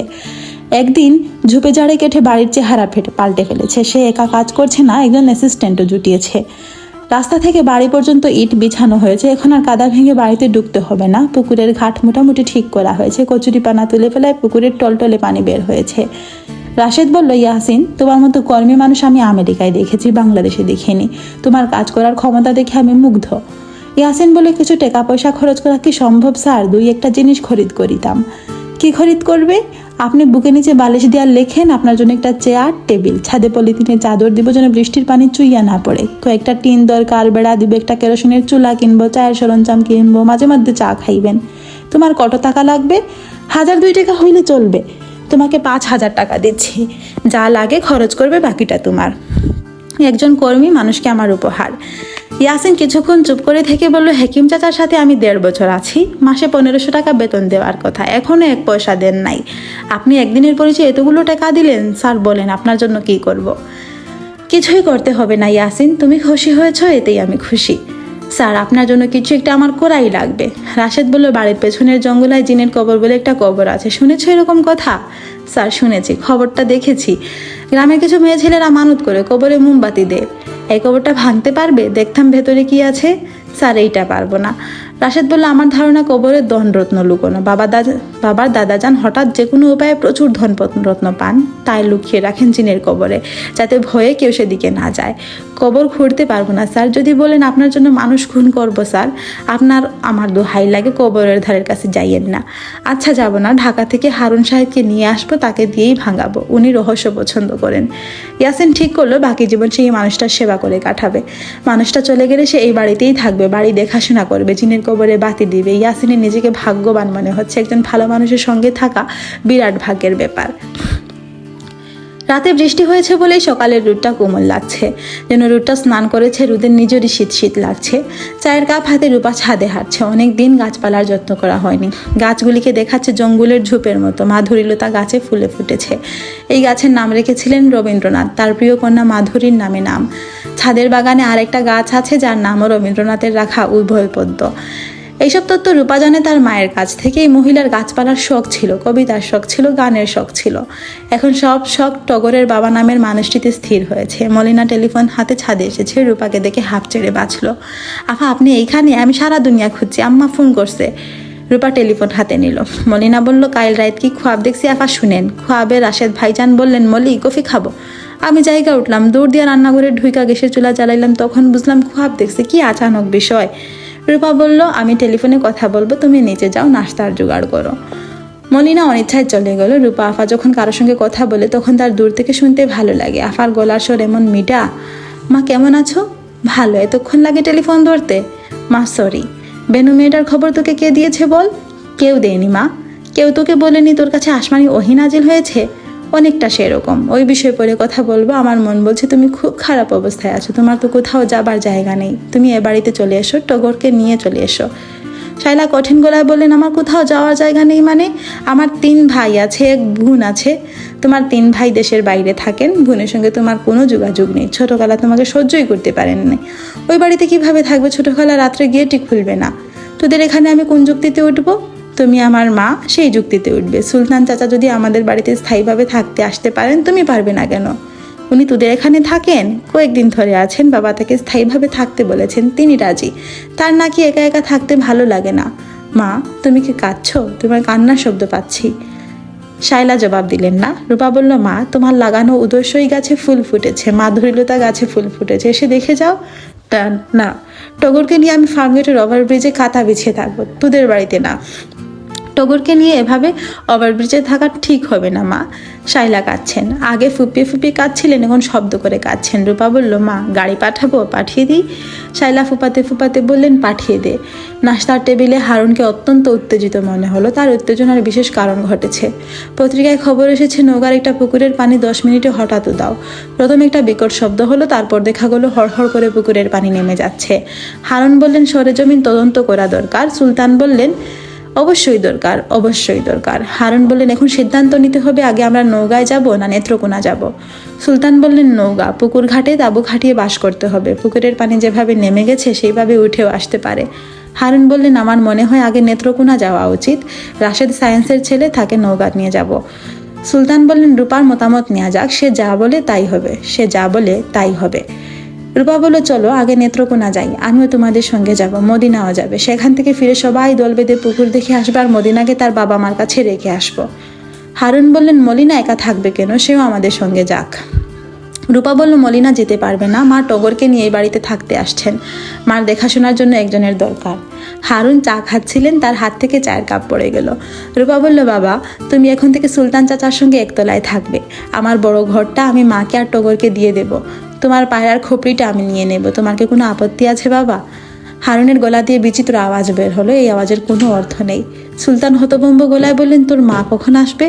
একদিন ঝুপে ঝাড়ে কেটে বাড়ির চেহারা পাল্টে ফেলেছে। সে একা কাজ করছে না, একজন অ্যাসিস্ট্যান্টও জুটিয়েছে। রাস্তা থেকে বাড়ি পর্যন্ত ইট বিছানো হয়েছে, এখন আর কাদা ভেঙে বাড়িতে ঢুকতে হবে না। পুকুরের ঘাট মোটামুটি ঠিক করা হয়েছে, কচুরিপানা তুলে ফেলায় পুকুরের টলটলে পানি বের হয়েছে। রাশেদ বলল, ইয়াসিন, তোমার মতো কর্মী মানুষ আমি আমেরিকায় দেখেছি, বাংলাদেশে দেখিনি। তোমার কাজ করার ক্ষমতা দেখে আমি মুগ্ধ। ইয়াসিন বলে, কিছু টাকা পয়সা খরচ করা কি সম্ভব স্যার? 2-1টা জিনিস খরিদ করিতাম। কি খরিদ করবে? আপনি বুকে নিচে বালিশ দিয়ে লেখেন আপনার জন্য একটা চেয়ার টেবিল, ছাদে পলিথিনের চাদর দিব যেন বৃষ্টির পানি চুইয়া না পড়ে, কয়েকটা টিন দরকার, বেড়া দিব, একটা কেরোসিনের চুলা কিনবো, চায়ের সরঞ্জাম কিনবো, মাঝে মধ্যে চা খাইবেন। তোমার কত টাকা লাগবে? 1,000-2 টাকা হইলে চলবে। তোমাকে 5,000 টাকা দিচ্ছি, যা লাগে খরচ করবে, বাকিটা তোমার। একজন কর্মী মানুষকে আমার উপহার। ইয়াসিন কিছুক্ষণ চুপ করে থেকে বলল, হেকিম চাচার সাথে আমি 1.5 বছর আছি, মাসে 1500 টাকা বেতন দেওয়ার কথা, এখনো 1 পয়সা দেন নাই। আপনি একদিনের পরিচয় এতগুলো টাকা দিলেন। স্যার বলেন আপনার জন্য কি করব? কিছুই করতে হবে না ইয়াসিন, তুমি খুশি হয়েছ এতেই আমি খুশি। স্যার আপনার জন্য কিছু একটা আমার করাই লাগবে। রাশেদ বলল, বাড়ির পেছনের জঙ্গলায় জিনের কবর বলে একটা কবর আছে, শুনেছ এরকম কথা? স্যার শুনেছি, খবরটা দেখেছি। গ্রামের কিছু মেয়ে ছেলেরা মানত করে কবরে মোমবাতি দেয়। এই কবরটা ভাঙতে পারবে? দেখতাম ভেতরে কি আছে। স্যার এইটা পারবো না। রাশেদ বলল, আমার ধারণা কবরের ধনরত্ন লুকোনো। বাবার দাদাজান হঠাৎ যে কোনো উপায়ে প্রচুর ধনরত্ন পান, তাই লুকিয়ে রাখেন জিনের কবরে, যাতে ভয়ে কেউ সেদিকে না যায়। কবর খুঁড়তে পারবো না স্যার। যদি বলেন আপনার জন্য মানুষ খুন করবো স্যার, আমার দোহাই লাগে, কবরের ধারের কাছে যাইয়েন না। আচ্ছা যাব না, ঢাকা থেকে হারুন সাহেবকে নিয়ে আসবো, তাকে দিয়েই ভাঙাবো, উনি রহস্য পছন্দ করেন। ইয়াসিন ঠিক করলো বাকি জীবন সেই মানুষটার সেবা করে কাটাবে। মানুষটা চলে গেলে সে এই বাড়িতেই থাকবে, বাড়ি দেখাশোনা করবে, জিনের কবরে বাতি দিবে। ইয়াসিনের নিজেকে ভাগ্যবান মনে হচ্ছে। একজন ভালো মানুষের সঙ্গে থাকা বিরাট ভাগ্যের ব্যাপার। রাতে বৃষ্টি হয়েছে বলেই সকালের রোদটা কোমল লাগছে, যেন রোদটা স্নান করেছে, রোদের নিজেরই শীত শীত লাগছে। চায়ের কাপ হাতে রূপা ছাদে হাঁটছে। অনেক দিন গাছপালার যত্ন করা হয়নি। গাছগুলিকে দেখাচ্ছে জঙ্গলের ঝোপের মতো। মাধুরীলতা গাছে ফুলে ফুটেছে। এই গাছের নাম রেখেছিলেন রবীন্দ্রনাথ, তার প্রিয় কন্যা মাধুরীর নামে নাম। ছাদের বাগানে আরেকটা গাছ আছে যার নামও রবীন্দ্রনাথের রাখা, উভয়পদ্ম। এইসব তথ্য রূপা জানে তার মায়ের কাছ থেকে। এই মহিলার গাছপালার শখ ছিল, কবিতার শখ ছিল, গানের শখ ছিল। এখন সব শখ টগরের বাবা নামের মানুষটিতে স্থির হয়েছে। মলিনা টেলিফোন হাতে ছাদে এসেছে। রূপাকে দেখে হাঁপ ছেড়ে বাঁচল। আফা আপনি এইখানে? আমি সারা দুনিয়া খুঁজছি, আম্মা ফোন করছে। রূপা টেলিফোন হাতে নিল। মলিনা বলল, কাল রাত কি খোয়াব দেখছি আফা শুনেন। খোয়াবে রাশেদ ভাইজান বললেন, মলি কফি খাবো। আমি জায়গা উঠলাম, দৌড় দিয়ে রান্নাঘরে ঢুইকা গ্যাসের চুলা জ্বালাইলাম, তখন বুঝলাম খোয়াব দেখছি। কি আচানক বিষয়। রূপা বলল, আমি টেলিফোনে কথা বলবো, তুমি নিচে যাও, নাস্তার জোগাড় করো। মলিনা অনিচ্ছায় চলে গেল। রূপা আফা যখন কারোর সঙ্গে কথা বলে তখন তার দূর থেকে শুনতে ভালো লাগে। আফার গলার স্বর এমন মিঠা। মা কেমন আছো? ভালো। এতক্ষণ লাগে টেলিফোন ধরতে? মা সরি। বেনু মেয়েটার খবর তোকে কে দিয়েছে বল? কেউ দেয়নি মা। কেউ তোকে বলেনি তোর কাছে আসমানি ওহী নাজিল হয়েছে? অনেকটা সেরকম। ওই বিষয় পরে কথা বলবো। আমার মন বলছে তুমি খুব খারাপ অবস্থায় আছো, তোমার তো কোথাও যাবার জায়গা নেই। তুমি এ বাড়িতে চলে এসো, টগরকে নিয়ে চলে এসো। শাইলা কঠিন গলায় বললেন, আমার কোথাও যাওয়ার জায়গা নেই মানে? আমার 3 ভাই আছে, 1 বোন আছে। তোমার 3 ভাই দেশের বাইরে থাকেন, বোনের সঙ্গে তোমার কোনো যোগাযোগ নেই। ছোটবেলা তোমাকে সহ্যই করতে পারেননি। ওই বাড়িতে কিভাবে থাকবে? ছোটবেলা রাত্রে গেটই খুলবে না। তোদের এখানে আমি কোন যুক্তিতে উঠবো? তুমি আমার মা, সেই যুক্তিতে উঠবে। সুলতান চাচা যদি আমাদের বাড়িতে স্থায়ীভাবে থাকতে আসতে পারেন, তুমি পারবে না কেন? উনি তোদের এখানে থাকেন, কয়েকদিন ধরে আছেন, বাবা তাকে স্থায়ীভাবে থাকতে বলেছেন, তিনি রাজি। তার নাকি একা একা থাকতে ভালো লাগে না। মা তুমি কি কাঁদছো? তোমার কান্নার শব্দ পাচ্ছি। শাইলা জবাব দিলেন না। রূপা বলল, মা তোমার লাগানো উদয়সই গাছে ফুল ফুটেছে, মাধুরীলতা গাছে ফুল ফুটেছে, এসে দেখে যাও। না, টগরকে নিয়ে আমি ফার্মগেটের ওভারব্রিজে কাঁথা বিছিয়ে থাকবো, তোদের বাড়িতে না। টগরকে নিয়ে এভাবে ওভারব্রিজে থাকা ঠিক হবে না মা। শাইলা কাঁদছেন। আগে ফুপিয়ে ফুপিয়ে কাঁদছিলেন, এখন শব্দ করে কাঁদছেন। রূপা বলল, মা গাড়ি পাঠাবো? পাঠিয়ে দিই। শাইলা ফুপাতে ফুপাতে বললেন, পাঠিয়ে দে। নাস্তার টেবিলে হারুনকে অত্যন্ত উত্তেজিত মনে হলো। তার উত্তেজনার বিশেষ কারণ ঘটেছে। পত্রিকায় খবর এসেছে নওগাঁর একটা পুকুরের পানি 10 মিনিটে হঠাৎ উধাও। প্রথম একটা বিকট শব্দ হলো, তারপর দেখা গেল হড়হড় করে পুকুরের পানি নেমে যাচ্ছে। হারুন বললেন, সরেজমিন তদন্ত করা দরকার। সুলতান বললেন, অবশ্যই দরকার, অবশ্যই দরকার। হারুন বললেন, এখন সিদ্ধান্ত নিতে হবে, আগে আমরা নওগাঁয় যাব না নেত্রকোনা যাব। সুলতান বললেন, নওগাঁ। পুকুর ঘাটে তাঁবু খাটিয়ে বাস করতে হবে। পুকুরের পানি যেভাবে নেমে গেছে সেইভাবে উঠেও আসতে পারে। হারুন বললেন, আমার মনে হয় আগে নেত্রকোনা যাওয়া উচিত। রাশেদ সায়েন্সের ছেলে, তাকে নওগাঁ নিয়ে যাব। সুলতান বললেন, রূপার মতামত নেওয়া যাক, সে যা বলে তাই হবে, সে যা বলে তাই হবে। রূপা বলল, চলো আগে নেত্রকোনা যাই, আমিও তোমাদের সঙ্গে যাব। মদিনাও যাবে। সেখান থেকে ফিরে সবাই দল বেঁধে পুকুর দেখে আসবে, আর মদিনাকে তার বাবা মার কাছে রেখে আসবো। হারুন বললেন, মলিনা একা থাকবে কেন? সেও আমাদের সঙ্গে যাক। রূপা বলল মলিনা যেতে পারবে না, মা টগরকে নিয়ে এই বাড়িতে থাকতে আসছেন, মার দেখাশোনার জন্য একজনের দরকার। হারুন চা খাচ্ছিলেন, তার হাত থেকে চায়ের কাপ পড়ে গেল। রূপা বলল, বাবা তুমি এখন থেকে সুলতান চাচার সঙ্গে একতলায় থাকবে, আমার বড় ঘরটা আমি মাকে আর টগরকে দিয়ে দেব, তোমার পায়রার খোপড়িটা আমি নিয়ে নেব, তোমার কি কোনো আপত্তি আছে বাবা? হারুনের গলা দিয়ে বিচিত্র আওয়াজ বের হলো, এই আওয়াজের কোনো অর্থ নেই। সুলতান হতভম্ব গলায় বললেন, তোর মা কখন আসবে?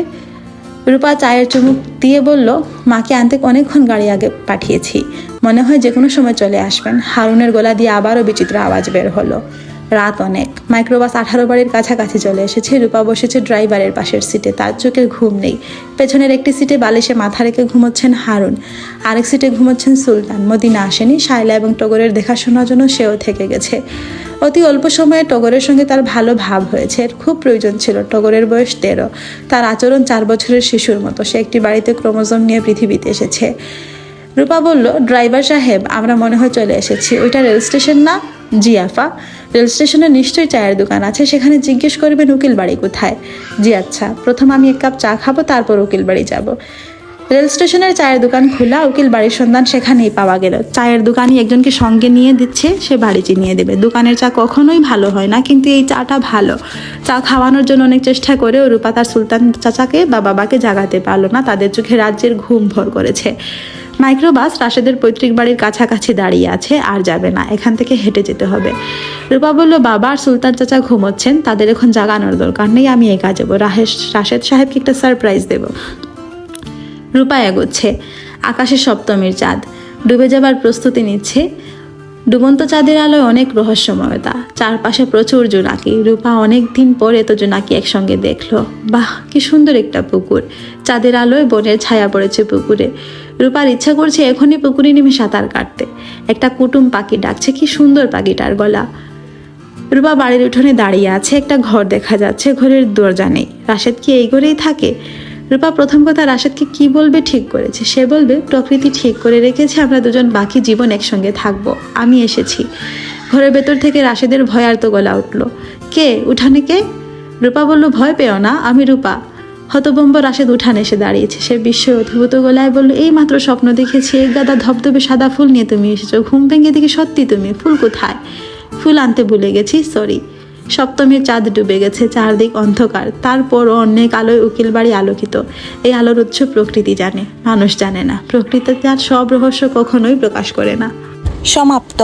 রূপা চায়ের চুমুক দিয়ে বলল, মাকে আনতে অনেকক্ষণ গাড়ি আগে পাঠিয়েছি, মনে হয় যে কোনো সময় চলে আসবেন। হারুনের গলা দিয়ে আবারও বিচিত্র আওয়াজ বের হলো। রাত অনেক, মাইক্রোবাস 18 বাড়ির কাছাকাছি চলে এসেছে। রূপা বসেছে ড্রাইভারের পাশের সিটে, তার চোখে ঘুম নেই। পেছনের একটি সিটে বালিশে মাথা রেখে ঘুমোচ্ছেন হারুন, আরেক সিটে ঘুমোচ্ছেন সুলতান। মদিনা আসেনি, শায়লা এবং টগরের দেখাশোনার জন্য সেও থেকে গেছে। অতি অল্প সময়ে টগরের সঙ্গে তার ভালো ভাব হয়েছে, এর খুব প্রয়োজন ছিল। টগরের বয়স 13, তার আচরণ 4 বছরের শিশুর মতো। সে একটি বাড়িতে ক্রোমোজোম নিয়ে পৃথিবীতে এসেছে। রূপা বলল, ড্রাইভার সাহেব আমরা মনে হয় চলে এসেছি, ওইটা রেল স্টেশন না? জি আফা, রেল স্টেশনে নিশ্চয়ই চায়ের দোকান আছে, সেখানে জিজ্ঞেস করবেন উকিল বাড়ি কোথায়। জি আচ্ছা, প্রথম আমি 1 কাপ চা খাবো, তারপর উকিল বাড়ি যাব। রেল স্টেশনের চায়ের দোকান খোলা, উকিল বাড়ির সন্ধান সেখানেই পাওয়া গেল। চায়ের দোকানি একজনকে সঙ্গে নিয়ে দিচ্ছে, সে বাড়ি চিনিয়ে দেবে। দোকানের চা কখনোই ভালো হয় না, কিন্তু এই চাটা ভালো। চা খাওয়ানোর জন্য অনেক চেষ্টা করেও রূপা তার সুলতান চাচাকে বা বাবাকে জাগাতে পারলো না, তাদের চোখে রাজ্যের ঘুম ভর করেছে। মাইক্রোবাস রাশেদের পৈতৃক বাড়ির কাছাকাছি দাঁড়িয়ে আছে, আর যাবে না, এখান থেকে হেঁটে যেতে হবে। রূপা বলল, বাবা আর সুলতান চাচা ঘুমোচ্ছেন, তাদের এখন জাগানোর দরকার নেই, আমি একা যাবো, রাশেদ সাহেবকে একটা সারপ্রাইজ দেব। রূপা এগোচ্ছে, আকাশে সপ্তমীর চাঁদ ডুবে যাবার প্রস্তুতি নিচ্ছে। ডুবন্ত চাঁদের আলোয় অনেক রহস্যময়তা, চারপাশে প্রচুর জোনাকি। রূপা অনেক দিন পর এত জোনাকি একসঙ্গে দেখলো। বাহ, কি সুন্দর একটা পুকুর, চাঁদের আলোয় বনের ছায়া পড়েছে পুকুরে। রূপার ইচ্ছা করছে এখনই পুকুরে নেমে সাঁতার কাটতে। একটা কুটুম পাখি ডাকছে, কি সুন্দর পাখিটার গলা। রূপা বাড়ির উঠোনে দাঁড়িয়ে আছে, একটা ঘর দেখা যাচ্ছে, ঘরের দরজা নেই। রাশেদ কি এই ঘরেই থাকে? রূপা প্রথম কথা রাশেদকে কি বলবে ঠিক করেছে। সে বলবে, প্রকৃতি ঠিক করে রেখেছে, আমরা দুজন বাকি জীবন একসঙ্গে থাকবো, আমি এসেছি। ঘরের ভেতর থেকে রাশেদের ভয়ার্ত গলা উঠল, কে উঠানে কে? রূপা বলল, ভয় পেও না, আমি রূপা। হতভম্ব রাশেদ উঠানে এসে দাঁড়িয়েছে। সে বিস্ময় অভিভূত গলায় বলল, এই মাত্র স্বপ্ন দেখেছি, এক গাদা ধবধবে সাদা ফুল নিয়ে তুমি এসেছো, ঘুম ভেঙে দেখি সত্যি তুমি। ফুল কোথায়? ফুল আনতে ভুলে গেছি, সরি। সপ্তমীর চাঁদ ডুবে গেছে, চারদিক অন্ধকার, তারপরও অনেক আলোয় উকিল বাড়ি আলোকিত। এই আলোর উৎস প্রকৃতি জানে, মানুষ জানে না। প্রকৃতি তার সব রহস্য কখনোই প্রকাশ করে না। সমাপ্ত।